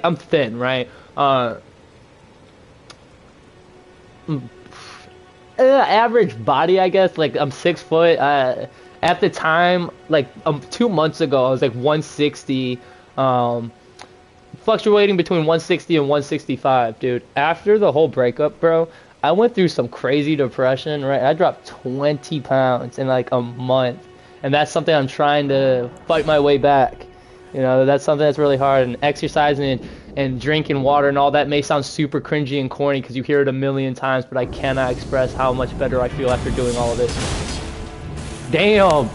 I'm thin, right? Average body, I guess. Like I'm 6 foot. At the time, like 2 months ago, I was like 160. Fluctuating between 160 and 165, dude. After the whole breakup, bro, I went through some crazy depression, right? I dropped 20 pounds in like a month, and that's something I'm trying to fight my way back. You know, that's something that's really hard, and exercising and drinking water and all that may sound super cringy and corny because you hear it a million times, but I cannot express how much better I feel after doing all of it. Damn,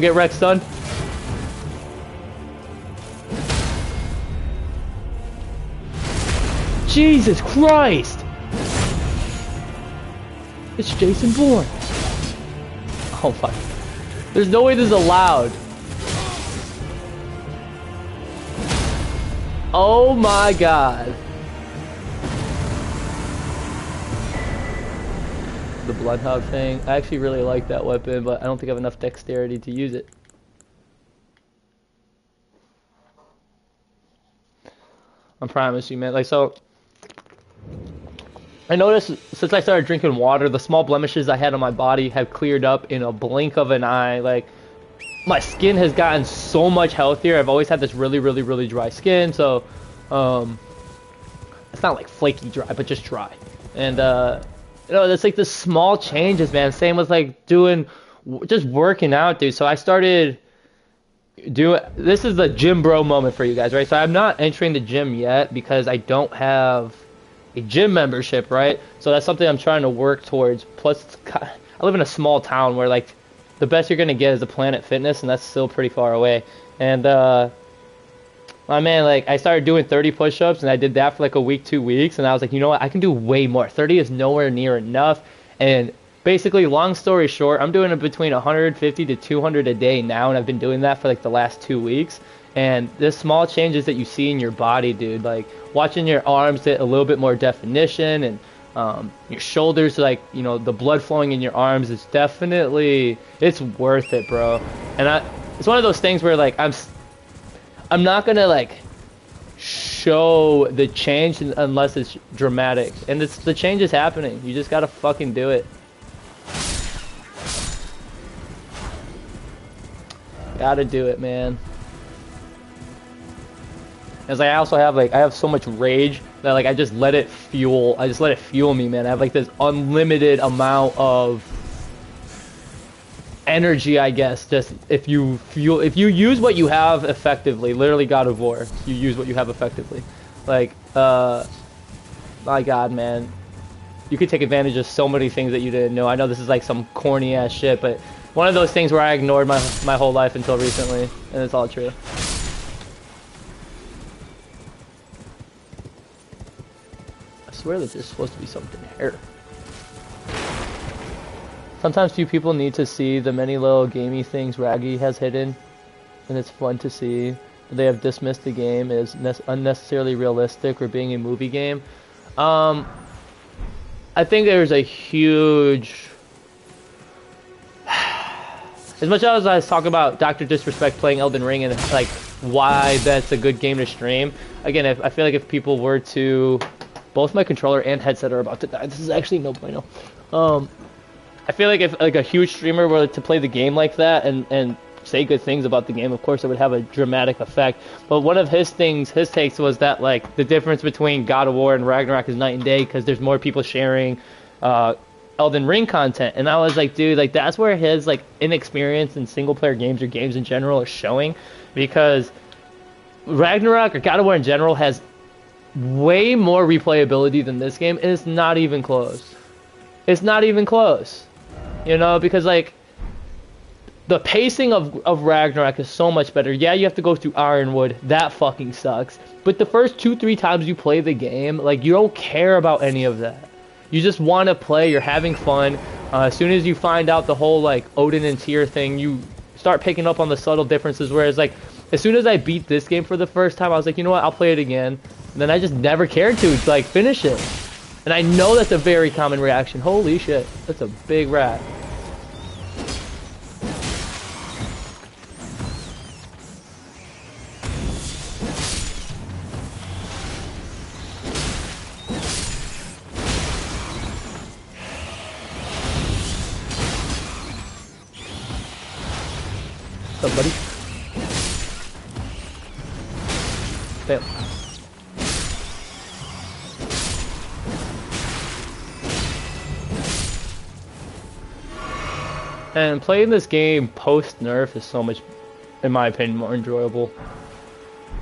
get wrecked, son. Jesus Christ! It's Jason Bourne. Oh fuck. There's no way this is allowed. Oh my god. The Bloodhog thing. I actually really like that weapon, but I don't think I have enough dexterity to use it. I promise you, man. Like, so I noticed since I started drinking water, the small blemishes I had on my body have cleared up in a blink of an eye. Like, my skin has gotten so much healthier. I've always had this really, really, really dry skin, so it's not like flaky dry, but just dry. And you know, it's like the small changes, man. Same with like just working out, dude. So I started this is the gym bro moment for you guys, right? So I'm not entering the gym yet because I don't have a gym membership, right? So that's something I'm trying to work towards. Plus, I live in a small town where like the best you're gonna get is a Planet Fitness, and that's still pretty far away. And my man, like, I started doing 30 push-ups, and I did that for like a week, 2 weeks, and I was like, you know what, I can do way more. 30 is nowhere near enough. And basically, long story short, I'm doing it between 150 to 200 a day now, and I've been doing that for like the last 2 weeks. And the small changes that you see in your body, dude, like watching your arms get a little bit more definition, and your shoulders, like, you know, the blood flowing in your arms is definitely, it's worth it, bro. And it's one of those things where like I'm not gonna like show the change unless it's dramatic, and the change is happening. You just gotta fucking do it. Gotta do it, man. As I also have like, I have so much rage that like I just let it fuel me, man. I have like this unlimited amount of energy, I guess. Just if you use what you have effectively, literally God of War, you use what you have effectively. Like, my God, man, you could take advantage of so many things that you didn't know. I know this is like some corny ass shit, but one of those things where I ignored my whole life until recently, and it's all true. I swear that there's supposed to be something here. Sometimes few people need to see the many little gamey things Raggy has hidden, and it's fun to see. They have dismissed the game as unnecessarily realistic or being a movie game. I think there's a huge... As much as I was talking about Dr. Disrespect playing Elden Ring and like why that's a good game to stream, again, I feel like if people were to... Both my controller and headset are about to die. This is actually no bueno. I feel like if like a huge streamer were to play the game like that and say good things about the game, of course it would have a dramatic effect. But one of his takes was that like the difference between God of War and Ragnarok is night and day because there's more people sharing Elden Ring content, and I was like, dude, like that's where his like inexperience in single player games or games in general is showing, because Ragnarok or God of War in general has way more replayability than this game, and it's not even close. It's not even close, you know, because like the pacing of Ragnarok is so much better. Yeah, you have to go through Ironwood, that fucking sucks, but the first 2-3 times you play the game, like you don't care about any of that. You just want to play, you're having fun. As soon as you find out the whole like Odin and Tyr thing, you start picking up on the subtle differences, whereas like as soon as I beat this game for the first time, I was like, you know what, I'll play it again. And then I just never cared to like finish it. And I know that's a very common reaction. Holy shit, that's a big rat. What's up, buddy? Fail. And playing this game post-nerf is so much, in my opinion, more enjoyable.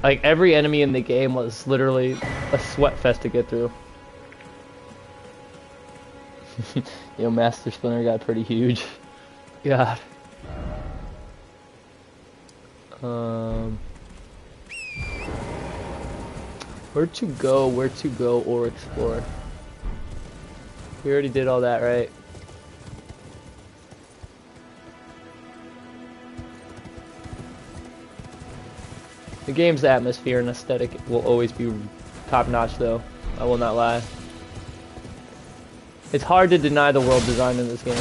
Like, every enemy in the game was literally a sweat fest to get through. Yo, Master Splinter got pretty huge. God. Where to go or explore? We already did all that, right? The game's atmosphere and aesthetic will always be top notch though. I will not lie. It's hard to deny the world design in this game.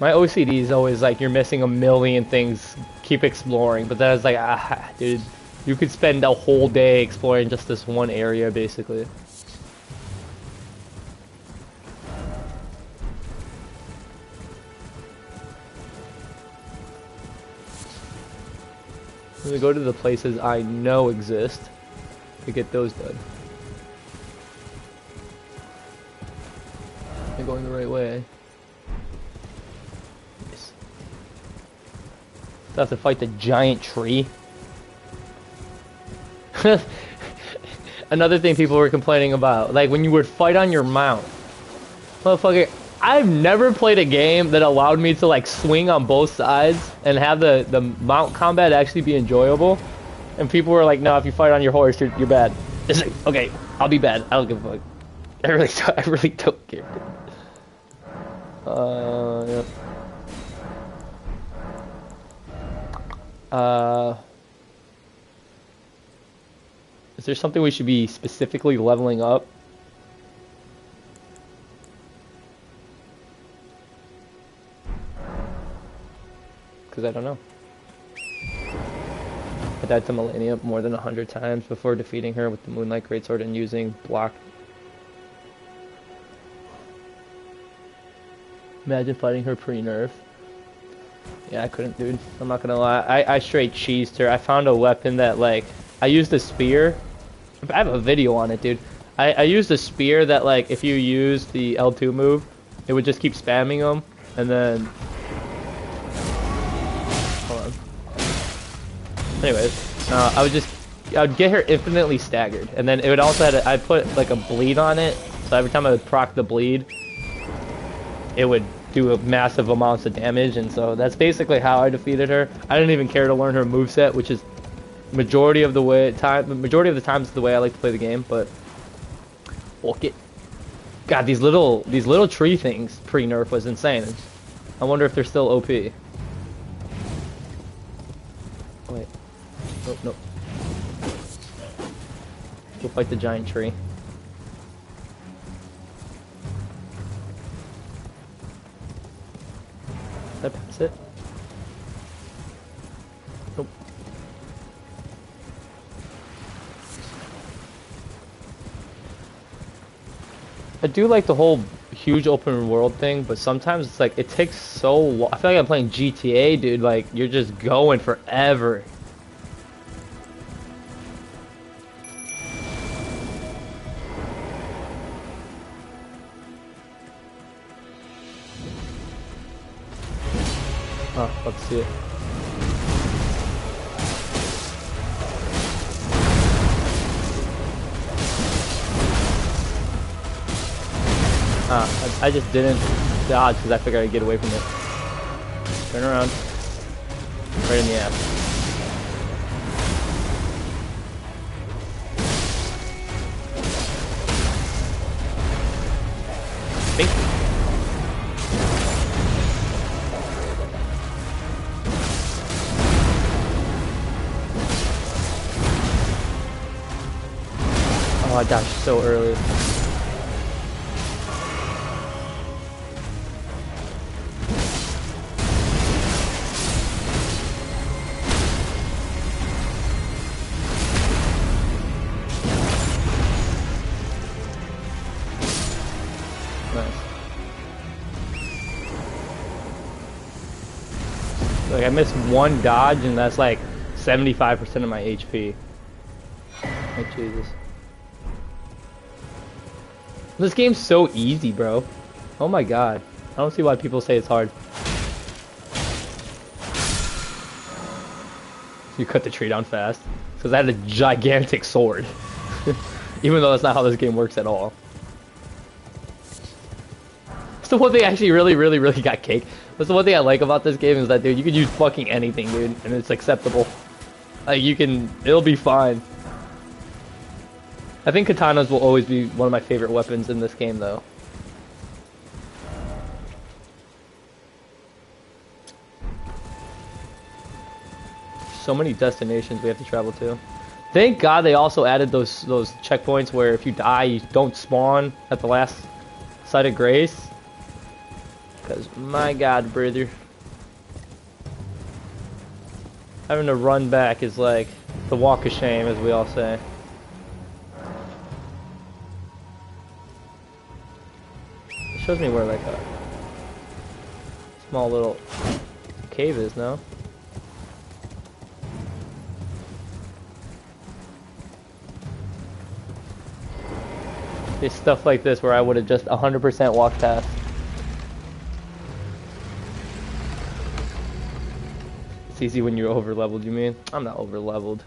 My OCD is always like, you're missing a million things, keep exploring, but then it's like, ah, dude, you could spend a whole day exploring just this one area, basically. I'm gonna go to the places I know exist to get those done. Am I going the right way? I have to fight the giant tree. Another thing people were complaining about, like when you would fight on your mount. Motherfucker, I've never played a game that allowed me to like swing on both sides and have the mount combat actually be enjoyable. And people were like, no, if you fight on your horse, you're bad. It's like, okay, I'll be bad. I don't give a fuck. I really don't care. Yep. Is there something we should be specifically leveling up? Because I don't know. I died to Melania more than 100 times before defeating her with the Moonlight Greatsword and using block. Imagine fighting her pre-nerf. Yeah, I couldn't, dude. I'm not gonna lie. I straight cheesed her. I found a weapon that, like, I used a spear. I have a video on it, dude. I used a spear that, like, if you use the L2 move, it would just keep spamming them, and then... Hold on. Anyways, I would get her infinitely staggered, and then it would also have, I'd put, like, a bleed on it, so every time I would proc the bleed, it would do a massive amounts of damage, and so that's basically how I defeated her. I didn't even care to learn her moveset, which is majority of the times the way I like to play the game, but walk it. God, these little tree things pre-nerf was insane. I wonder if they're still OP. Wait. Nope, nope. Go fight the giant tree. Did I pass it? Nope. I do like the whole huge open world thing, but sometimes it's like, it takes so long. I feel like I'm playing GTA, dude. Like, you're just going forever. Oh, let's see it. I just didn't dodge because I figured I'd get away from it. Turn around. Right in the ass. Think. Oh, I dodged so early. Like I missed one dodge and that's like 75% of my HP. Like Jesus. This game's so easy, bro. Oh my god. I don't see why people say it's hard. You cut the tree down fast. Because I had a gigantic sword. Even though that's not how this game works at all. That's the one thing I actually really got cake. That's the one thing I like about this game is that, dude, you can use fucking anything, dude, and it's acceptable. Like, it'll be fine. I think katanas will always be one of my favorite weapons in this game, though. So many destinations we have to travel to. Thank God they also added those checkpoints where if you die, you don't spawn at the last site of grace. Because, my God, brother. Having to run back is like the walk of shame, as we all say. It shows me where, like, a small little cave is, no? It's stuff like this where I would have just 100% walked past. It's easy when you're over leveled, you mean? I'm not over leveled.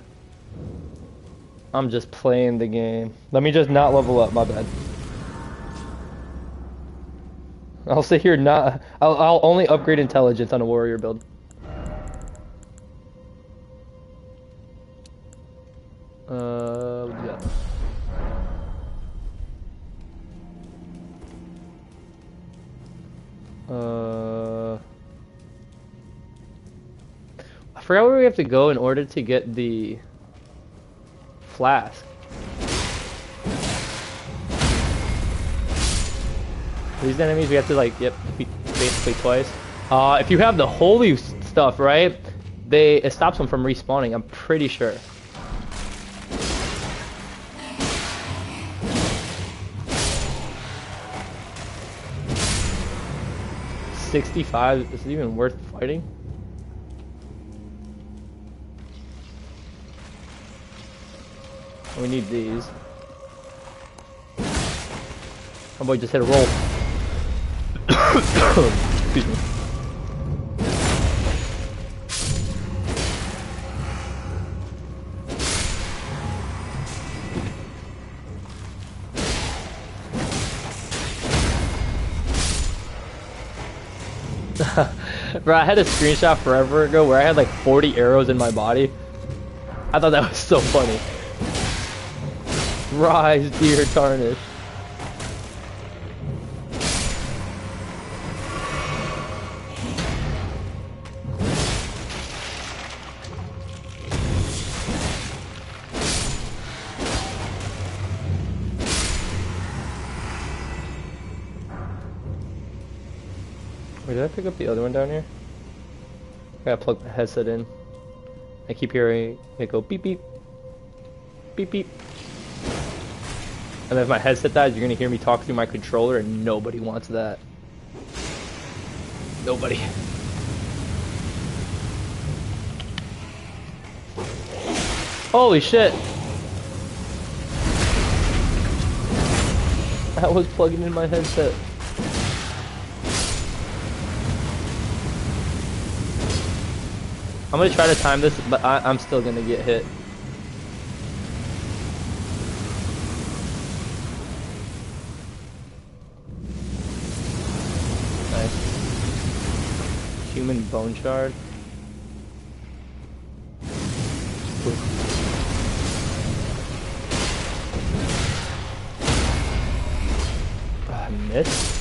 I'm just playing the game. Let me just not level up, my bad. I'll sit here not. I'll only upgrade intelligence on a warrior build. What do you got? I forgot where we have to go in order to get the flask. These enemies we have to like, yep, defeat basically twice. If you have the holy stuff, right, it stops them from respawning, I'm pretty sure. $65, is it even worth fighting? We need these. Oh boy, just hit a roll. Excuse me. Bro, I had a screenshot forever ago where I had like 40 arrows in my body. I thought that was so funny. Rise, dear tarnish. Wait, did I pick up the other one down here? I gotta plug the headset in. I keep hearing it go beep beep. Beep beep. And if my headset dies, you're gonna hear me talk through my controller, and nobody wants that. Nobody. Holy shit! I was plugging in my headset. I'm gonna try to time this, but I'm still gonna get hit. Nice. Human bone shard. I missed.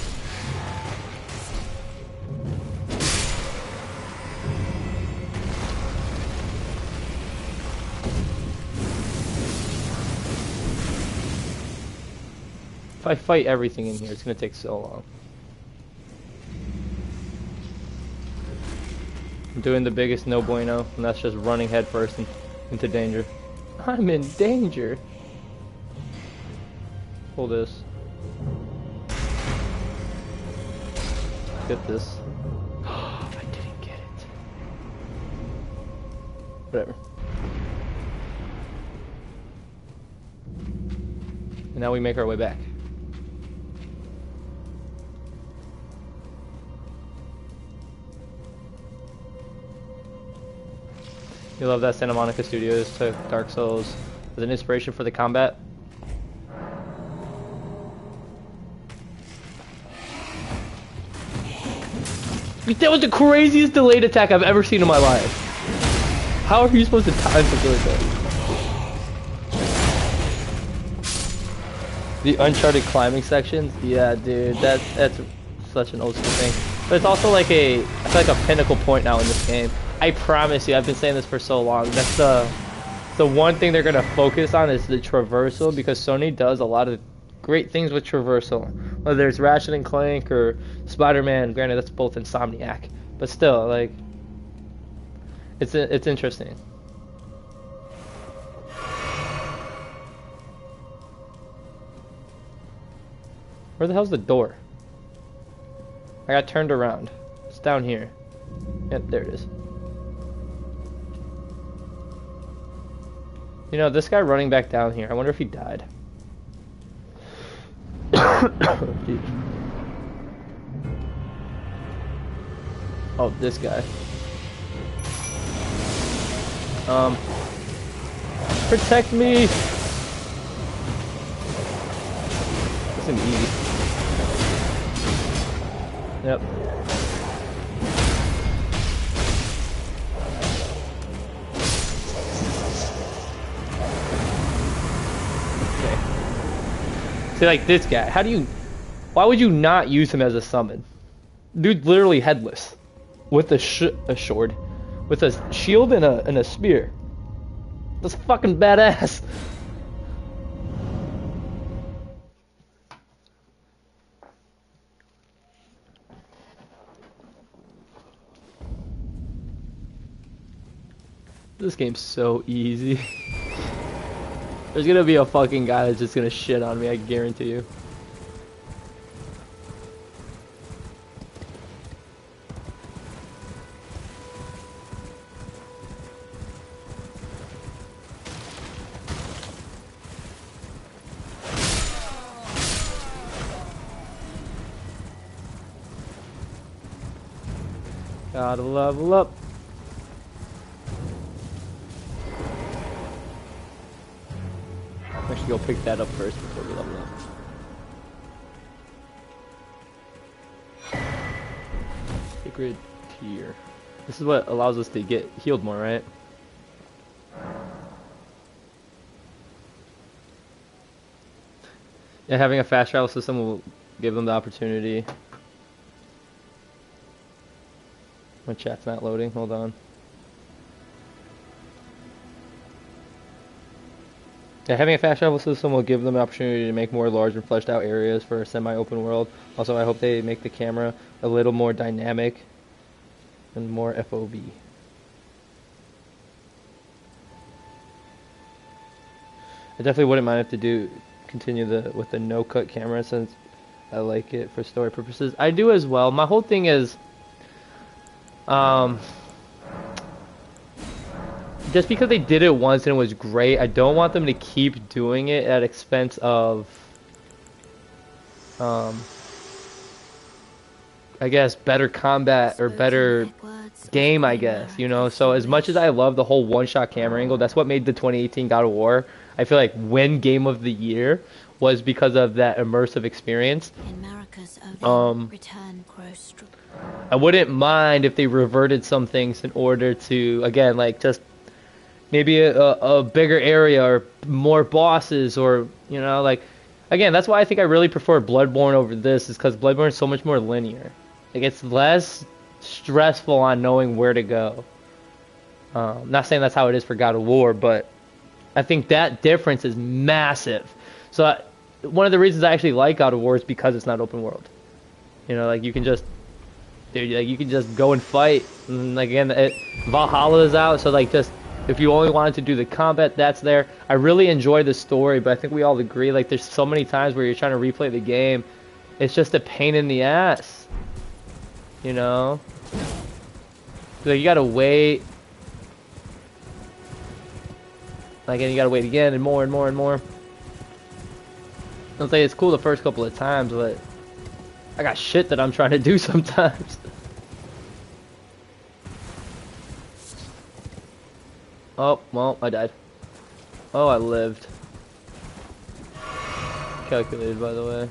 If I fight everything in here, it's gonna take so long. I'm doing the biggest no bueno, and that's just running headfirst into danger. I'm in danger. Hold this. Get this. I didn't get it. Whatever. And now we make our way back. You love that Santa Monica Studios took Dark Souls as an inspiration for the combat? That was the craziest delayed attack I've ever seen in my life. How are you supposed to time something like that? The Uncharted climbing sections? Yeah, dude, that's such an old school thing. But it's also like I feel like a pinnacle point now in this game. I promise you, I've been saying this for so long. That's the one thing they're gonna focus on is the traversal, because Sony does a lot of great things with traversal. Whether it's Ratchet and Clank or Spider-Man, granted that's both Insomniac, but still, like, it's interesting. Where the hell's the door? I got turned around. It's down here. Yep, there it is. You know, this guy running back down here, I wonder if he died. Oh, this guy. Protect me! That's an E. Yep. See, like this guy, why would you not use him as a summon? Dude's literally headless. With a sword. With a shield and a spear. That's fucking badass. This game's so easy. There's gonna be a fucking guy that's just gonna shit on me, I guarantee you. Gotta level up. Actually, go pick that up first before we level up. Sacred Tear. This is what allows us to get healed more, right? Yeah, having a fast travel system will give them the opportunity. My chat's not loading, hold on. Yeah, having a fast travel system will give them the opportunity to make more large and fleshed out areas for a semi-open world. Also, I hope they make the camera a little more dynamic and more FOV. I definitely wouldn't mind if they continue with the no-cut camera, since I like it for story purposes. I do as well. My whole thing is, just because they did it once and it was great, I don't want them to keep doing it at expense of, I guess, better combat or better game, I guess, you know. So as much as I love the whole one-shot camera angle, that's what made the 2018 God of War, I feel like, win Game of the Year, was because of that immersive experience. I wouldn't mind if they reverted some things in order to, again, like, just maybe a bigger area or more bosses, or, you know, like, again, that's why I think I really prefer Bloodborne over this, is because Bloodborne is so much more linear. Like, it's less stressful on knowing where to go. Not saying that's how it is for God of War, but I think that difference is massive. So one of the reasons I actually like God of War is because it's not open world. You know, like, you can just, dude, like, you can just go and fight. And like, again, Valhalla is out, so like, just if you only wanted to do the combat, that's there. I really enjoy the story, but I think we all agree, like, there's so many times where you're trying to replay the game, it's just a pain in the ass. You know, like, you gotta wait, like, and you gotta wait again, and more and more and more. I'll say it's cool the first couple of times, but I got shit that I'm trying to do sometimes. Oh, well, I died. Oh, I lived. Calculated, by the way.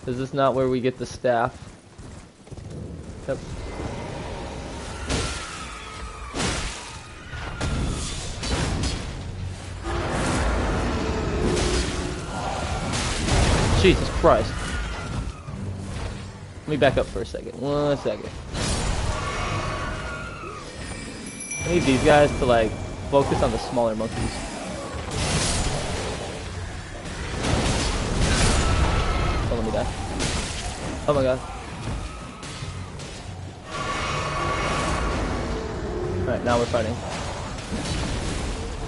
Is this not where we get the staff? Yep. Jesus Christ. Let me back up for a second. 1 second. I need these guys to, like, focus on the smaller monkeys. Oh, let me die. Oh my god. Alright, now we're fighting.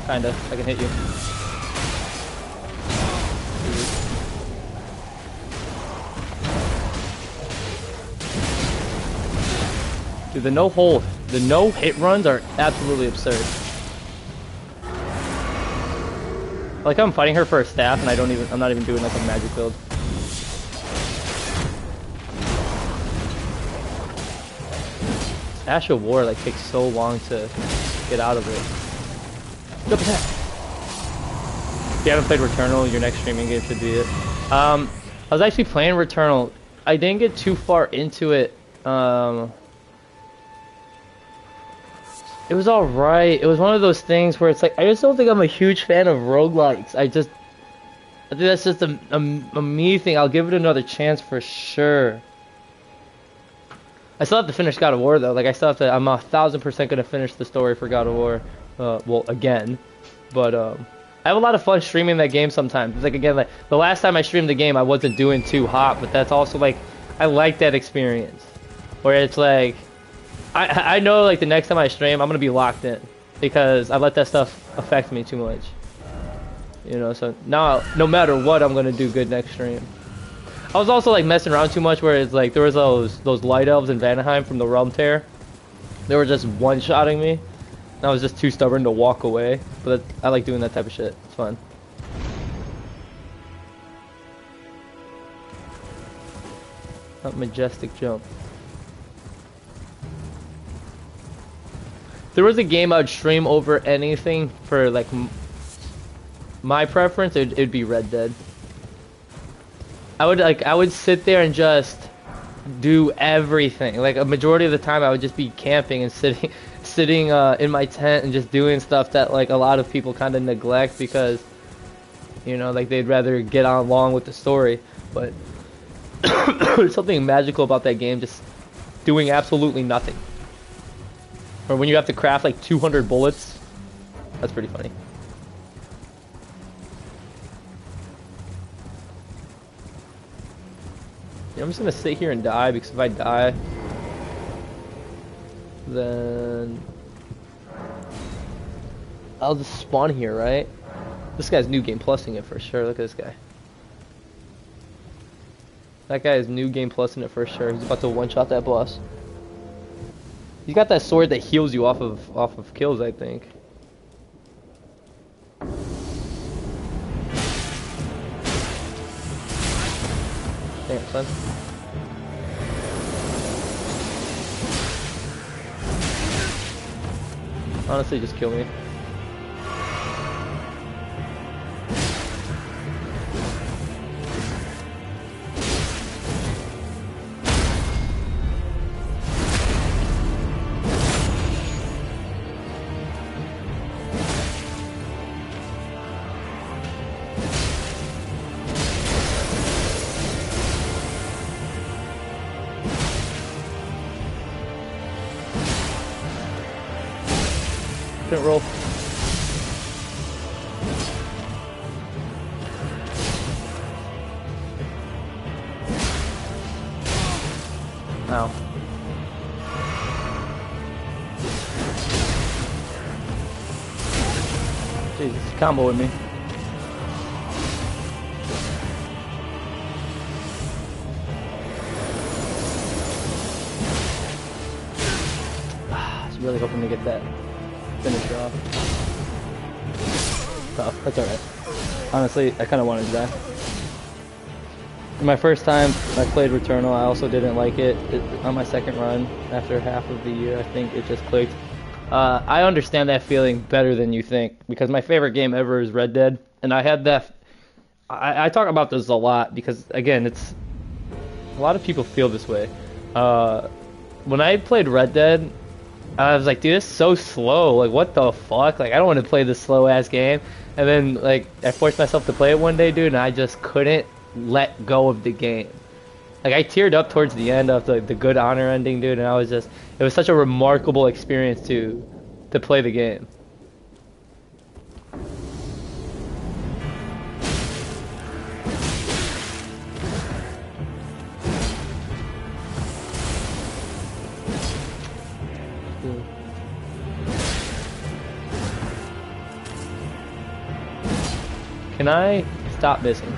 Kinda. I can hit you. Dude, the no-hit runs are absolutely absurd. Like, I'm fighting her for a staff, and I'm not even doing, like, a magic build. Ash of War, like, takes so long to get out of it. Jump attack! If you haven't played Returnal, your next streaming game should be it. I was actually playing Returnal. I didn't get too far into it. It was alright. It was one of those things where it's like, I just don't think I'm a huge fan of roguelikes. I think that's just a me thing. I'll give it another chance for sure. I still have to finish God of War though. Like, I'm 1000% gonna finish the story for God of War. Well, again. But, I have a lot of fun streaming that game sometimes. It's like, again, like, the last time I streamed the game, I wasn't doing too hot, but that's also, like, I like that experience. Where it's like, I know, like, the next time I stream, I'm gonna be locked in, because I let that stuff affect me too much. You know, so now, no matter what, I'm gonna do good next stream. I was also, like, messing around too much, where it's like, there was those light elves in Vanaheim from the Realm Tear. They were just one-shotting me, and I was just too stubborn to walk away. But I like doing that type of shit. It's fun. Not majestic jump. If there was a game I'd stream over anything for, like, my preference, it'd be Red Dead. I would sit there and just do everything. Like, a majority of the time I would just be camping and sitting in my tent and just doing stuff that, like, a lot of people kind of neglect because, you know, like, they'd rather get on along with the story. But there's something magical about that game, just doing absolutely nothing. Or when you have to craft like 200 bullets, that's pretty funny. Yeah, I'm just gonna sit here and die, because if I die, then I'll just spawn here, right? This guy's New Game Plusing it for sure. Look at this guy. That guy is New Game Plusing it for sure. He's about to one-shot that boss. He's got that sword that heals you off of kills, I think. Damn, son. Honestly, just kill me. Couldn't roll. Ow. Jesus, combo with me. I was really hoping to get that finish off. Tough. That's alright. Honestly, I kind of wanted to die. My first time I played Returnal, I also didn't like it. On my second run, after half of the year, I think it just clicked. I understand that feeling better than you think, because my favorite game ever is Red Dead, and I had that. I talk about this a lot because, again, it's a lot of people feel this way. When I played Red Dead, I was like, dude, it's so slow. Like, what the fuck? Like, I don't want to play this slow ass game. And then, like, I forced myself to play it one day, dude, and I just couldn't let go of the game. Like, I teared up towards the end of the Good Honor ending, dude, and I was just, it was such a remarkable experience to play the game. Can I stop missing?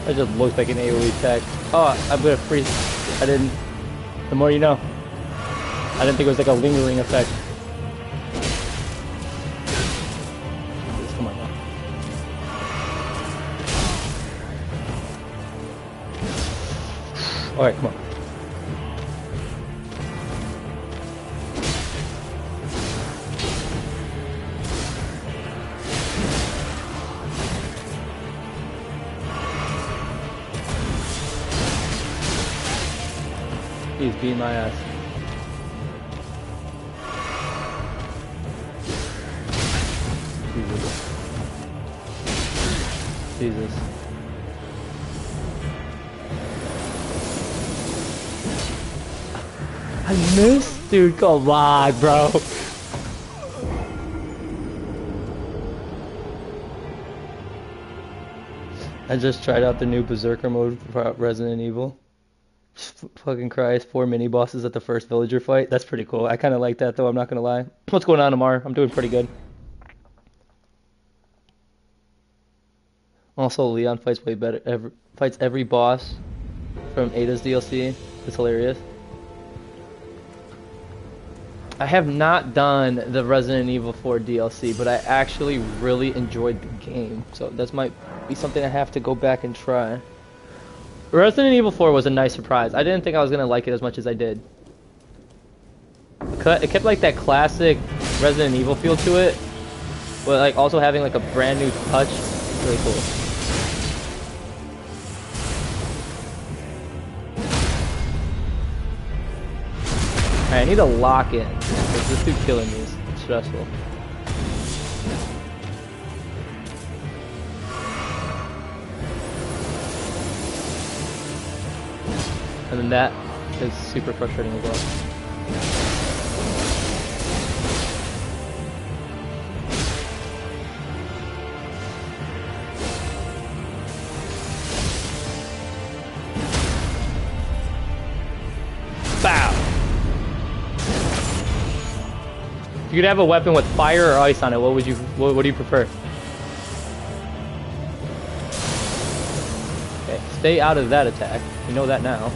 It just looked like an AoE attack. Oh, I'm gonna freeze. I didn't. The more you know. I didn't think it was like a lingering effect. Please, come on now. Alright, come on. He's beating my ass. Jesus. Jesus. I missed, dude. Come on, bro. I just tried out the new Berserker mode for Resident Evil. Fucking Christ, 4 mini bosses at the first villager fight. That's pretty cool. I kind of like that though, I'm not gonna lie. What's going on, Amar? I'm doing pretty good. Also, Leon fights way better. Fights every boss from Ada's DLC. It's hilarious. I have not done the Resident Evil 4 DLC, but I actually really enjoyed the game. So that might be something I have to go back and try. Resident Evil 4 was a nice surprise. I didn't think I was gonna like it as much as I did. It kept like that classic Resident Evil feel to it, but like also having like a brand new touch. It's really cool. Alright, I need to lock in. This dude killing me is stressful. And then that is super frustrating as well. Bow! If you could have a weapon with fire or ice on it, what do you prefer? Okay, stay out of that attack. You know that now.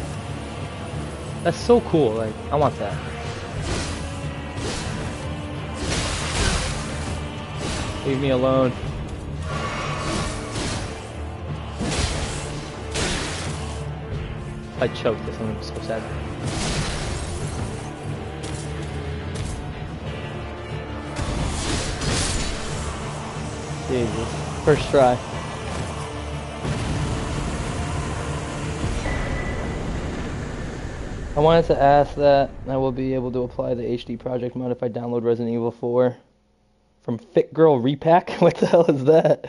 That's so cool. Like, I want that. Leave me alone. If I choke this, I'm gonna be so sad. Jesus. First try. I wanted to ask that I will be able to apply the HD project mode if I download Resident Evil 4 from Fit Girl Repack. What the hell is that?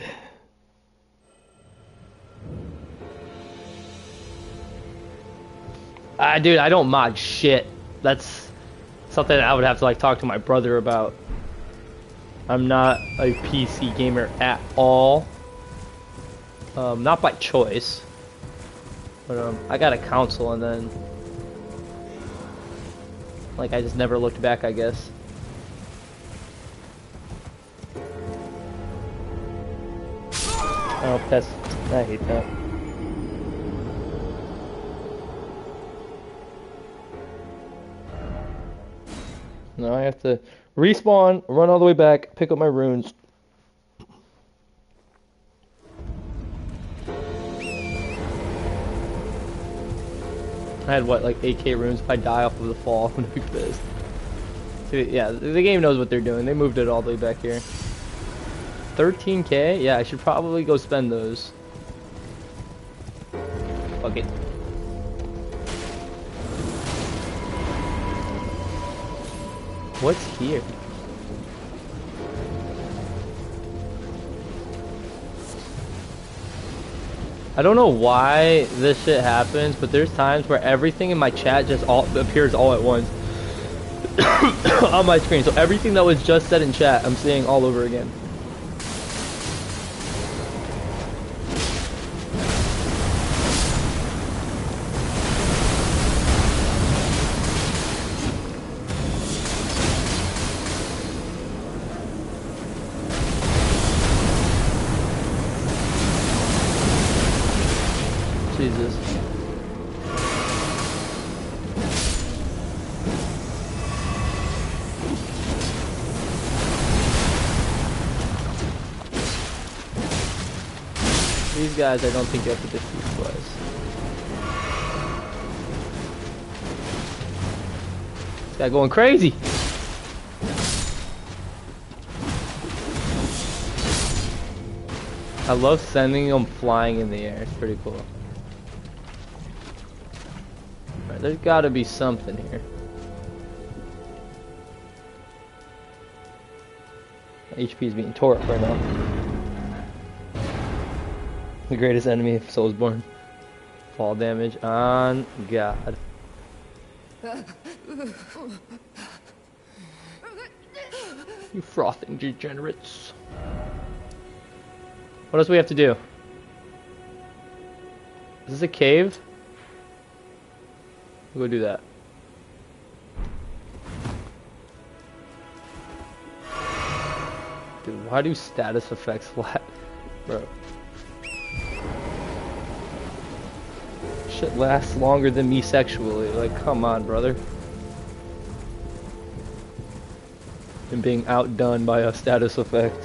Dude, I don't mod shit. That's something I would have to like talk to my brother about. I'm not a PC gamer at all. Not by choice. But I got a console and then like I just never looked back, I guess. Oh, I hate that. Now I have to respawn, run all the way back, pick up my runes. I had what, like 8k runes? If I die off of the fall, I'm gonna be pissed. See, yeah, the game knows what they're doing. They moved it all the way back here. 13k? Yeah, I should probably go spend those. Fuck it. What's here? I don't know why this shit happens, but there's times where everything in my chat just appears all at once on my screen. So everything that was just said in chat, I'm seeing all over again. Jesus. These guys, I don't think you have to defeat twice. This guy going crazy. I love sending them flying in the air. It's pretty cool. Alright, there's gotta be something here. HP is being tore up right now. The greatest enemy of Soulsborne. Fall damage on God. You frothing degenerates. What else do we have to do? Is this a cave? We'll go do that. Dude, why do status effects flat? Bro. Shit lasts longer than me sexually. Like, come on, brother. And being outdone by a status effect.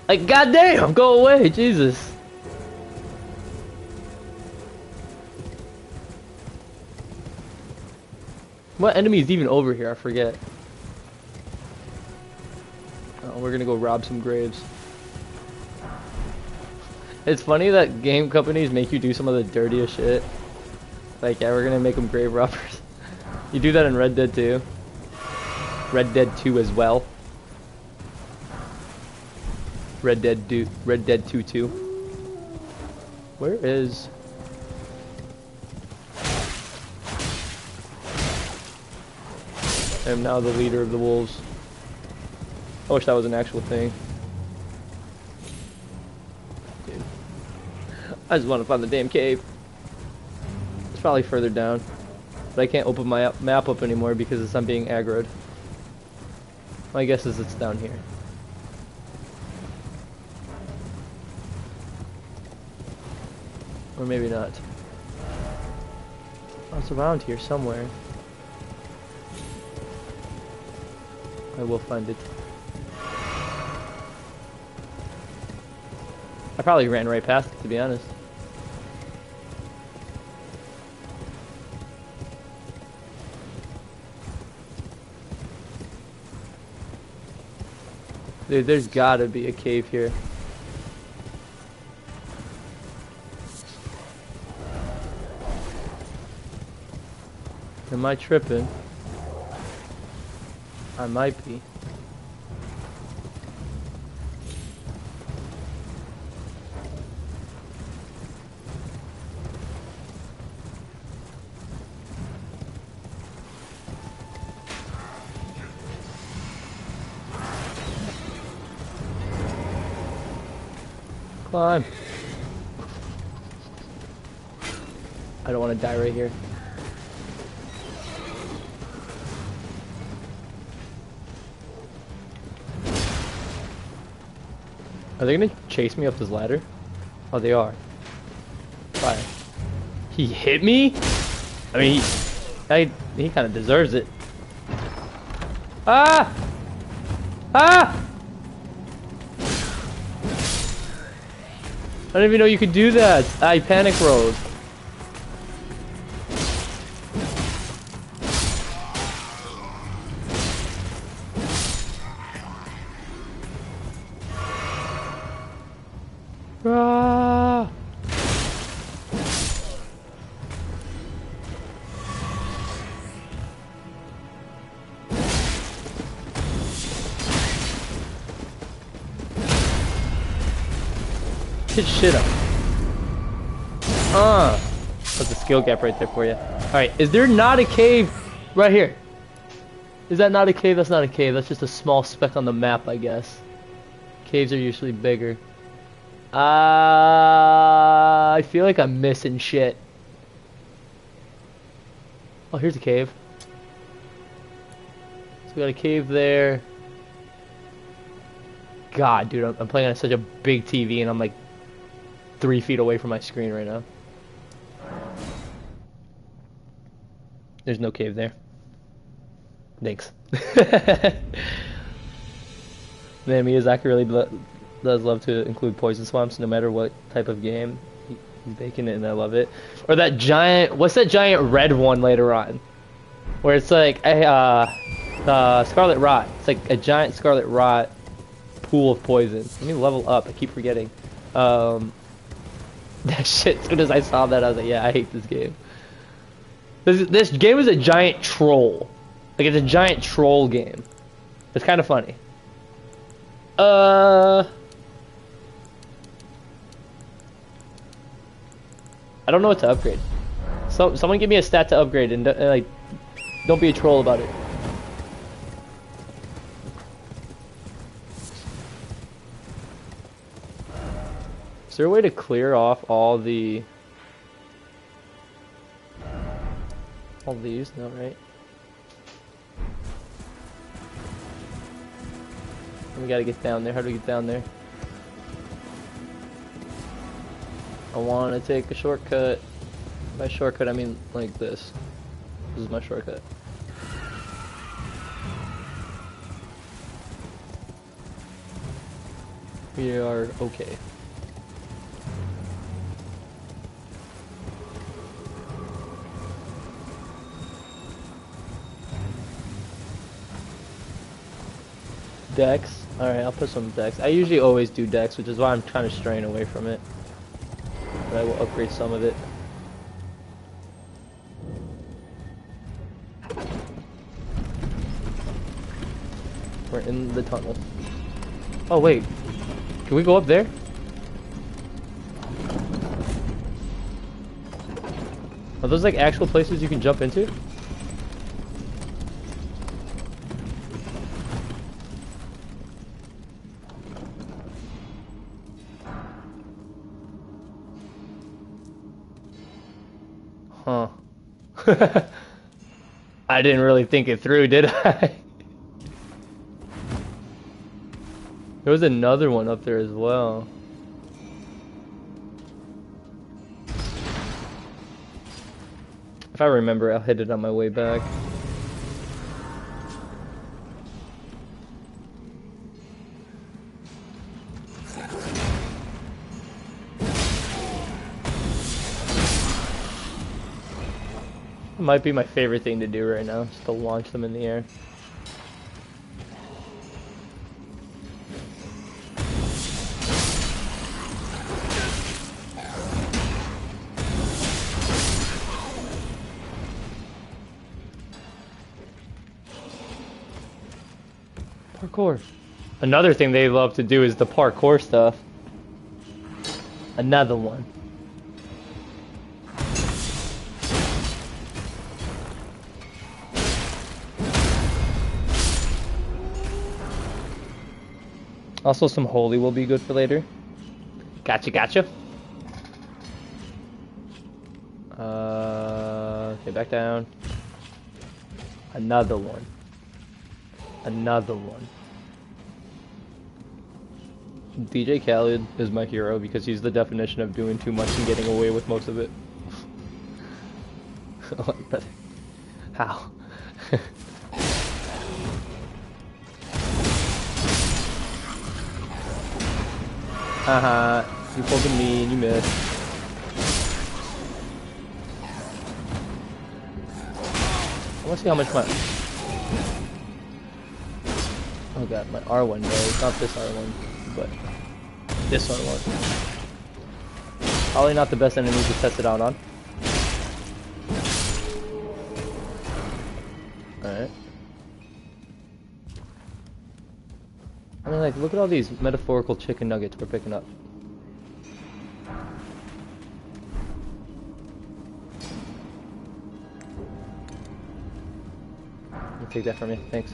Like, goddamn, go away, Jesus. What enemy is even over here? I forget. Oh, we're gonna go rob some graves. It's funny that game companies make you do some of the dirtiest shit. Like, yeah, we're gonna make them grave robbers. You do that in Red Dead 2. Red Dead 2 as well. Red Dead 2 2. Where is... I am now the leader of the wolves. I wish that was an actual thing. Dude. I just want to find the damn cave. It's probably further down. But I can't open my map up anymore because I'm being aggroed. My guess is it's down here. Or maybe not. Oh, it's around here somewhere. I will find it. I probably ran right past it, to be honest. Dude, there's gotta be a cave here. Am I tripping? I might be. Climb. I don't want to die right here. Are they gonna chase me up this ladder? Oh, they are. Fire. He hit me? I mean, he kind of deserves it. Ah! Ah! I didn't even know you could do that. I panic rolled. Ah! Hit shit up. That's a skill gap right there for you. Alright, is there not a cave right here? Is that not a cave? That's not a cave. That's just a small speck on the map, I guess. Caves are usually bigger. I feel like I'm missing shit. Oh, here's a cave. So we got a cave there. God, dude, I'm playing on such a big TV and I'm like 3 feet away from my screen right now. There's no cave there. Thanks. Man, Miyazaki really does love to include poison swamps no matter what type of game. He's making it and I love it. Or that giant, what's that giant red one later on? Where it's like Scarlet Rot. It's like a giant Scarlet Rot pool of poison. Let me level up, I keep forgetting. That shit, as soon as I saw that I was like, yeah, I hate this game. This game is a giant troll. Like, it's a giant troll game. It's kind of funny. I don't know what to upgrade. So someone give me a stat to upgrade and like, don't be a troll about it. Is there a way to clear off all these? No, right? We gotta get down there. How do we get down there? I want to take a shortcut. By shortcut, I mean like this. This is my shortcut. We are okay. Dex. Alright, I'll put some dex. I usually always do dex, which is why I'm trying to strain away from it. But I will upgrade some of it. We're in the tunnel. Oh wait, can we go up there? Are those like actual places you can jump into? Huh. I didn't really think it through, did I? There was another one up there as well. If I remember, I'll hit it on my way back. It might be my favorite thing to do right now, just to launch them in the air. Parkour. Another thing they love to do is the parkour stuff. Another one. Also, some holy will be good for later. Gotcha, gotcha. Okay, back down. Another one. Another one. DJ Khaled is my hero because he's the definition of doing too much and getting away with most of it. How? Haha, you poking me and you missed. I want to see how much my... Oh god, my R1 goes. Not this R1, but this R1. Probably not the best enemy to test it out on. Alright. I mean, like, look at all these metaphorical chicken nuggets we're picking up. You take that from me, thanks.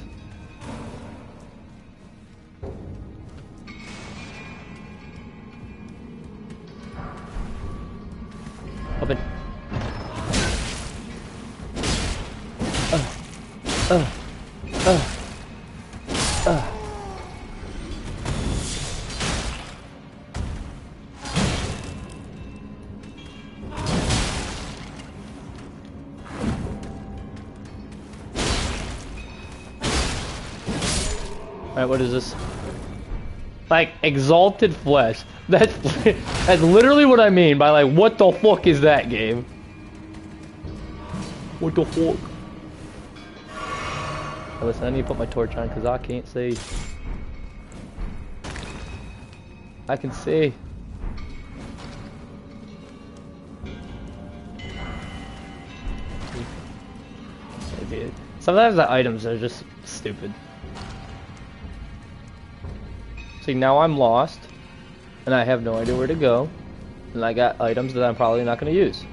Open. Alright, what is this? Like, exalted flesh. That's literally what I mean by, like, what the fuck is that game? What the fuck? Hey, listen, I need to put my torch on because I can't see. I can see. Dude. Sometimes the items are just stupid. See, now I'm lost, and I have no idea where to go, and I got items that I'm probably not going to use.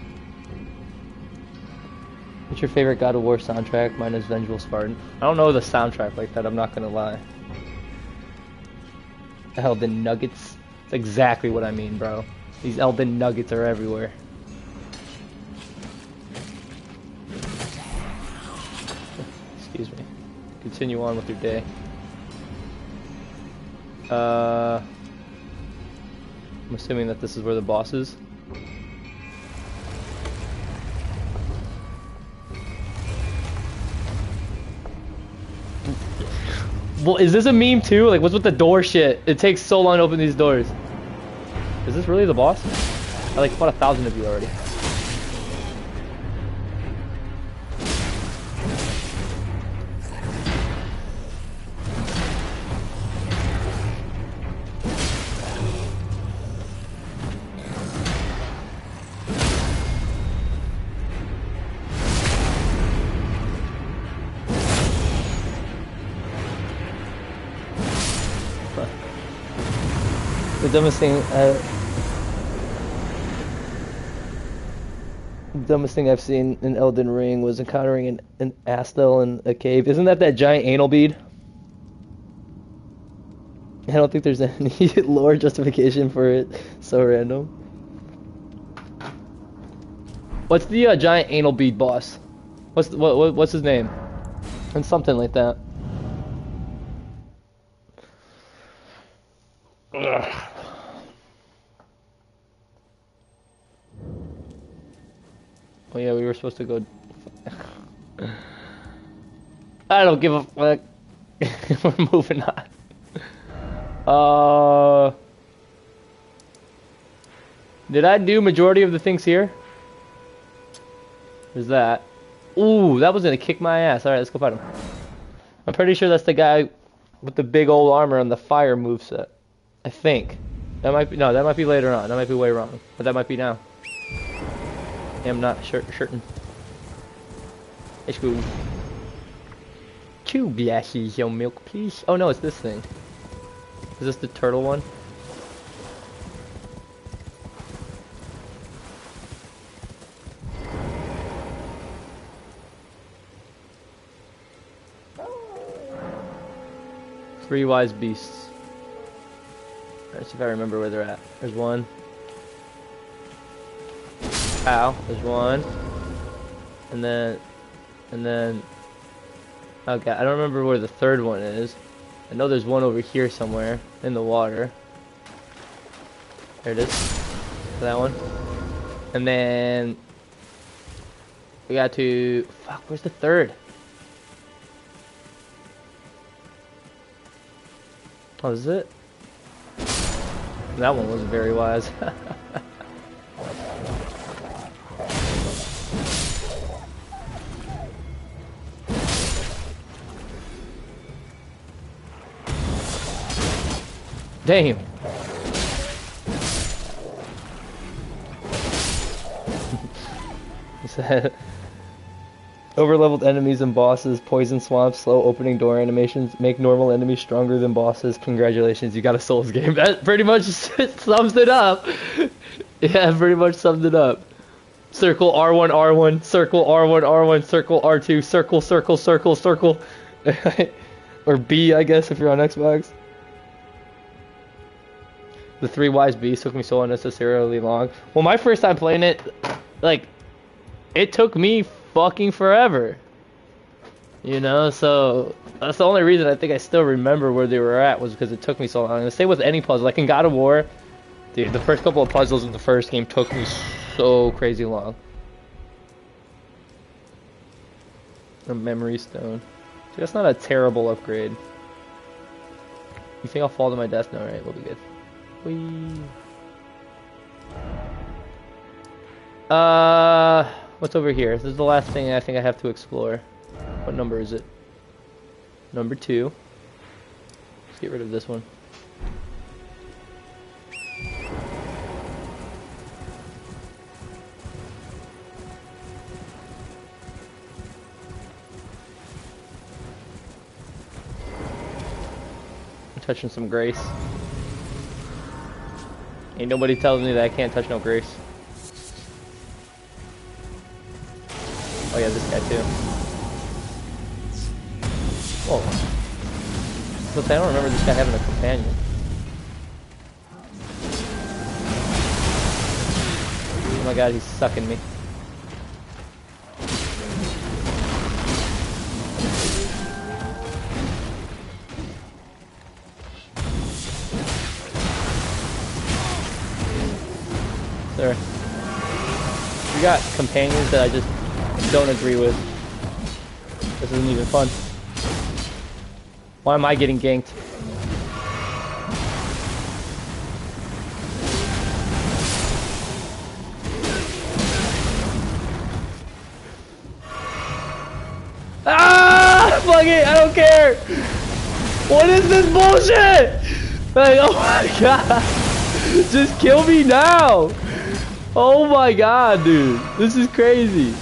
What's your favorite God of War soundtrack? Mine is Vengeful Spartan. I don't know the soundtrack like that, I'm not going to lie. Elden Nuggets. That's exactly what I mean, bro. These Elden Nuggets are everywhere. Excuse me. Continue on with your day. I'm assuming that this is where the boss is. Well, is this a meme too? Like, what's with the door shit? It takes so long to open these doors. Is this really the boss? I like fought 1,000 of you already. The dumbest thing I've seen in Elden Ring was encountering an Astel in a cave. Isn't that giant anal bead? I don't think there's any lore justification for it. So random. What's the giant anal bead boss? What's his name? And something like that. Ugh. Oh yeah, we were supposed to go. I don't give a fuck. We're moving on. Did I do majority of the things here? There's that. Ooh, that was gonna kick my ass. Alright, let's go fight him. I'm pretty sure that's the guy with the big old armor and the fire moveset. I think. That might be, no, that might be later on. That might be way wrong. But that might be now. I'm not certain. Let's go. 2 glasses of milk, please. Oh no, it's this thing. Is this the turtle one? Three wise beasts. Let's see if I remember where they're at. There's one. Ow, there's one. And then... Okay, I don't remember where the third one is. I know there's one over here somewhere, in the water. There it is. That one. And then... we got to... fuck, where's the third? Oh, is it? That one wasn't very wise. Damn. He said, overleveled enemies and bosses, poison swamps, slow opening door animations, make normal enemies stronger than bosses. Congratulations, you got a Souls game. That pretty much sums it up. Yeah, pretty much summed it up. Circle R1, R1, circle R1, R1, circle R2, circle, circle, circle, circle. Or B, I guess, if you're on Xbox. The 3 wise beasts took me so unnecessarily long. Well, my first time playing it, like, it took me fucking forever. You know, so that's the only reason I think I still remember where they were at was because it took me so long. And the same with any puzzle. Like in God of War, dude, the first couple of puzzles in the first game took me so crazy long. A memory stone. Dude, that's not a terrible upgrade. You think I'll fall to my death? No, right? We'll be good. Whee. What's over here? This is the last thing I think I have to explore. What number is it? Number 2. Let's get rid of this one. I'm touching some grace. Ain't nobody telling me that I can't touch no grace. Oh yeah, this guy too. Whoa. But I don't remember this guy having a companion. Oh my god, he's sucking me. There. We got companions that I just don't agree with. This isn't even fun. Why am I getting ganked? Ah! Fuck it! I don't care! What is this bullshit? Like, oh my god! Just kill me now! Oh my god, dude. This is crazy.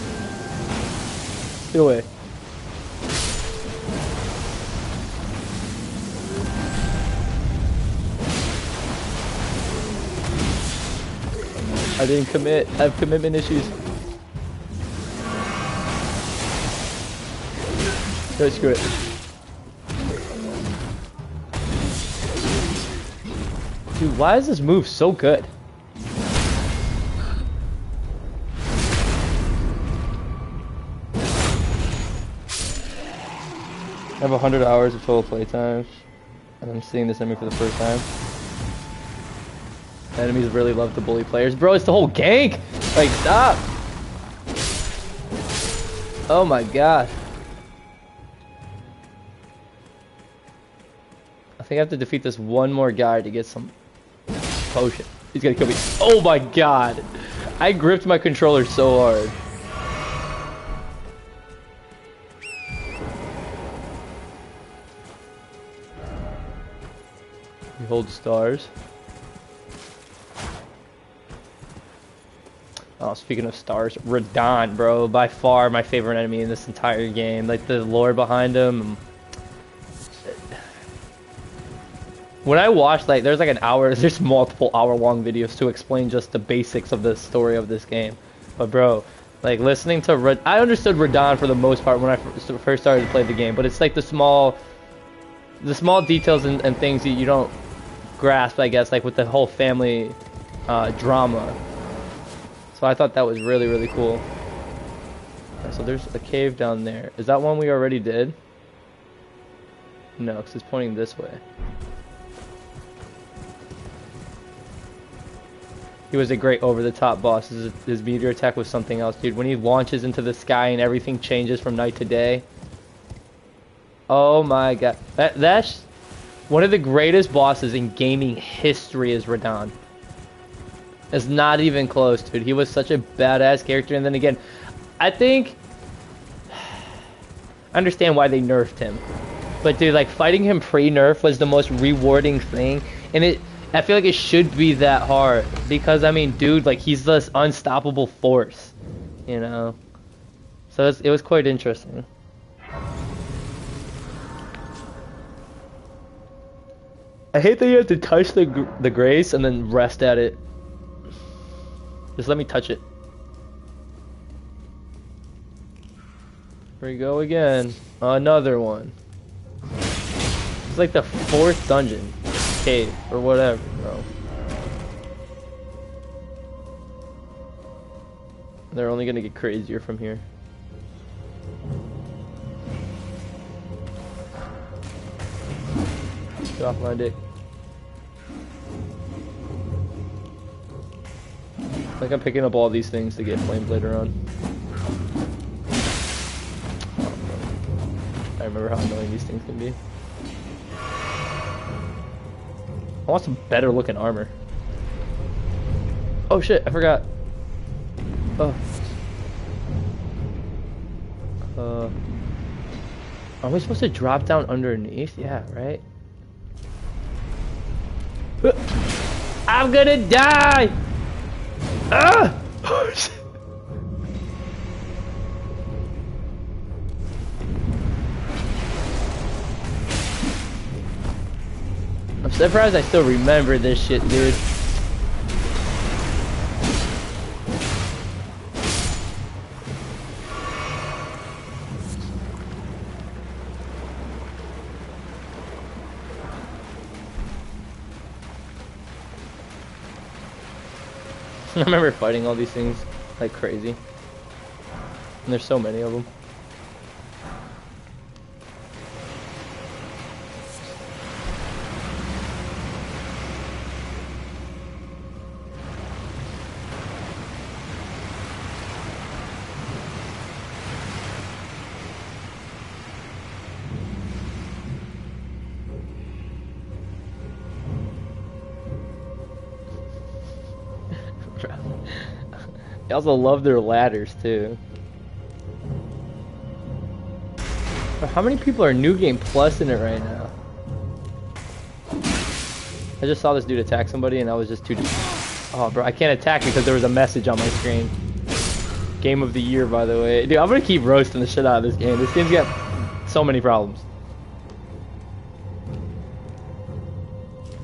Get away. I didn't commit. I have commitment issues. No, screw it. Dude, why is this move so good? I have 100 hours of total playtime, and I'm seeing this enemy for the first time. Enemies really love to bully players. Bro, it's the whole gank! Like, stop! Oh my god. I think I have to defeat this one more guy to get some potion. He's gonna kill me. Oh my god! I gripped my controller so hard. We hold stars. Oh, speaking of stars, Radon, bro, by far my favorite enemy in this entire game. Like, the lore behind him. When I watched, like, there's like an hour, there's multiple hour-long videos to explain just the basics of the story of this game. But bro, like, listening to I understood Radon for the most part when I first started to play the game, but it's like the small details and things that you don't grasp, I guess, like with the whole family drama. So I thought that was really, really cool. Okay, so there's a cave down there. Is that one we already did? No, because it's pointing this way. He was a great over-the-top boss. His meteor attack was something else, dude. When he launches into the sky and everything changes from night to day. Oh my god. That's one of the greatest bosses in gaming history is Radon. It's not even close, dude. He was such a badass character. And then again, I think... I understand why they nerfed him. But dude, like, fighting him pre-nerf was the most rewarding thing. And I feel like it should be that hard, because I mean, dude, like, he's this unstoppable force, you know. So it was quite interesting. I hate that you have to touch the grace and then rest at it. Just let me touch it. Here we go again. Another one. It's like the 4th dungeon. Cave or whatever, bro. They're only gonna get crazier from here. Get off my dick. Like, I'm picking up all these things to get flamed later on. Oh, I remember how annoying these things can be. I want some better looking armor. Oh shit, I forgot. Oh. Are we supposed to drop down underneath? Yeah, right? I'm gonna die! Ah! Oh, shit. I'm surprised I still remember this shit, dude. I remember fighting all these things like crazy. And there's so many of them. They also love their ladders too. How many people are New Game Plus in it right now? I just saw this dude attack somebody and I was just too... Oh bro, I can't attack because there was a message on my screen. Game of the year, by the way. Dude, I'm gonna keep roasting the shit out of this game. This game's got so many problems.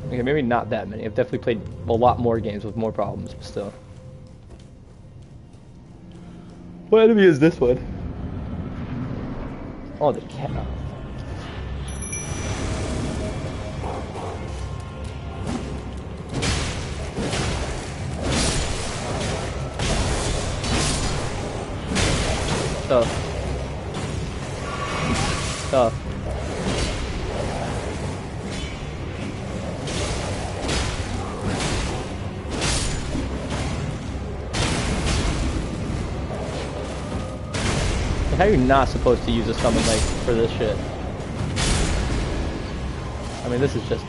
Okay, maybe not that many. I've definitely played a lot more games with more problems, but still. What enemy is this one? Oh, the cat. Tough. Tough. How are you not supposed to use a summon like for this shit? I mean, this is just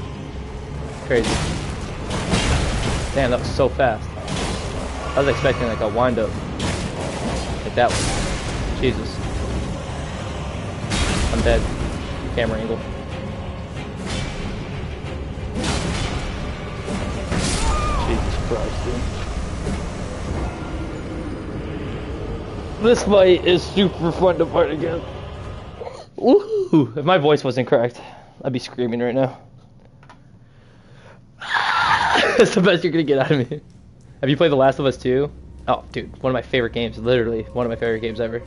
crazy. Damn, that was so fast. I was expecting like a wind up. Like that one. Jesus. I'm dead. Camera angle. Jesus Christ, dude. This fight is super fun to fight again. Woohoo! If my voice wasn't cracked, I'd be screaming right now. That's the best you're gonna get out of me. Have you played The Last of Us 2? Oh, dude, one of my favorite games. Literally, one of my favorite games ever.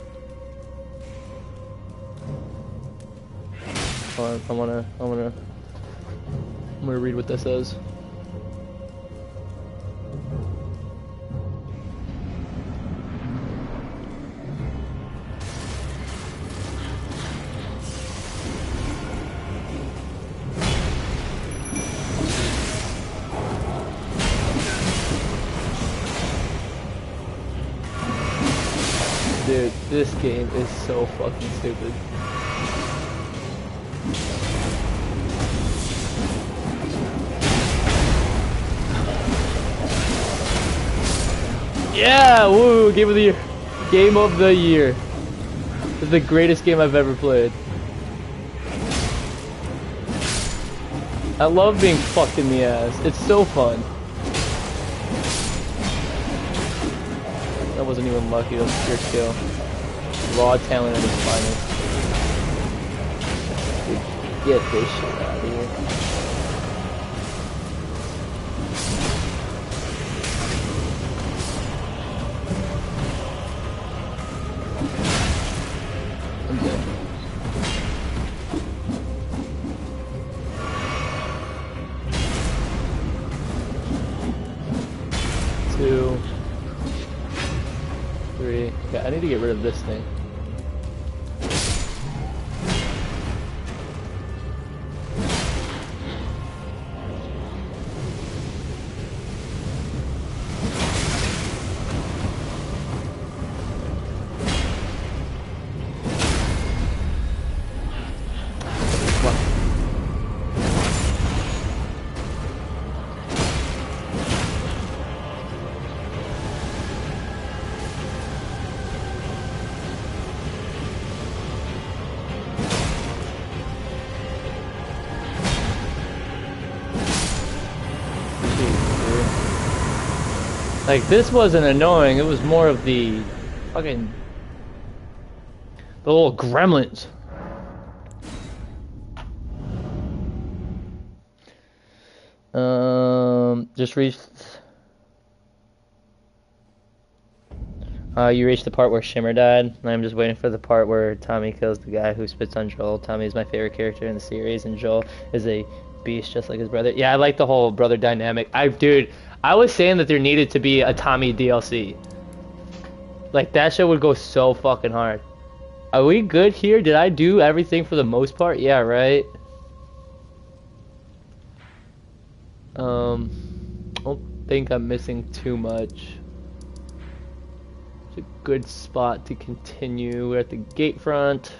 Hold on, I'm gonna read what this says. Dude, this game is so fucking stupid. Yeah, woo, game of the year. Game of the year. This is the greatest game I've ever played. I love being fucked in the ass. It's so fun. That wasn't even lucky, that was pure skill. Raw talent at its finest. Dude, get this shit out of here. I'm dead. Two. 3. Yeah, I need to get rid of this thing. Like, this wasn't annoying, it was more of the fucking... the little gremlins. Just reached... you reached the part where Shimmer died. I'm just waiting for the part where Tommy kills the guy who spits on Joel. Tommy is my favorite character in the series, and Joel is a beast just like his brother. Yeah, I like the whole brother dynamic. Dude, I was saying that there needed to be a Tommy DLC. Like, that shit would go so fucking hard. Are we good here? Did I do everything for the most part? Yeah, right? I don't think I'm missing too much. It's a good spot to continue. We're at the gate front.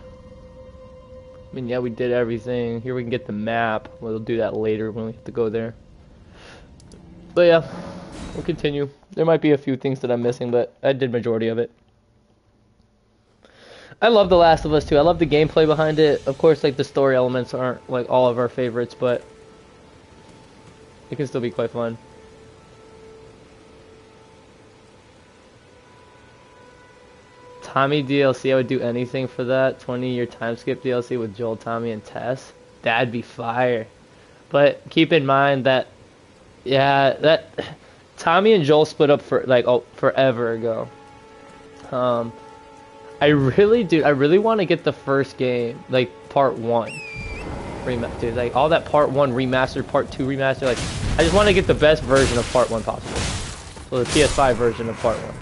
I mean, yeah, we did everything. Here we can get the map. We'll do that later when we have to go there. But yeah, we'll continue. There might be a few things that I'm missing, but I did majority of it. I love The Last of Us 2. I love the gameplay behind it. Of course, like, the story elements aren't like all of our favorites, but it can still be quite fun. Tommy DLC, I would do anything for that. 20-year time skip DLC with Joel, Tommy, and Tess. That'd be fire. But keep in mind that, yeah, that Tommy and Joel split up for like forever ago. I really want to get the first game, like part 1 remastered, like all that part 1 remastered, part 2 remastered. Like, I just want to get the best version of part 1 possible. So the PS5 version of part 1.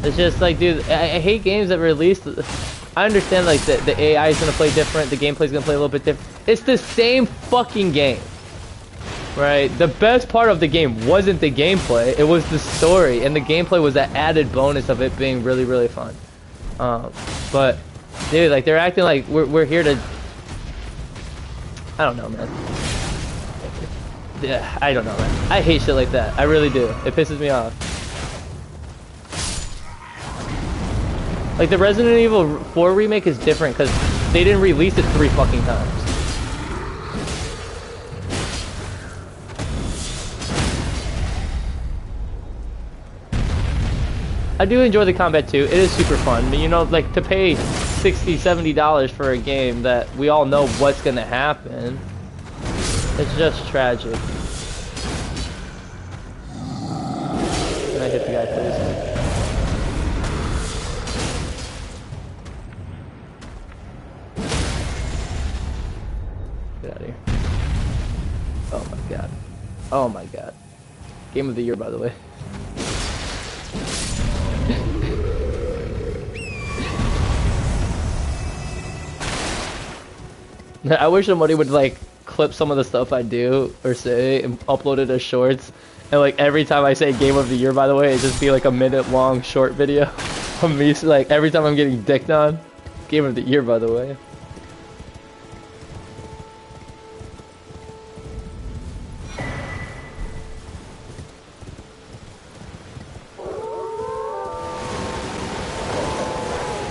It's just like, dude, I hate games that release. I understand, like, the AI is gonna play different, the gameplay's gonna play a little bit different. It's the same fucking game, right? The best part of the game wasn't the gameplay, it was the story, and the gameplay was that added bonus of it being really, really fun. But dude, like they're acting like we're here to. I don't know, man. Yeah, I don't know, man. I hate shit like that. I really do. It pisses me off. Like the Resident Evil 4 remake is different because they didn't release it 3 fucking times. I do enjoy the combat too. It is super fun. But you know, like to pay $60, $70 for a game that we all know what's gonna happen. It's just tragic. Can I hit the guy, please? Get out of here. Oh my god. Oh my god. Game of the year, by the way. I wish somebody would like clip some of the stuff I do or say and upload it as shorts. And like every time I say game of the year, by the way, it just be like a minute-long short video of me. So, like every time I'm getting dicked on, game of the year, by the way.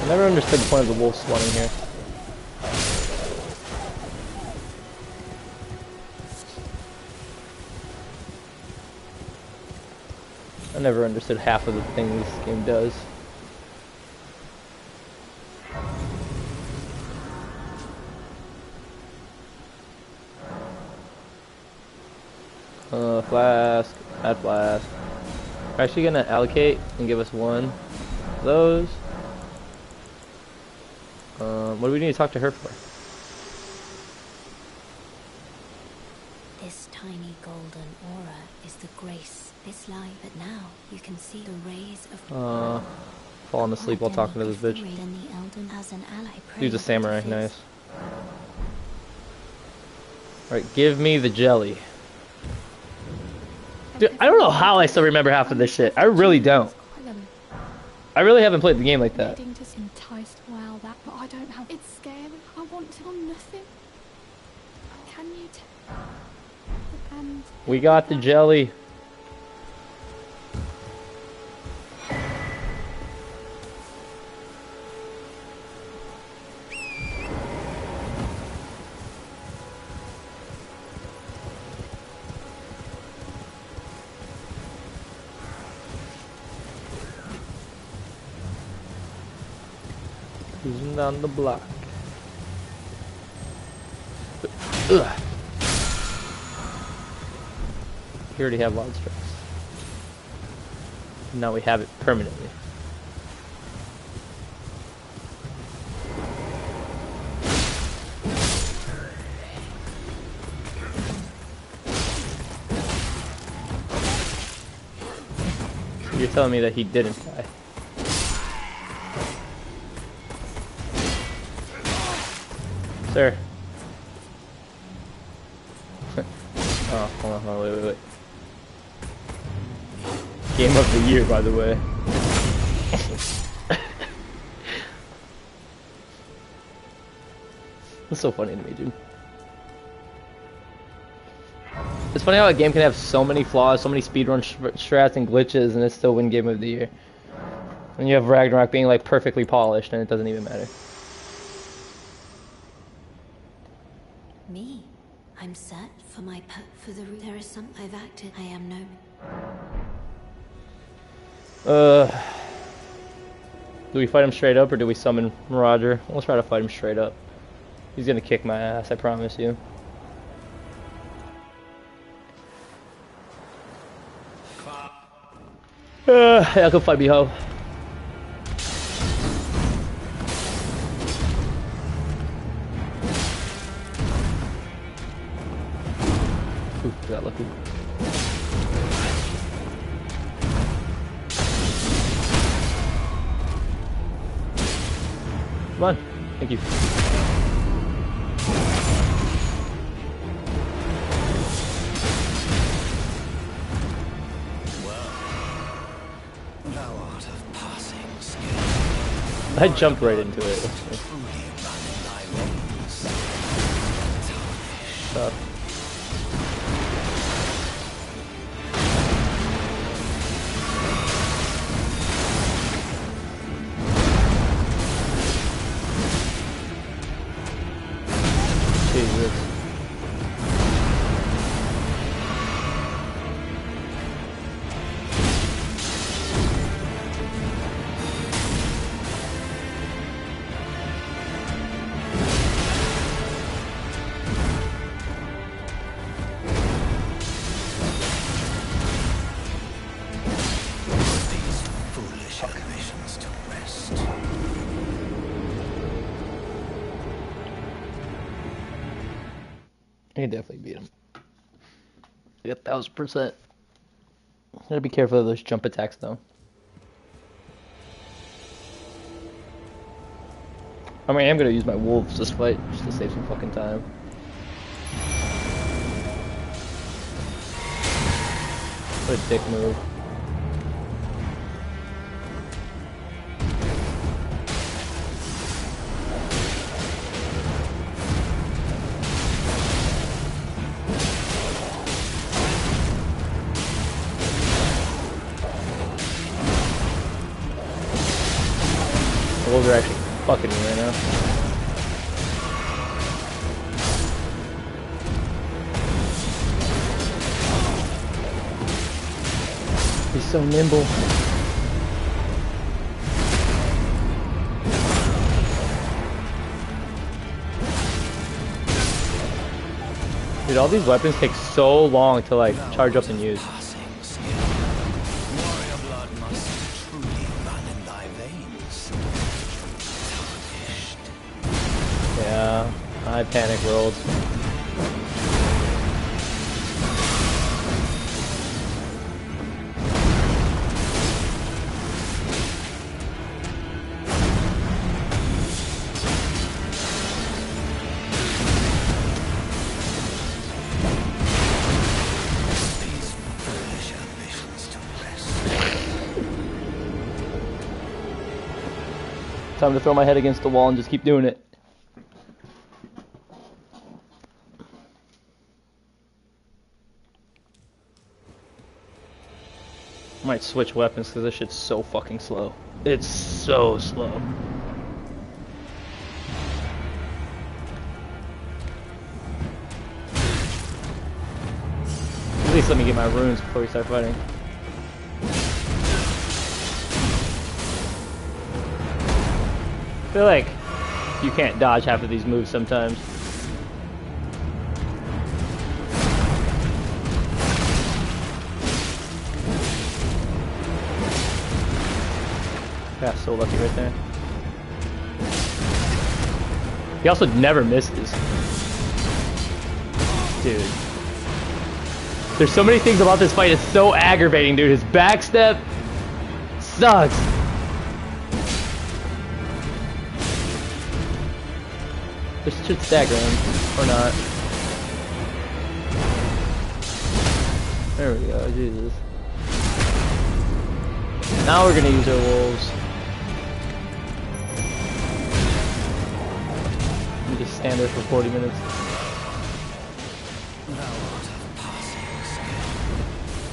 I never understood the point of the wolf spawning here. I never understood half of the things this game does. Flask, add flask. We're actually gonna allocate and give us one of those. What do we need to talk to her for? This tiny golden aura is the grace this light, but now you can see the rays of falling asleep while talking to this bitch. Dude's a samurai, nice. Alright, give me the jelly. Dude, I don't know how I still remember half of this shit. I really don't. I really haven't played the game like that. Wow, that, but I don't have. It's scary. I want to on nothing. Can you tell? And We got the jelly. Cruising down the block. Ugh. We already have wild strikes. Now we have it permanently. So you're telling me that he didn't die? Sir. Oh, hold on, wait. Game of the year, by the way. That's so funny to me, dude. It's funny how a game can have so many flaws, so many speedrun strats and glitches, and it's still win Game of the Year. And you have Ragnarok being like perfectly polished, and it doesn't even matter. Me? I'm set for my for the there is some I've acted. I am no. Do we fight him straight up or do we summon Roger? Let's try to fight him straight up. He's gonna kick my ass, I promise you. Yeah, go fight me, ho. Ooh, got lucky. Come on. Thank you. I jumped right into it. Stop. Jesus. I can definitely beat him. 1000%. Gotta be careful of those jump attacks though. I mean, I am gonna use my wolves this fight just to save some fucking time. What a dick move. The wolves are actually fucking me right now. He's so nimble. Dude, all these weapons take so long to like charge up and use. Yeah, I panic rolled. Time to throw my head against the wall and just keep doing it. I might switch weapons because this shit's so fucking slow. It's so slow. At least let me get my runes before we start fighting. I feel like you can't dodge half of these moves sometimes. Yeah, so lucky right there. He also never misses. Dude. There's so many things about this fight, it's so aggravating, dude. His backstep sucks. This should stagger him, or not. There we go, Jesus. Now we're gonna use our wolves. We just stand there for 40 minutes.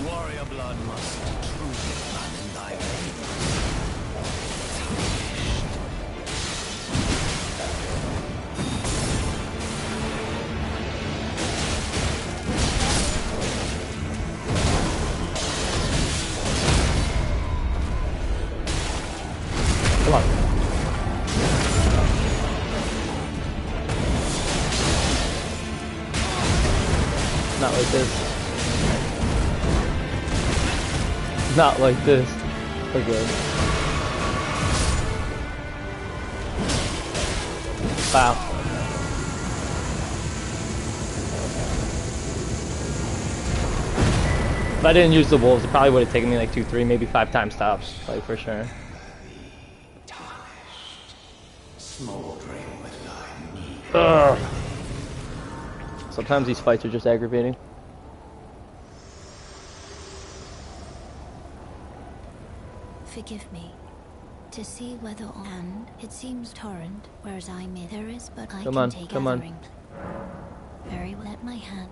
Warrior blood must truly run in thy veins. Come on. Not like this. Not like this. We're good. Wow. If I didn't use the wolves, it probably would have taken me like 2, 3, maybe 5 time stops, like for sure. Ugh. Sometimes these fights are just aggravating. Forgive me. to see whether and it seems torrent, whereas I may there is, but I Come can on, take come on. gathering. Very well at my hand.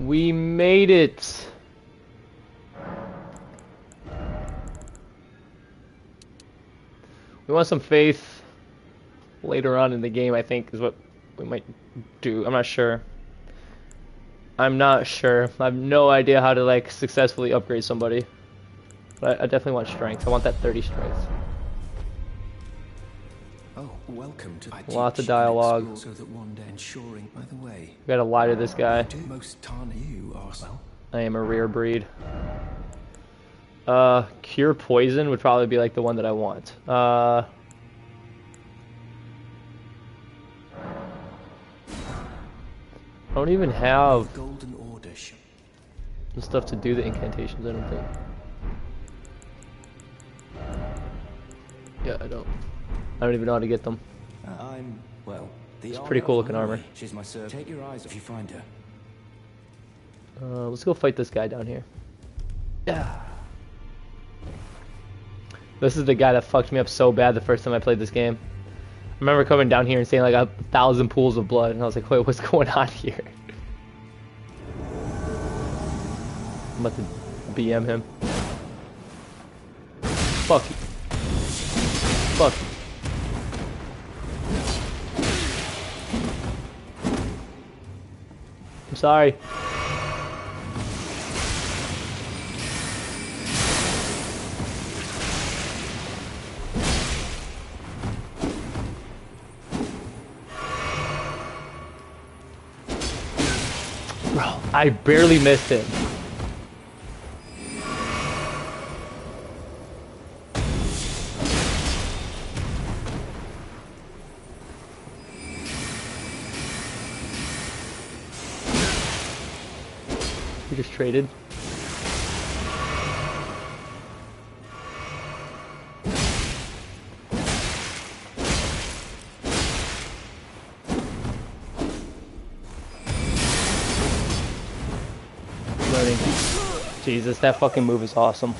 We made it. We want some faith later on in the game, I think, is what we might do. I'm not sure. I'm not sure. I have no idea how to, like, successfully upgrade somebody. But I definitely want strength. I want that 30 strength. Oh, welcome to Lots of dialogue. so that one day ensuring. By the way, We gotta lie to this guy. most Tani you are well. I am a rare breed. Cure poison would probably be like the one that I want. I don't even have Golden Order. the stuff to do the incantations, I don't think. Yeah, I don't even know how to get them. I'm well. It's pretty cool looking armor. She's my servant. Take your eyes if you find her. Let's go fight this guy down here. Yeah. This is the guy that fucked me up so bad the first time I played this game. I remember coming down here and seeing like 1,000 pools of blood, and I was like, wait, what's going on here? I'm about to BM him. Fuck you. Fuck you. I'm sorry. Bro, I barely missed him. We just traded. Learning. Jesus, that fucking move is awesome.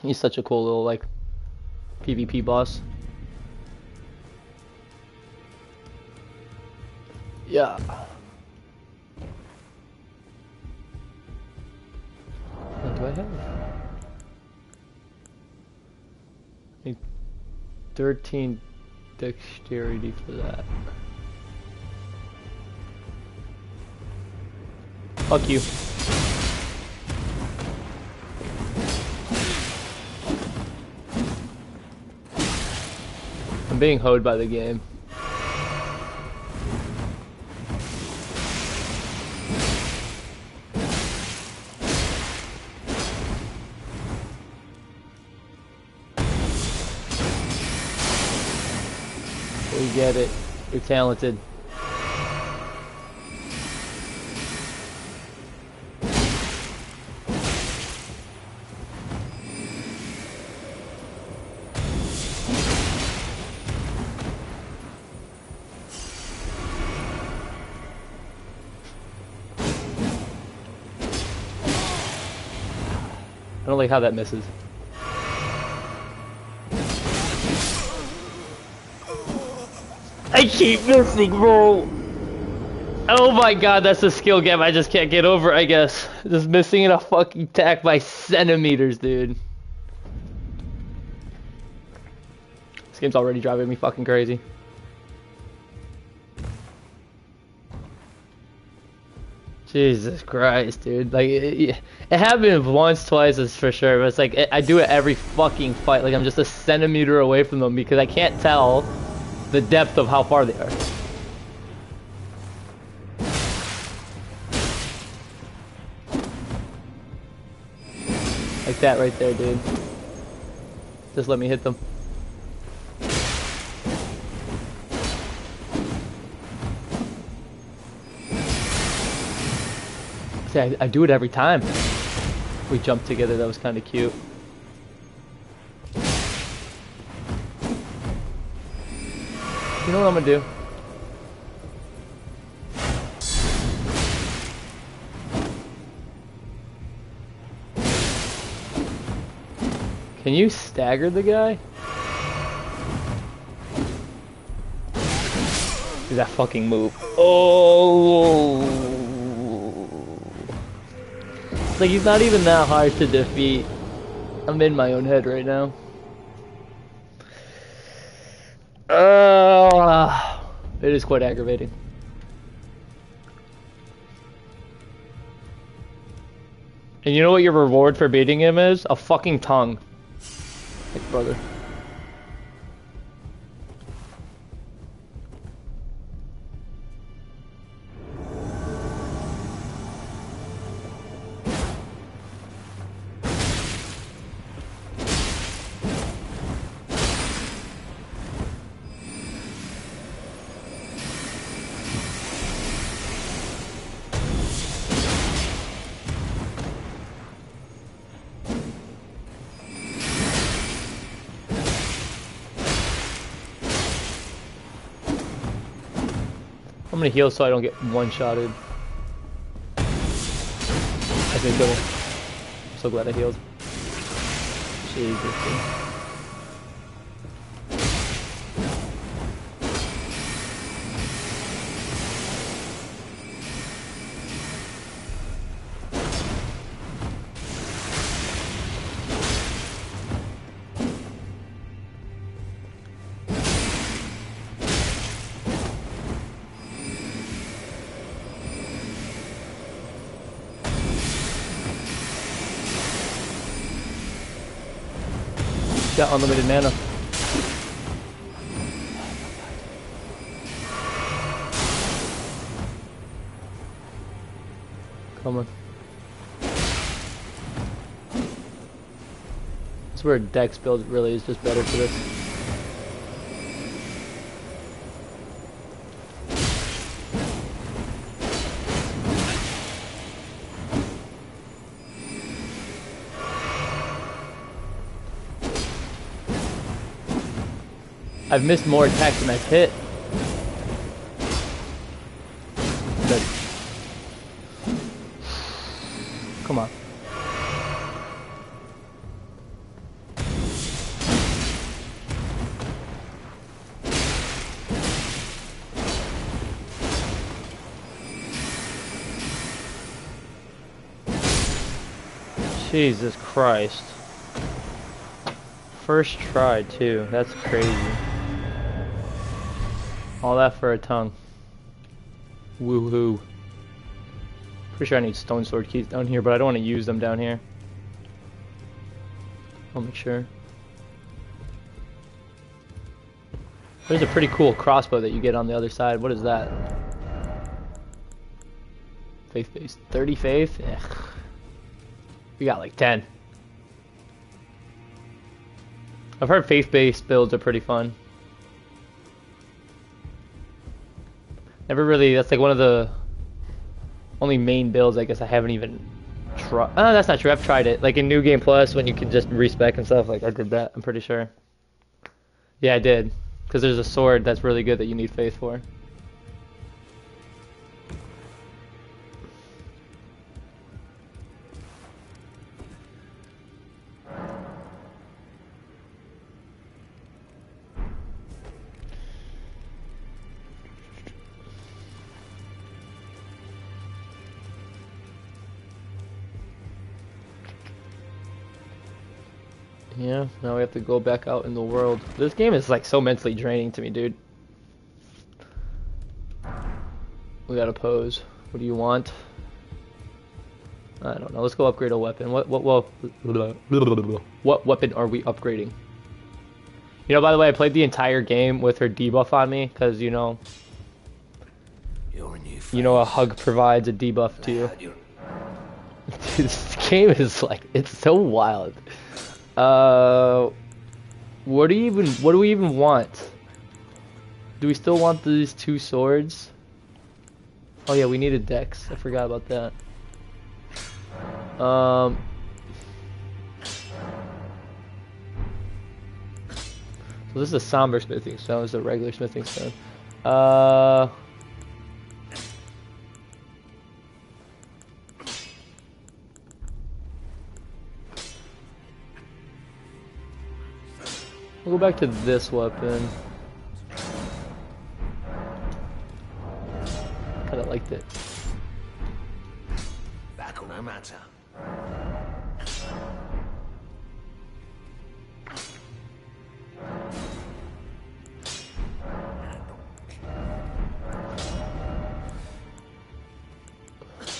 He's such a cool little, like, PvP boss. Yeah. What do I have? I need 13 dexterity for that. Fuck you. I'm being hoed by the game. We get it. You're talented. I don't like how that misses. I keep missing, bro. Oh my god, that's a skill gap I just can't get over, I guess. Just missing in a fucking attack by centimeters, dude. This game's already driving me fucking crazy. Jesus Christ, dude. Like, it happened once, twice, is for sure. But it's like, I do it every fucking fight. Like, I'm just a centimeter away from them because I can't tell the depth of how far they are. Like that right there, dude. Just let me hit them. See, I do it every time. We jumped together, that was kind of cute. You know what I'm gonna do? Can you stagger the guy? Do that fucking move. Oh! It's like he's not even that hard to defeat. I'm in my own head right now. It is quite aggravating. And you know what your reward for beating him is? A fucking tongue. Like, brother. I'm gonna heal so I don't get one-shotted. I think so. I'm so glad I healed. Jesus, dude. Got unlimited mana. Come on. That's where Dex build really is just better for this. I've missed more attacks than I've hit. But come on. Jesus Christ. First try too, that's crazy. All that for a tongue. Woohoo. Pretty sure I need stone sword keys down here, but I don't want to use them down here. I'll make sure. There's a pretty cool crossbow that you get on the other side. What is that? Faith based. 30 faith? Ugh. We got like 10. I've heard faith based builds are pretty fun. Never really, that's like one of the only main builds I guess I haven't even tried. Oh, that's not true, I've tried it. Like in New Game Plus when you can just respec and stuff, like I did that, I'm pretty sure. Yeah, I did. Because there's a sword that's really good that you need faith for. Yeah, now we have to go back out in the world. This game is like so mentally draining to me, dude. We gotta pose. What do you want? I don't know. Let's go upgrade a weapon. What weapon are we upgrading? You know, by the way, I played the entire game with her debuff on me, because you know, a hug provides a debuff to you. Dude, this game is like, it's so wild. What do we even want? Do we still want these two swords? Oh yeah, we needed Dex. I forgot about that. So this is a somber smithing stone. This is a regular smithing stone. We'll go back to this weapon. Kinda liked it. Back on matter.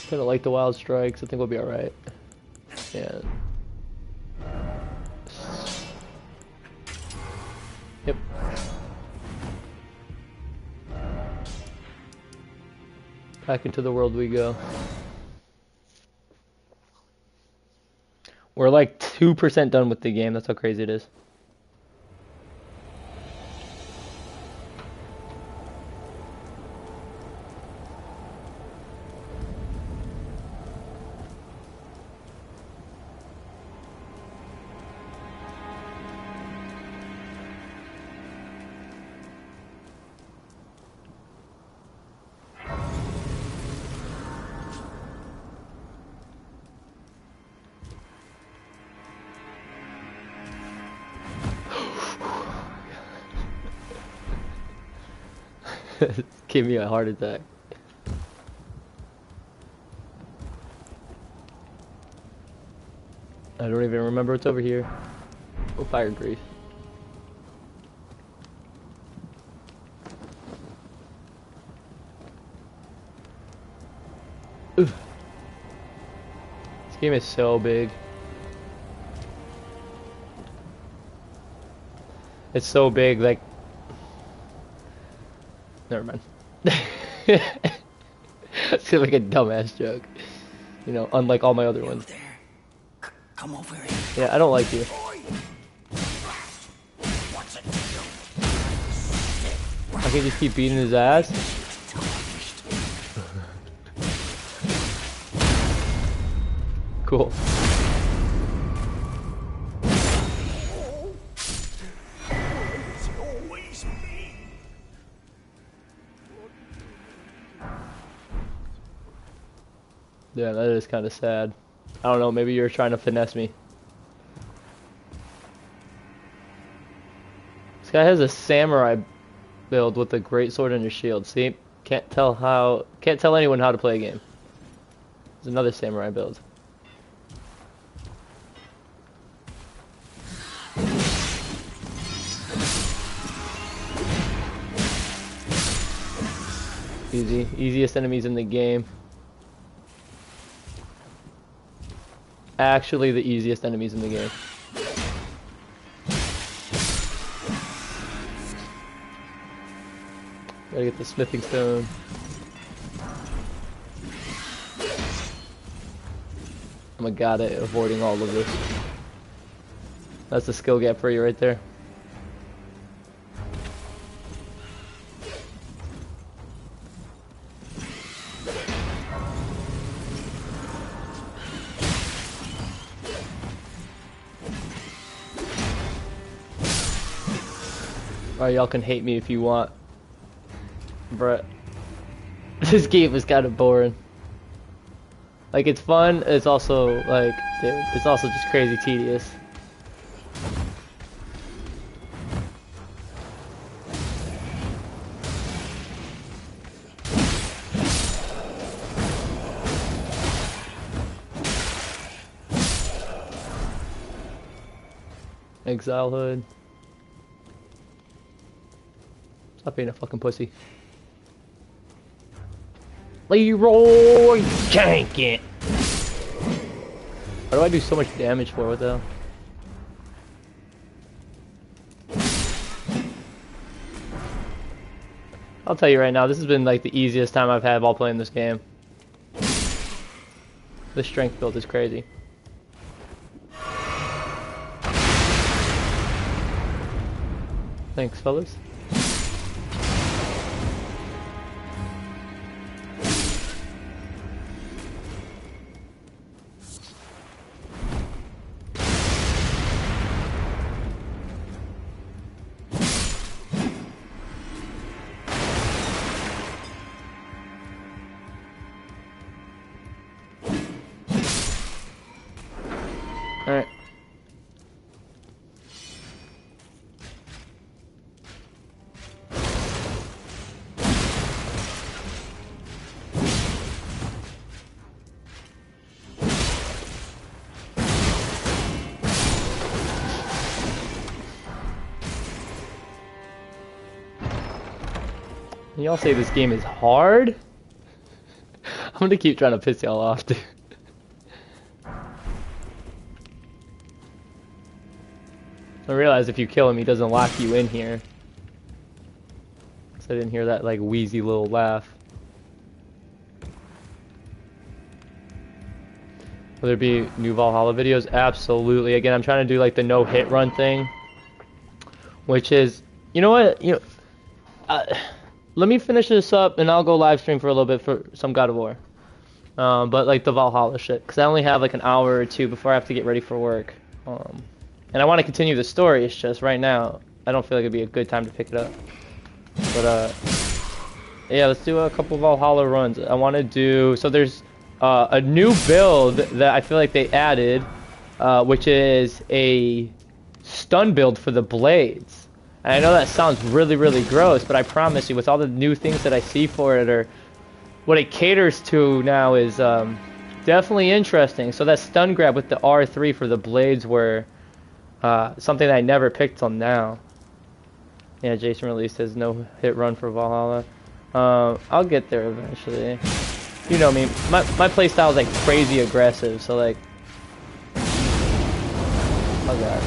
Kinda like the wild strikes. I think we'll be alright. Yeah. Yep. Back into the world we go. We're like 2% done with the game. That's how crazy it is. Give me a heart attack. I don't even remember what's over here. Oh, fire grief. Ooh. This game is so big. It's so big, like... Never mind. It's like a dumbass joke. You know, unlike all my other ones. There. Come over here. Yeah, I don't like you. What's it? I can just keep beating his ass. Cool. It's always me. Yeah, that is kind of sad. I don't know, maybe you're trying to finesse me. This guy has a samurai build with a great sword and a shield. See? Can't tell anyone how to play a game. There's another samurai build. Easy. Easiest enemies in the game. Actually, the easiest enemies in the game. Gotta get the smithing stone. I'm a god at avoiding all of this. That's the skill gap for you right there. Alright, y'all can hate me if you want. Bruh. This game is kind of boring. Like, it's fun, it's also, like, dude, it's also just crazy tedious. Exile Hood. Stop being a fucking pussy. Leroy Jenkins! Why do I do so much damage for? What the hell? I'll tell you right now, this has been like the easiest time I've had while playing this game. The strength build is crazy. Thanks, fellas. Alright. Y'all say this game is hard? I'm gonna keep trying to piss y'all off, dude. I realize if you kill him, he doesn't lock you in here. So I didn't hear that like wheezy little laugh. Will there be new Valhalla videos? Absolutely. Again, I'm trying to do like the no hit run thing, which is, you know what, let me finish this up and I'll go live stream for a little bit for some God of War. But like the Valhalla shit, because I only have like an hour or two before I have to get ready for work. And I want to continue the story, it's just right now I don't feel like it'd be a good time to pick it up. But yeah, let's do a couple Valhalla runs. I want to do, so there's a new build that I feel like they added, which is a stun build for the blades. And I know that sounds really, really gross, but I promise you, with all the new things that I see for it, or what it caters to now, is definitely interesting. So that stun grab with the R3 for the blades were something that I never picked till now. Yeah, Jason released his no hit run for Valhalla. I'll get there eventually. You know me, my playstyle is like crazy aggressive, so like, oh god.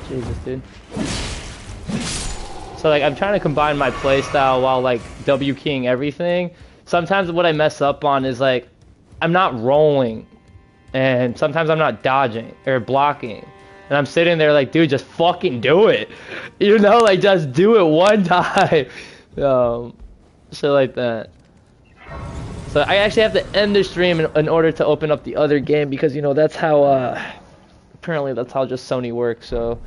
Jesus, dude. So like, I'm trying to combine my playstyle while like W keying everything. Sometimes what I mess up on is like, I'm not rolling, and sometimes I'm not dodging or blocking. And I'm sitting there like, dude, just fucking do it. You know, like, just do it one time. Shit like that. So I actually have to end the stream in order to open up the other game, because, you know, that's how, apparently that's how just Sony works. So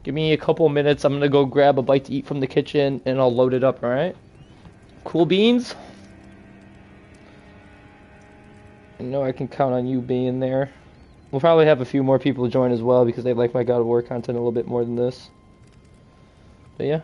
give me a couple minutes. I'm going to go grab a bite to eat from the kitchen, and I'll load it up, alright? Cool beans? I know I can count on you being there. We'll probably have a few more people join as well, because they like my God of War content a little bit more than this. But yeah.